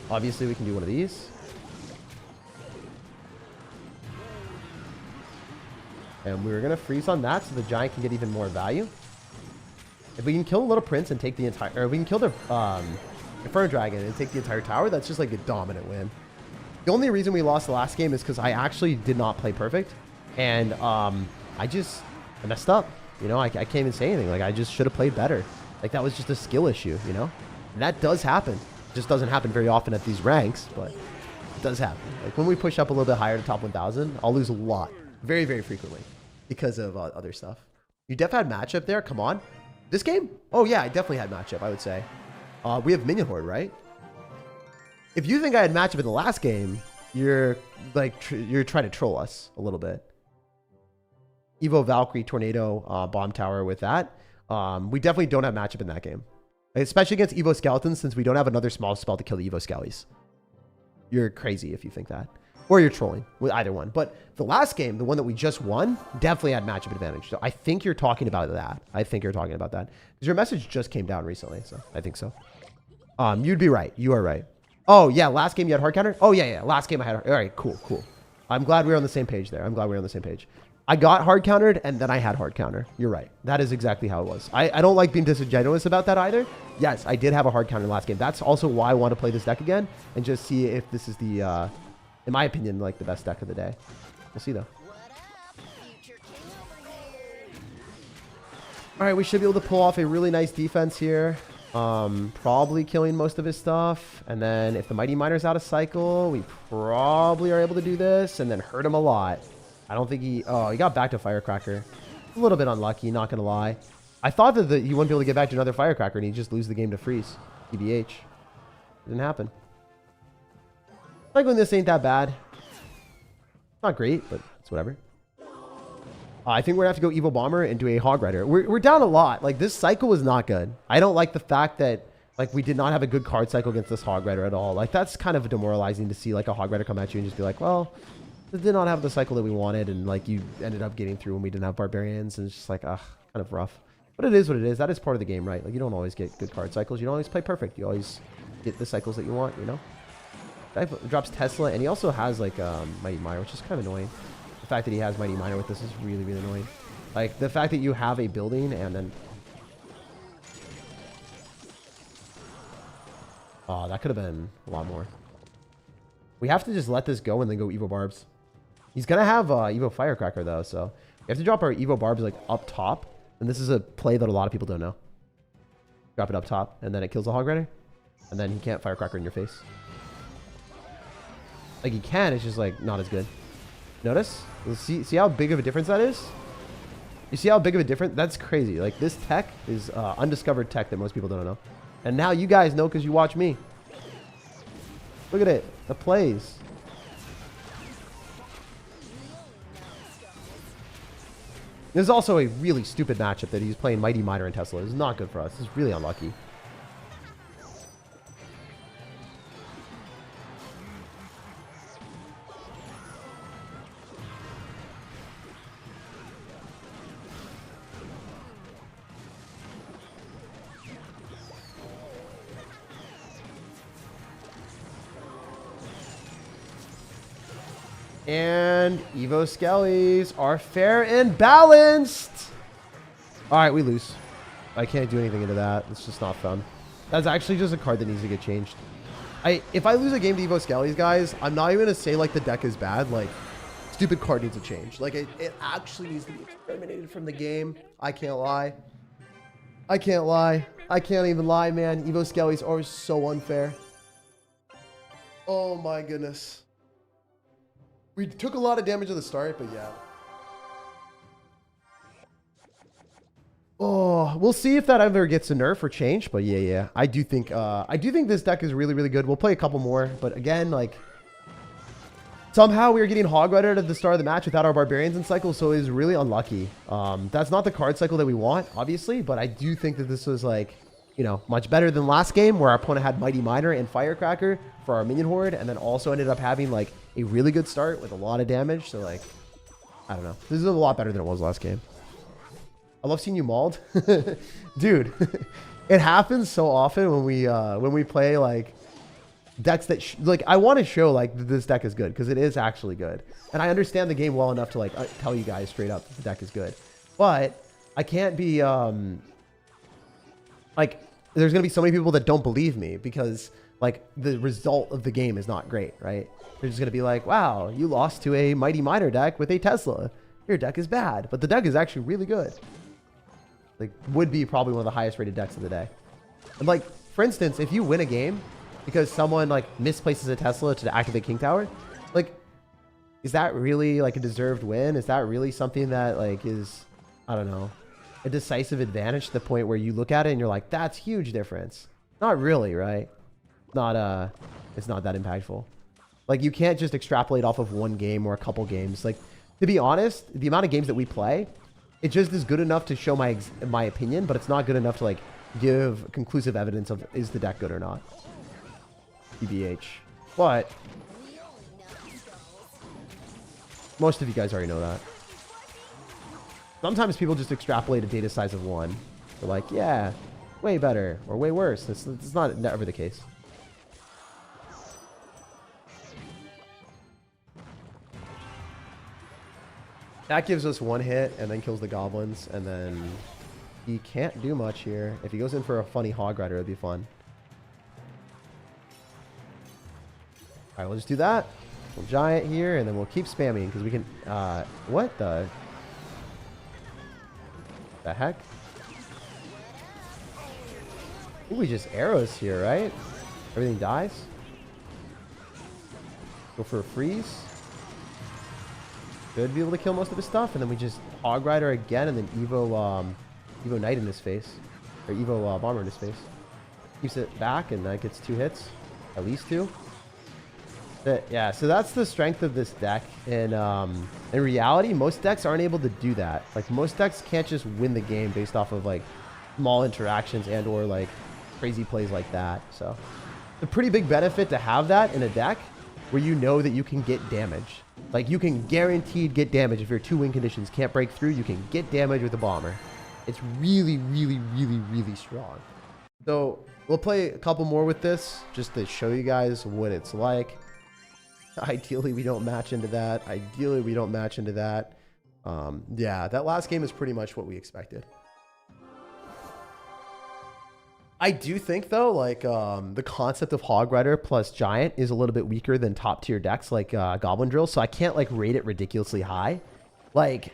obviously, we can do one of these. And we were gonna freeze on that, so the giant can get even more value. If we can kill a Little Prince and take the entire, or we can kill the Inferno Dragon and take the entire tower, that's just like a dominant win. The only reason we lost the last game is because I actually did not play perfect, and I messed up. You know, I can't even say anything. Like, I just should have played better. Like, that was just a skill issue, you know? And that does happen. It just doesn't happen very often at these ranks, but it does happen. Like, when we push up a little bit higher to top 1,000, I'll lose a lot. Very, very frequently. Because of other stuff. You definitely had matchup there. Come on. This game? Oh, yeah, I definitely had matchup, I would say. We have Minion Horde, right? If you think I had matchup in the last game, you're like, you're trying to troll us a little bit. Evo Valkyrie Tornado Bomb Tower with that. We definitely don't have matchup in that game. Especially against Evo Skeletons, since we don't have another small spell to kill the Evo Skellies. You're crazy if you think that. Or you're trolling with either one. But the last game, the one that we just won, definitely had matchup advantage. So I think you're talking about that. I think you're talking about that. Because your message just came down recently, so I think so. You'd be right. You are right. Oh, yeah, last game you had hard counter? Oh, yeah. Last game I had hard. All right, cool. I'm glad we're on the same page there. I'm glad we're on the same page. I got hard countered, and then I had hard counter. You're right. That is exactly how it was. I don't like being disingenuous about that either. Yes, I did have a hard counter last game. That's also why I want to play this deck again and just see if this is the, in my opinion, like the best deck of the day. We'll see, though. All right, we should be able to pull off a really nice defense here. Probably killing most of his stuff. And then if the Mighty Miner's out of cycle, we probably are able to do this and then hurt him a lot. I don't think he... Oh, he got back to Firecracker. A little bit unlucky, not going to lie. I thought that he wouldn't be able to get back to another Firecracker and he'd just lose the game to freeze. TBH. Didn't happen. Cycling this ain't that bad. Not great, but it's whatever. I think we're going to have to go Evil Bomber and do a Hog Rider. We're down a lot. Like, this cycle was not good. I don't like the fact that, like, we did not have a good card cycle against this Hog Rider at all. Like, that's kind of demoralizing to see, like, a Hog Rider come at you and just be like, well... It did not have the cycle that we wanted, and like you ended up getting through when we didn't have barbarians, and it's just like, kind of rough. But it is what it is. That is part of the game, right? Like, you don't always get good card cycles. You don't always play perfect. You always get the cycles that you want, you know? Guy drops Tesla, and he also has like Mighty Miner, which is kind of annoying. The fact that he has Mighty Miner with this is really, really annoying. Like, the fact that you have a building and then Oh, that could have been a lot more. We have to just let this go and then go Evo Barbs. He's going to have Evo Firecracker, though, so we have to drop our Evo Barbs, like, up top. And this is a play that a lot of people don't know. Drop it up top, and then it kills the Hog Rider. And then he can't Firecracker in your face. Like, he can, it's just, like, not as good. Notice? See how big of a difference that is? You see how big of a difference? That's crazy. Like, this tech is undiscovered tech that most people don't know. And now you guys know because you watch me. Look at it. The plays. This is also a really stupid matchup that he's playing Mighty Miner and Tesla. This is not good for us. This is really unlucky. And Evo Skellies are fair and balanced. All right, we lose. I can't do anything into that. It's just not fun. That's actually just a card that needs to get changed. If I lose a game to Evo Skellies, guys, I'm not even going to say, like, the deck is bad. Like, stupid card needs to change. Like, it actually needs to be eliminated from the game. I can't lie. I can't lie. I can't even lie, man. Evo Skellies are so unfair. Oh, my goodness. We took a lot of damage at the start, but yeah. Oh, we'll see if that ever gets a nerf or change, but yeah. I do think this deck is really, really good. We'll play a couple more, but again, like, somehow we were getting Hog Rider at the start of the match without our Barbarians in cycle, so it was really unlucky. That's not the card cycle that we want, obviously, but I do think that this was, like, you know, much better than last game where our opponent had Mighty Miner and Firecracker for our minion horde, and then also ended up having, like, a really good start with a lot of damage. So, like, I don't know. This is a lot better than it was last game. I love seeing you mauled. Dude, it happens so often when we play, like, decks that, like, I want to show, like, that this deck is good because it is actually good. And I understand the game well enough to, like, tell you guys straight up that the deck is good. But I can't be, like, there's going to be so many people that don't believe me because, like, the result of the game is not great, right? They're just going to be like, wow, you lost to a Mighty Miner deck with a Tesla. Your deck is bad. But the deck is actually really good. Like, would be probably one of the highest rated decks of the day. And, like, for instance, if you win a game because someone, like, misplaces a Tesla to activate King Tower, like, is that really, like, a deserved win? Is that really something that, like, is, I don't know, a decisive advantage to the point where you look at it and you're like, that's huge difference? Not really, right? It's not that impactful. Like, you can't just extrapolate off of one game or a couple games. Like, to be honest, the amount of games that we play, it just is good enough to show my opinion, but it's not good enough to, like, give conclusive evidence of is the deck good or not. TBH. But most of you guys already know that. Sometimes people just extrapolate a data size of 1. They're like, yeah, way better or way worse. It's not never the case. That gives us 1 hit and then kills the goblins, and then he can't do much here. If he goes in for a funny Hog Rider, it'd be fun. Alright, we'll just do that. We'll Giant here, and then we'll keep spamming, because we can... what the heck? Ooh, we just arrows here, right? Everything dies. Go for a freeze. Should be able to kill most of his stuff, and then we just Hog Rider again, and then Evo Knight in his face, or Evo Bomber in his face. Keeps it back, and that gets 2 hits, at least 2. But yeah, so that's the strength of this deck. And in reality, most decks aren't able to do that. Like, most decks can't just win the game based off of, like, small interactions and or, like, crazy plays like that. So a pretty big benefit to have that in a deck where you know that you can get damage. Like, you can guaranteed get damage. If your 2 win conditions can't break through, you can get damage with a bomber. It's really, really, really, really strong. So we'll play a couple more with this just to show you guys what it's like. Ideally, we don't match into that. Ideally, we don't match into that. Yeah, that last game is pretty much what we expected. I do think though, like the concept of Hog Rider plus Giant is a little bit weaker than top tier decks like Goblin Drill, so I can't like rate it ridiculously high. Like,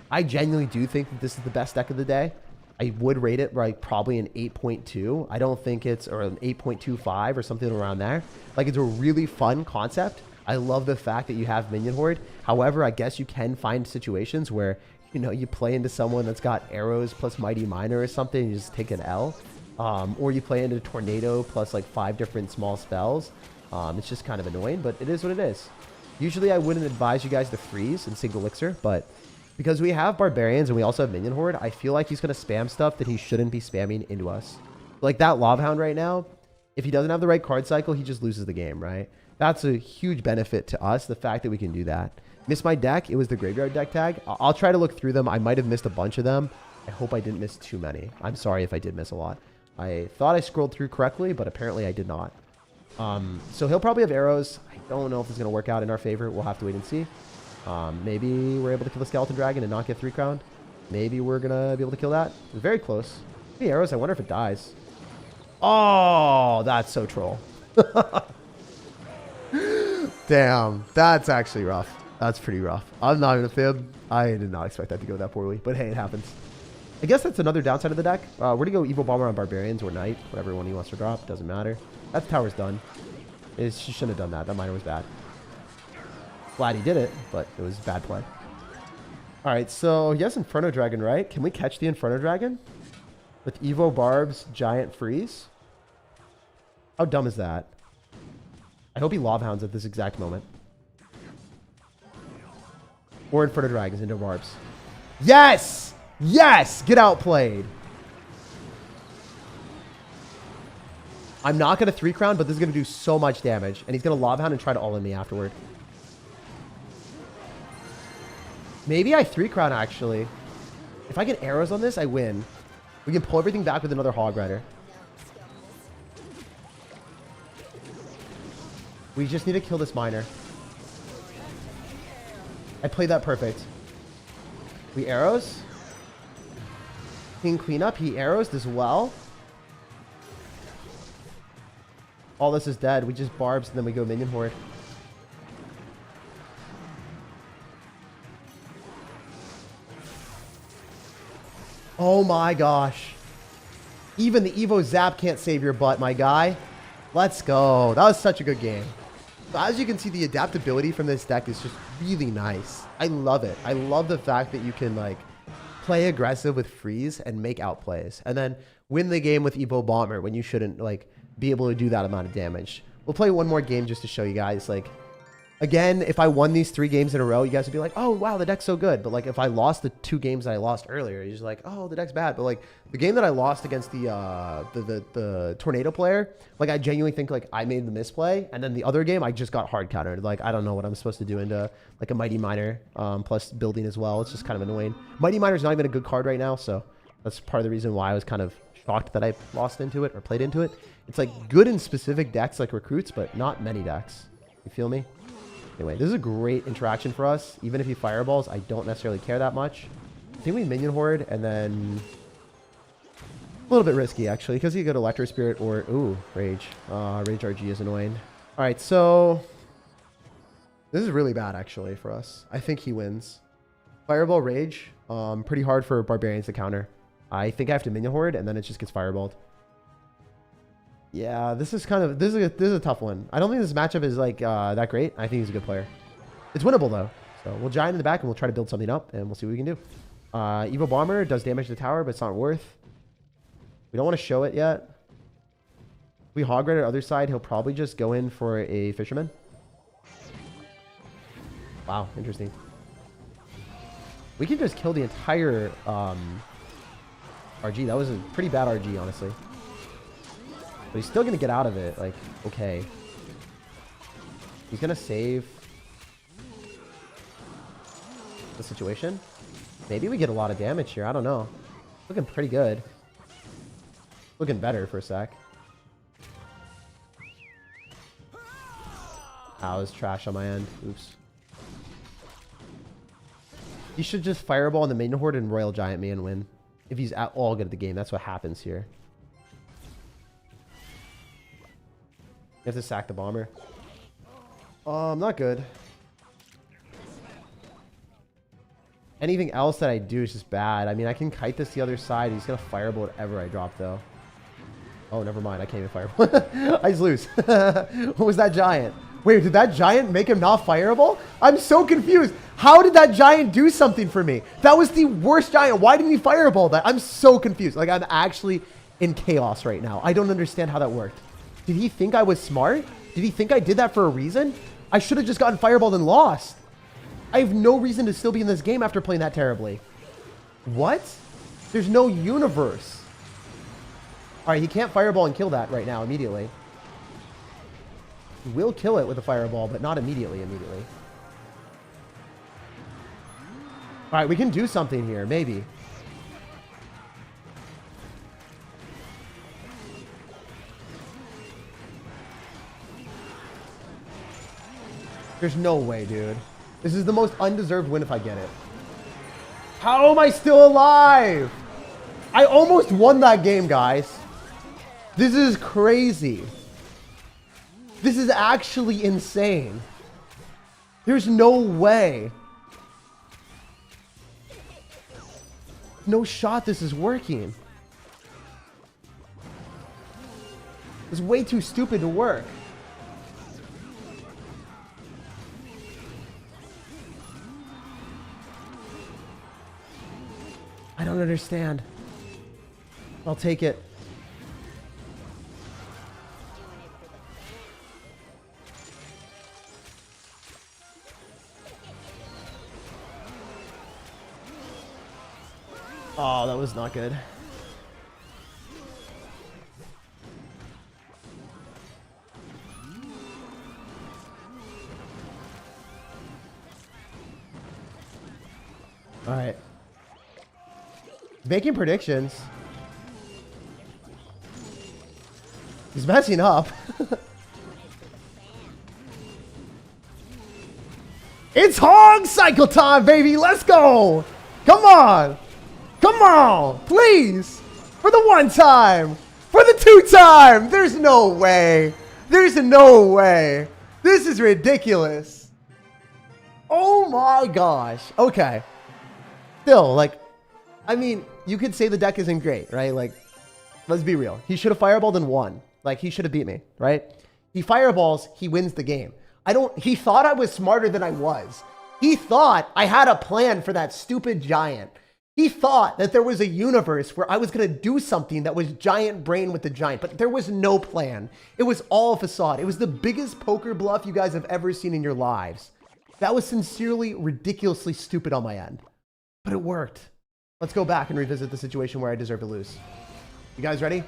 I genuinely do think that this is the best deck of the day. I would rate it like probably an 8.2. I don't think it's, or an 8.25 or something around there. Like, it's a really fun concept. I love the fact that you have Minion Horde. However, I guess you can find situations where, you know, you play into someone that's got arrows plus Mighty Miner or something, and you just take an L. Or you play into Tornado plus like 5 different small spells. It's just kind of annoying, but it is what it is. Usually I wouldn't advise you guys to freeze and sink elixir, but because we have Barbarians and we also have Minion Horde, I feel like he's going to spam stuff that he shouldn't be spamming into us. Like that Lobhound right now, if he doesn't have the right card cycle, he just loses the game, right? That's a huge benefit to us, the fact that we can do that. Missed my deck. It was the graveyard deck tag. I'll try to look through them. I might have missed a bunch of them. I hope I didn't miss too many. I'm sorry if I did miss a lot. I thought I scrolled through correctly, but apparently I did not. So he'll probably have arrows. I don't know if it's going to work out in our favor. We'll have to wait and see. Maybe we're able to kill the Skeleton Dragon and not get 3 crowned. Maybe we're going to be able to kill that. It's very close. 3 arrows. I wonder if it dies. Oh, that's so troll. Damn, that's actually rough. That's pretty rough. I'm not going to fib. I did not expect that to go that poorly, but hey, it happens. I guess that's another downside of the deck. We're going to go Evil Bomber on Barbarians or Knight, whatever one he wants to drop. Doesn't matter. That tower's done. She shouldn't have done that. That miner was bad. Glad he did it, but it was bad play. All right, so he has Inferno Dragon, right? Can we catch the Inferno Dragon with Evo Barb's Giant Freeze? How dumb is that? I hope he Lobhounds at this exact moment. Or Inferno Dragons into Barbs. Yes! Yes! Get outplayed. I'm not going to 3 crown, but this is going to do so much damage. And he's going to Lobhound and try to all-in me afterward. Maybe I 3 crown, actually. If I get arrows on this, I win. We can pull everything back with another Hog Rider. We just need to kill this miner. I played that perfect. We arrows. King Queen up. He arrows as well. All this is dead. We just barbs and then we go Minion Horde. Oh my gosh. Even the Evo Zap can't save your butt, my guy. Let's go. That was such a good game. So as you can see, the adaptability from this deck is just really nice. I love it. I love the fact that you can like play aggressive with freeze and make outplays, and then win the game with Evo Bomber when you shouldn't like be able to do that amount of damage. We'll play one more game just to show you guys. Like, again, if I won these 3 games in a row, you guys would be like, oh, wow, the deck's so good. But, like, if I lost the 2 games that I lost earlier, you're just like, oh, the deck's bad. But, like, the game that I lost against the Tornado player, like, I genuinely think, like, I made the misplay. And then the other game, I just got hard countered. Like, I don't know what I'm supposed to do into, like, a Mighty Miner plus building as well. It's just kind of annoying. Mighty Miner's not even a good card right now, so that's part of the reason why I was kind of shocked that I lost into it or played into it. It's, like, good in specific decks like Recruits, but not many decks. You feel me? Anyway, this is a great interaction for us. Even if he fireballs, I don't necessarily care that much. I think we Minion Horde, and then a little bit risky, actually, because he could Electro Spirit or, ooh, Rage. Rage RG is annoying. All right, so this is really bad, actually, for us. I think he wins. Fireball Rage, pretty hard for Barbarians to counter. I think I have to Minion Horde, and then it just gets fireballed. Yeah, this is a tough one. I don't think this matchup is like that great. I think he's a good player. It's winnable though. So we'll giant in the back and we'll try to build something up and we'll see what we can do. Evo Bomber does damage to the tower, but it's not worth. We don't want to show it yet. If we Hog Rider other side, he'll probably just go in for a Fisherman. Wow, interesting. We can just kill the entire RG. That was a pretty bad RG, honestly. But he's still going to get out of it. Like, okay. He's going to save the situation. Maybe we get a lot of damage here. I don't know. Looking pretty good. Looking better for a sec. That was trash on my end. Oops. He should just Fireball in the Minion Horde and Royal Giant me and win. If he's at all good at the game. That's what happens here. You have to sack the bomber. Not good. Anything else that I do is just bad. I mean, I can kite this the other side. He's going to fireball whatever I drop, though. Oh, never mind. I can't even fireball. I just lose. What was that giant? Wait, did that giant make him not fireable? I'm so confused. How did that giant do something for me? That was the worst giant. Why didn't he fireball that? I'm so confused. Like, I'm actually in chaos right now. I don't understand how that worked. Did he think I was smart? Did he think I did that for a reason? I should have just gotten fireballed and lost. I have no reason to still be in this game after playing that terribly. What? There's no universe. All right, he can't fireball and kill that right now immediately. He will kill it with a fireball, but not immediately. All right, we can do something here, maybe. There's no way, dude. This is the most undeserved win if I get it. How am I still alive? I almost won that game, guys. This is crazy. This is actually insane. There's no way. No shot this is working. It's way too stupid to work. I don't understand. I'll take it. Oh, that was not good. All right. Making predictions. He's messing up. It's hog cycle time, baby. Let's go. Come on. Come on. Please. For the one time. For the two time. There's no way. There's no way. This is ridiculous. Oh my gosh. Okay. Still, like, I mean, you could say the deck isn't great, right? Like, let's be real. He should have fireballed and won. Like, he should have beat me, right? He fireballs, he wins the game. He thought I was smarter than I was. He thought I had a plan for that stupid giant. He thought that there was a universe where I was going to do something that was giant brain with the giant, but there was no plan. It was all facade. It was the biggest poker bluff you guys have ever seen in your lives. That was sincerely, ridiculously stupid on my end, but it worked. Let's go back and revisit the situation where I deserve to lose. You guys ready?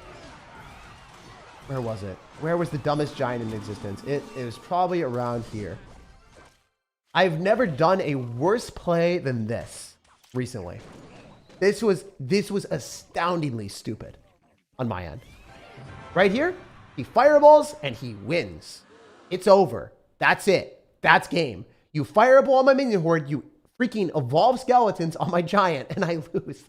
Where was it? Where was the dumbest giant in existence? It was probably around here. I've never done a worse play than this recently. This was astoundingly stupid on my end. Right here, he fireballs and he wins. It's over. That's it. That's game. You fireball on my minion horde, you freaking evolve skeletons on my giant, and I lose.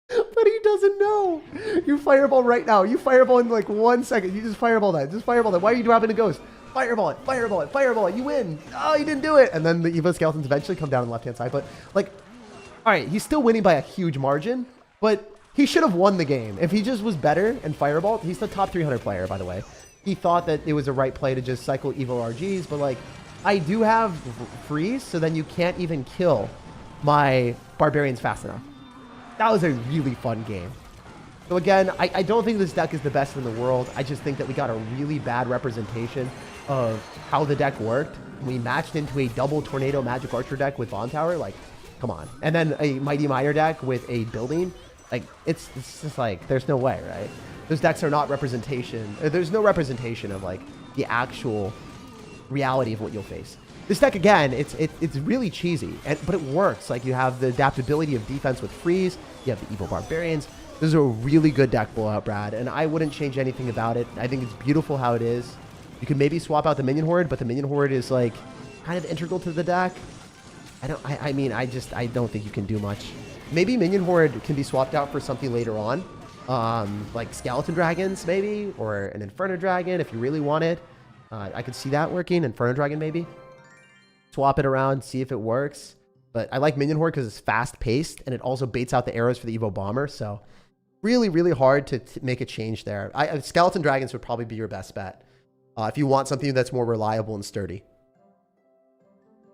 But he doesn't know. You fireball right now. You fireball in like 1 second. You just fireball that. Just fireball that. Why are you dropping a ghost? Fireball it. Fireball it. Fireball it. You win. Oh, you didn't do it. And then the Evo skeletons eventually come down on the left-hand side. But like, all right, he's still winning by a huge margin, but he should have won the game. If he just was better and fireballed, he's the top 300 player, by the way. He thought that it was a right play to just cycle Evo RGs, but like, I do have freeze, so then you can't even kill my barbarians fast enough. That was a really fun game. So again, I don't think this deck is the best in the world. I just think that we got a really bad representation of how the deck worked. We matched into a double tornado magic archer deck with Bond Tower. Like, come on. And then a mighty miner deck with a building. Like, it's just like, there's no way, right? Those decks are not representation. There's no representation of like the actual reality of what you'll face. This deck, again, it's really cheesy, but it works. Like, you have the adaptability of defense with freeze. You have the evil barbarians. This is a really good deck blowout, Brad, and I wouldn't change anything about it. I think it's beautiful how it is. You could maybe swap out the minion horde, but the minion horde is like kind of integral to the deck. I don't think you can do much. Maybe minion horde can be swapped out for something later on, like skeleton dragons maybe, or an inferno dragon if you really want it. I could see that working. Inferno Dragon, maybe. Swap it around, see if it works. But I like Minion Horde because it's fast-paced, and it also baits out the arrows for the Evo Bomber. So really, really hard to make a change there. Skeleton Dragons would probably be your best bet if you want something that's more reliable and sturdy.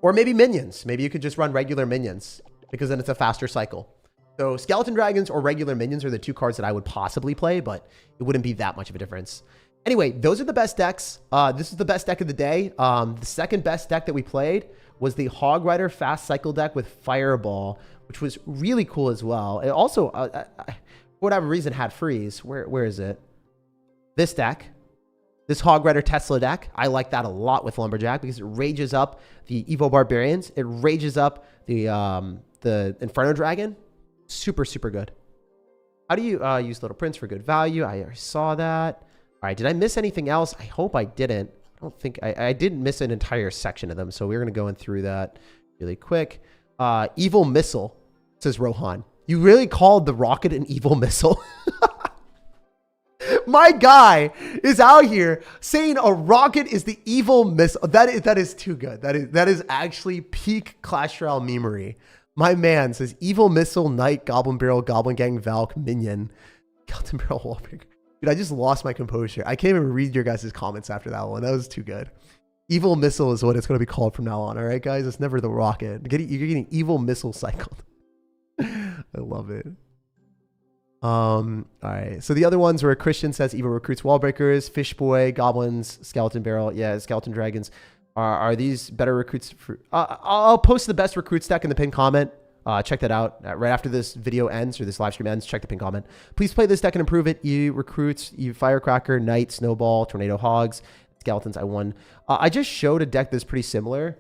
Or maybe Minions. Maybe you could just run regular Minions because then it's a faster cycle. So Skeleton Dragons or regular Minions are the two cards that I would possibly play, but it wouldn't be that much of a difference. Anyway, those are the best decks. This is the best deck of the day. The second best deck that we played was the Hog Rider Fast Cycle deck with Fireball, which was really cool as well. It also, for whatever reason, had freeze. Where is it? This deck. This Hog Rider Tesla deck. I like that a lot with Lumberjack because it rages up the Evo Barbarians. It rages up the Inferno Dragon. Super, super good. How do you use Little Prince for good value? I already saw that. All right, did I miss anything else? I hope I didn't. I don't think I didn't miss an entire section of them, so we're going to go in through that really quick. Evil Missile, says Rohan. You really called the rocket an evil missile? My guy is out here saying a rocket is the evil missile. That is too good. That is actually peak Clash Royale memery. My man says Evil Missile, Knight, Goblin Barrel, Goblin Gang, Valk, Minion, Skeleton Barrel, Wallbreaker. Dude, I just lost my composure. I can't even read your guys' comments after that one. That was too good. Evil Missile is what it's going to be called from now on. All right, guys? It's never the rocket. You're getting Evil Missile cycled. I love it. All right. So the other ones were Christian says Evil Recruits, Wallbreakers, Fishboy, Goblins, Skeleton Barrel. Yeah, Skeleton Dragons. Are these better recruits? I'll post the best recruits deck in the pinned comment. Check that out right after this video ends or this live stream ends. Check the pinned comment. Please play this deck and improve it. You recruits, you Firecracker, Knight, Snowball, Tornado Hogs, Skeletons. I won. I just showed a deck that's pretty similar.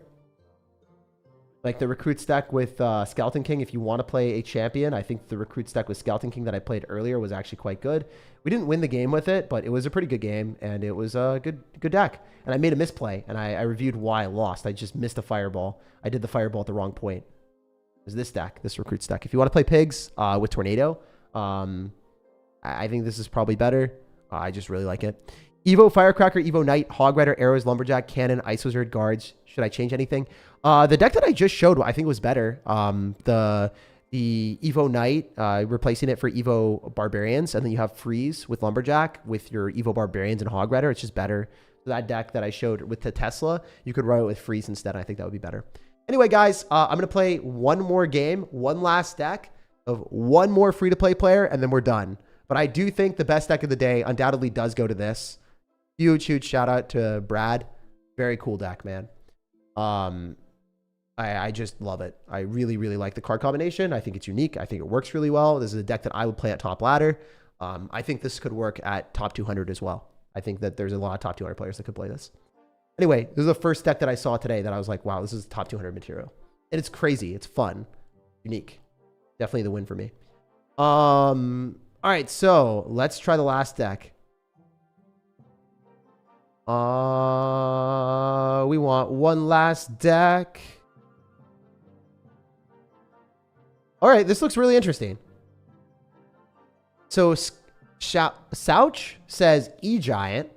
Like the recruits deck with Skeleton King. If you want to play a champion, I think the recruits deck with Skeleton King that I played earlier was actually quite good. We didn't win the game with it, but it was a pretty good game, and it was a good deck. And I made a misplay, and I reviewed why I lost. I just missed a Fireball. I did the Fireball at the wrong point. It was this deck, this recruits deck. If you want to play Pigs with Tornado, I think this is probably better. I just really like it. Evo Firecracker, Evo Knight, Hog Rider, Arrows, Lumberjack, Cannon, Ice Wizard, Guards. Should I change anything? The deck that I just showed, I think was better. The Evo Knight, replacing it for Evo Barbarians, and then you have Freeze with Lumberjack with your Evo Barbarians and Hog Rider. It's just better. So that deck that I showed with the Tesla, you could run it with Freeze instead. I think that would be better. Anyway, guys, I'm going to play one more game, one last deck of one more free-to-play player, and then we're done. But I do think the best deck of the day undoubtedly does go to this. Huge, huge shout out to Brad. Very cool deck, man. I just love it. I really, really like the card combination. I think it's unique. I think it works really well. This is a deck that I would play at top ladder. I think this could work at top 200 as well. I think that there's a lot of top 200 players that could play this. Anyway, this is the first deck that I saw today that I was like, wow, this is top 200 material. And it's crazy. It's fun. Unique. Definitely the win for me. All right, so let's try the last deck. We want one last deck. All right, this looks really interesting. So Souch says E-Giant,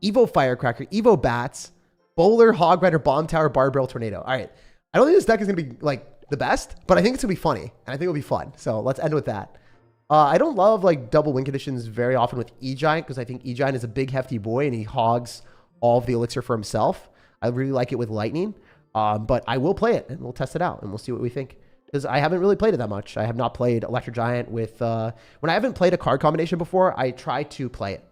Evo Firecracker, Evo Bats, Bowler, Hog Rider, Bomb Tower, Barbarrel, Tornado. All right. I don't think this deck is going to be like the best, but I think it's going to be funny. And I think it'll be fun. So let's end with that. I don't love like double win conditions very often with E-Giant because I think E-Giant is a big hefty boy and he hogs all of the elixir for himself. I really like it with Lightning. But I will play it and we'll test it out and we'll see what we think. Because I haven't really played it that much. I have not played Electro Giant with... when I haven't played a card combination before, I try to play it.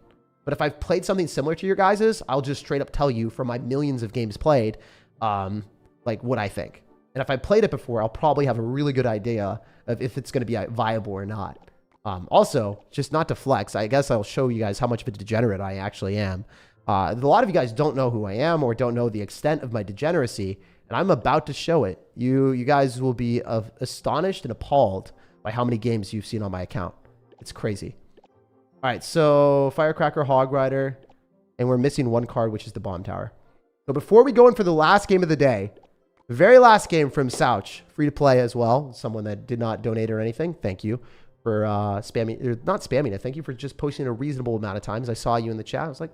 But if I've played something similar to your guys's, I'll just straight up tell you from my millions of games played, like what I think. And if I played it before, I'll probably have a really good idea of if it's going to be viable or not. Also, just not to flex, I guess I'll show you guys how much of a degenerate I actually am. A lot of you guys don't know who I am or don't know the extent of my degeneracy, and I'm about to show it. You guys will be astonished and appalled by how many games you've seen on my account. It's crazy. All right, so Firecracker, Hog Rider, and we're missing one card, which is the Bomb Tower. So before we go in for the last game of the day, the very last game from Souch, free to play as well, someone that did not donate or anything, thank you for spamming, or not spamming it, thank you for just posting a reasonable amount of times. I saw you in the chat. I was like,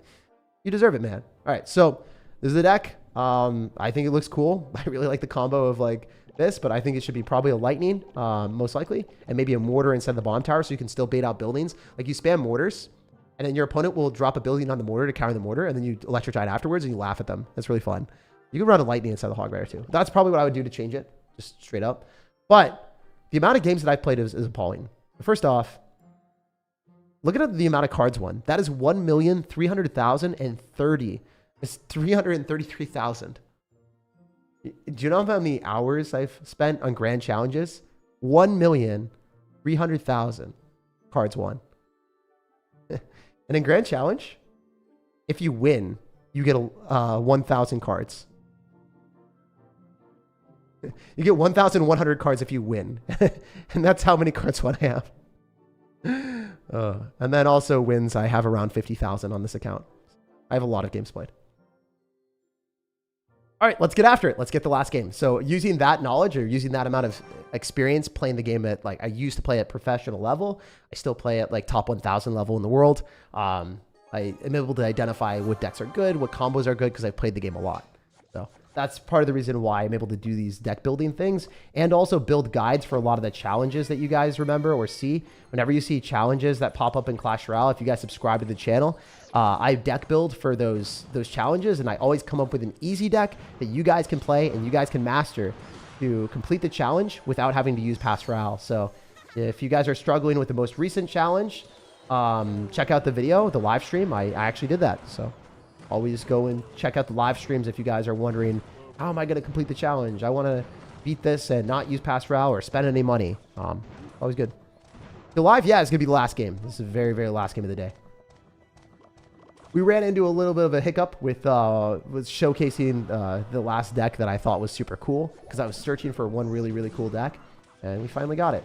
you deserve it, man. All right, so This is the deck. I think it looks cool. I really like the combo of like this, but I think it should be probably a lightning, most likely, and maybe a mortar instead of the bomb tower, so you can still bait out buildings. Like you spam mortars, and then your opponent will drop a building on the mortar to counter the mortar, and then you electric giant afterwards, and you laugh at them. That's really fun. You can run a lightning instead of the hog rider too. That's probably what I would do to change it, just straight up. But the amount of games that I've played is appalling. First off, look at the amount of cards won. That is 1,300,030. It's 333,000. Do you know how many hours I've spent on grand challenges? 1,300,000 cards won. And in grand challenge, if you win, you get 1,000 cards. You get 1,100 cards if you win. And that's how many cards one I have. And then also wins, I have around 50,000 on this account. I have a lot of games played. All right, let's get after it. Let's get the last game. So using that knowledge or using that amount of experience playing the game at, like, I used to play at professional level. I still play at like top 1,000 level in the world. I am able to identify what decks are good, what combos are good, because I've played the game a lot. So that's part of the reason why I'm able to do these deck building things and also build guides for a lot of the challenges that you guys remember or see. Whenever you see challenges that pop up in Clash Royale, if you guys subscribe to the channel, I deck build for those challenges, and I always come up with an easy deck that you guys can play and you guys can master to complete the challenge without having to use Clash Royale. So if you guys are struggling with the most recent challenge, check out the video, the live stream. I actually did that. So always go and check out the live streams if you guys are wondering, how am I going to complete the challenge? I want to beat this and not use Clash Royale or spend any money. Always good. The live, yeah, it's going to be the last game. This is the very, very last game of the day. We ran into a little bit of a hiccup with showcasing the last deck that I thought was super cool, because I was searching for one really, really cool deck, and we finally got it.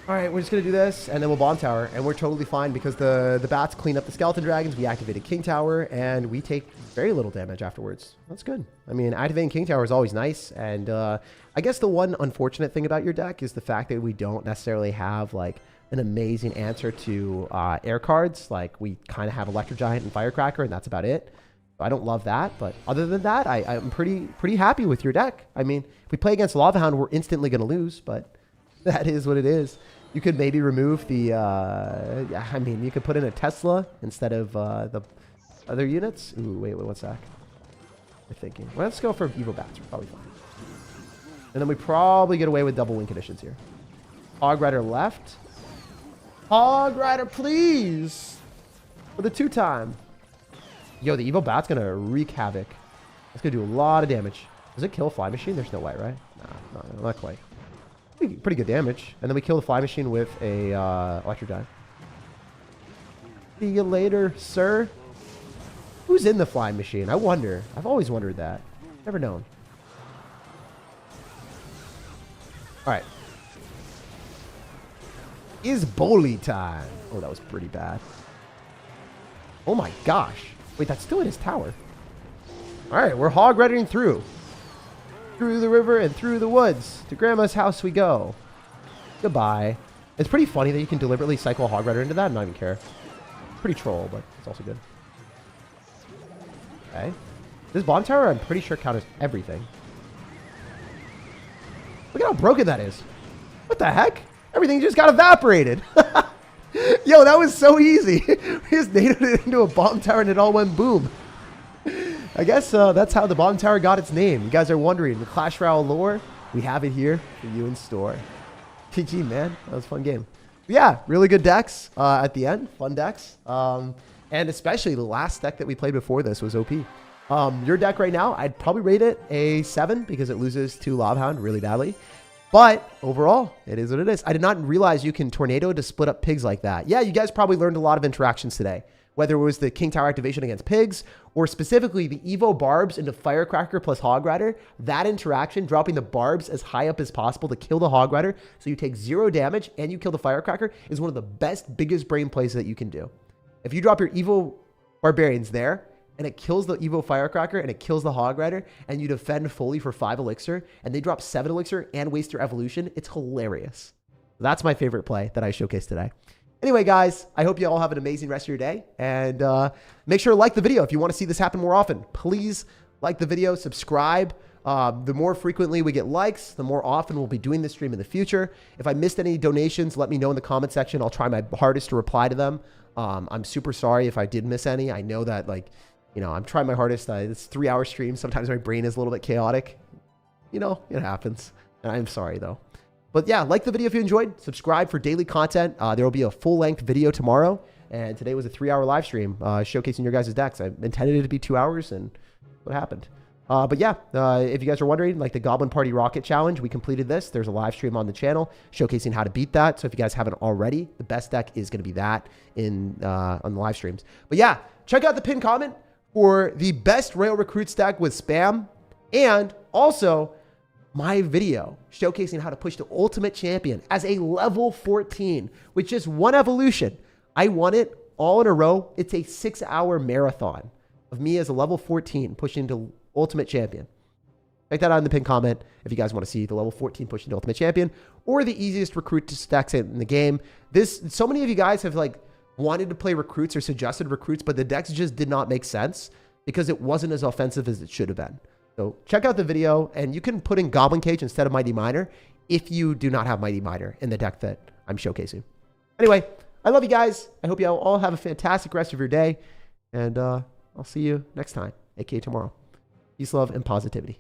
All right, we're just going to do this, and then we'll bomb tower, and we're totally fine because the bats clean up the skeleton dragons. We activated King Tower, and we take very little damage afterwards. That's good. I mean, activating King Tower is always nice, and I guess the one unfortunate thing about your deck is the fact that we don't necessarily have, like, an amazing answer to air cards. Like, we kind of have Electro Giant and Firecracker, and that's about it. I don't love that, but other than that, I'm pretty happy with your deck. I mean, if we play against Lava Hound, we're instantly going to lose, but that is what it is. You could maybe remove the, I mean, you could put in a Tesla instead of the other units. Ooh, wait, one sec. We're thinking. Well, let's go for Evo Bats. We're probably fine. And then we probably get away with double win conditions here. Hog Rider left. Hog Rider, please! For the 2-time. Yo, the Evo Bat's going to wreak havoc. It's going to do a lot of damage. Does it kill a Fly Machine? There's no way, right? No, not quite. Pretty good damage. And then we kill the Fly Machine with a Electro Giant. See you later, sir. Who's in the Fly Machine? I wonder. I've always wondered that. Never known. All right. Is Bully time. Oh, that was pretty bad. Oh my gosh. Wait, that's still in his tower. All right, we're hog redding through. Through the river and through the woods. To Grandma's house we go. Goodbye. It's pretty funny that you can deliberately cycle a hog rider into that and not even care. Pretty troll, but it's also good. Okay. This bomb tower, I'm pretty sure, counters everything. Look at how broken that is. What the heck? Everything just got evaporated. Yo, that was so easy. We just nailed it into a bomb tower and it all went boom. I guess that's how the bomb tower got its name. You guys are wondering, the Clash Royale lore, we have it here for you in store. GG, man. That was a fun game. But yeah, really good decks at the end. Fun decks. And especially the last deck that we played before this was OP. Your deck right now, I'd probably rate it a 7 because it loses to Lava Hound really badly. But overall, it is what it is. I did not realize you can tornado to split up pigs like that. Yeah, you guys probably learned a lot of interactions today. Whether it was the King Tower activation against pigs, or specifically the Evo Barbs into Firecracker plus Hog Rider. That interaction, dropping the Barbs as high up as possible to kill the Hog Rider, so you take 0 damage and you kill the Firecracker, is one of the best, biggest brain plays that you can do. If you drop your Evo Barbarians there, and it kills the Evo Firecracker, and it kills the Hog Rider, and you defend fully for 5 elixir, and they drop 7 elixir and waste their evolution, it's hilarious. That's my favorite play that I showcased today. Anyway, guys, I hope you all have an amazing rest of your day. And make sure to like the video if you want to see this happen more often. Please like the video, subscribe. The more frequently we get likes, the more often we'll be doing this stream in the future. If I missed any donations, let me know in the comment section. I'll try my hardest to reply to them. I'm super sorry if I did miss any. I know that, like, you know, I'm trying my hardest. It's 3-hour stream. Sometimes my brain is a little bit chaotic. You know, it happens. And I'm sorry, though. But yeah, like the video if you enjoyed. Subscribe for daily content. There will be a full-length video tomorrow. And today was a 3-hour live stream showcasing your guys' decks. I intended it to be 2 hours, and what happened? But yeah, if you guys are wondering, like the Goblin Party Rocket Challenge, we completed this. There's a live stream on the channel showcasing how to beat that. So if you guys haven't already, the best deck is going to be that on the live streams. But yeah, check out the pinned comment for the best Royal Recruits deck with spam, and also my video showcasing how to push to Ultimate Champion as a level 14 with just one evolution. I won it all in a row. It's a 6-hour marathon of me as a level 14 pushing to Ultimate Champion. Check that out in the pinned comment if you guys want to see the level 14 pushing to Ultimate Champion or the easiest recruit decks in the game. So many of you guys have like wanted to play recruits or suggested recruits, but the decks just did not make sense because it wasn't as offensive as it should have been. So check out the video, and you can put in Goblin Cage instead of Mighty Miner if you do not have Mighty Miner in the deck that I'm showcasing. Anyway, I love you guys. I hope you all have a fantastic rest of your day, and I'll see you next time, aka tomorrow. Peace, love, and positivity.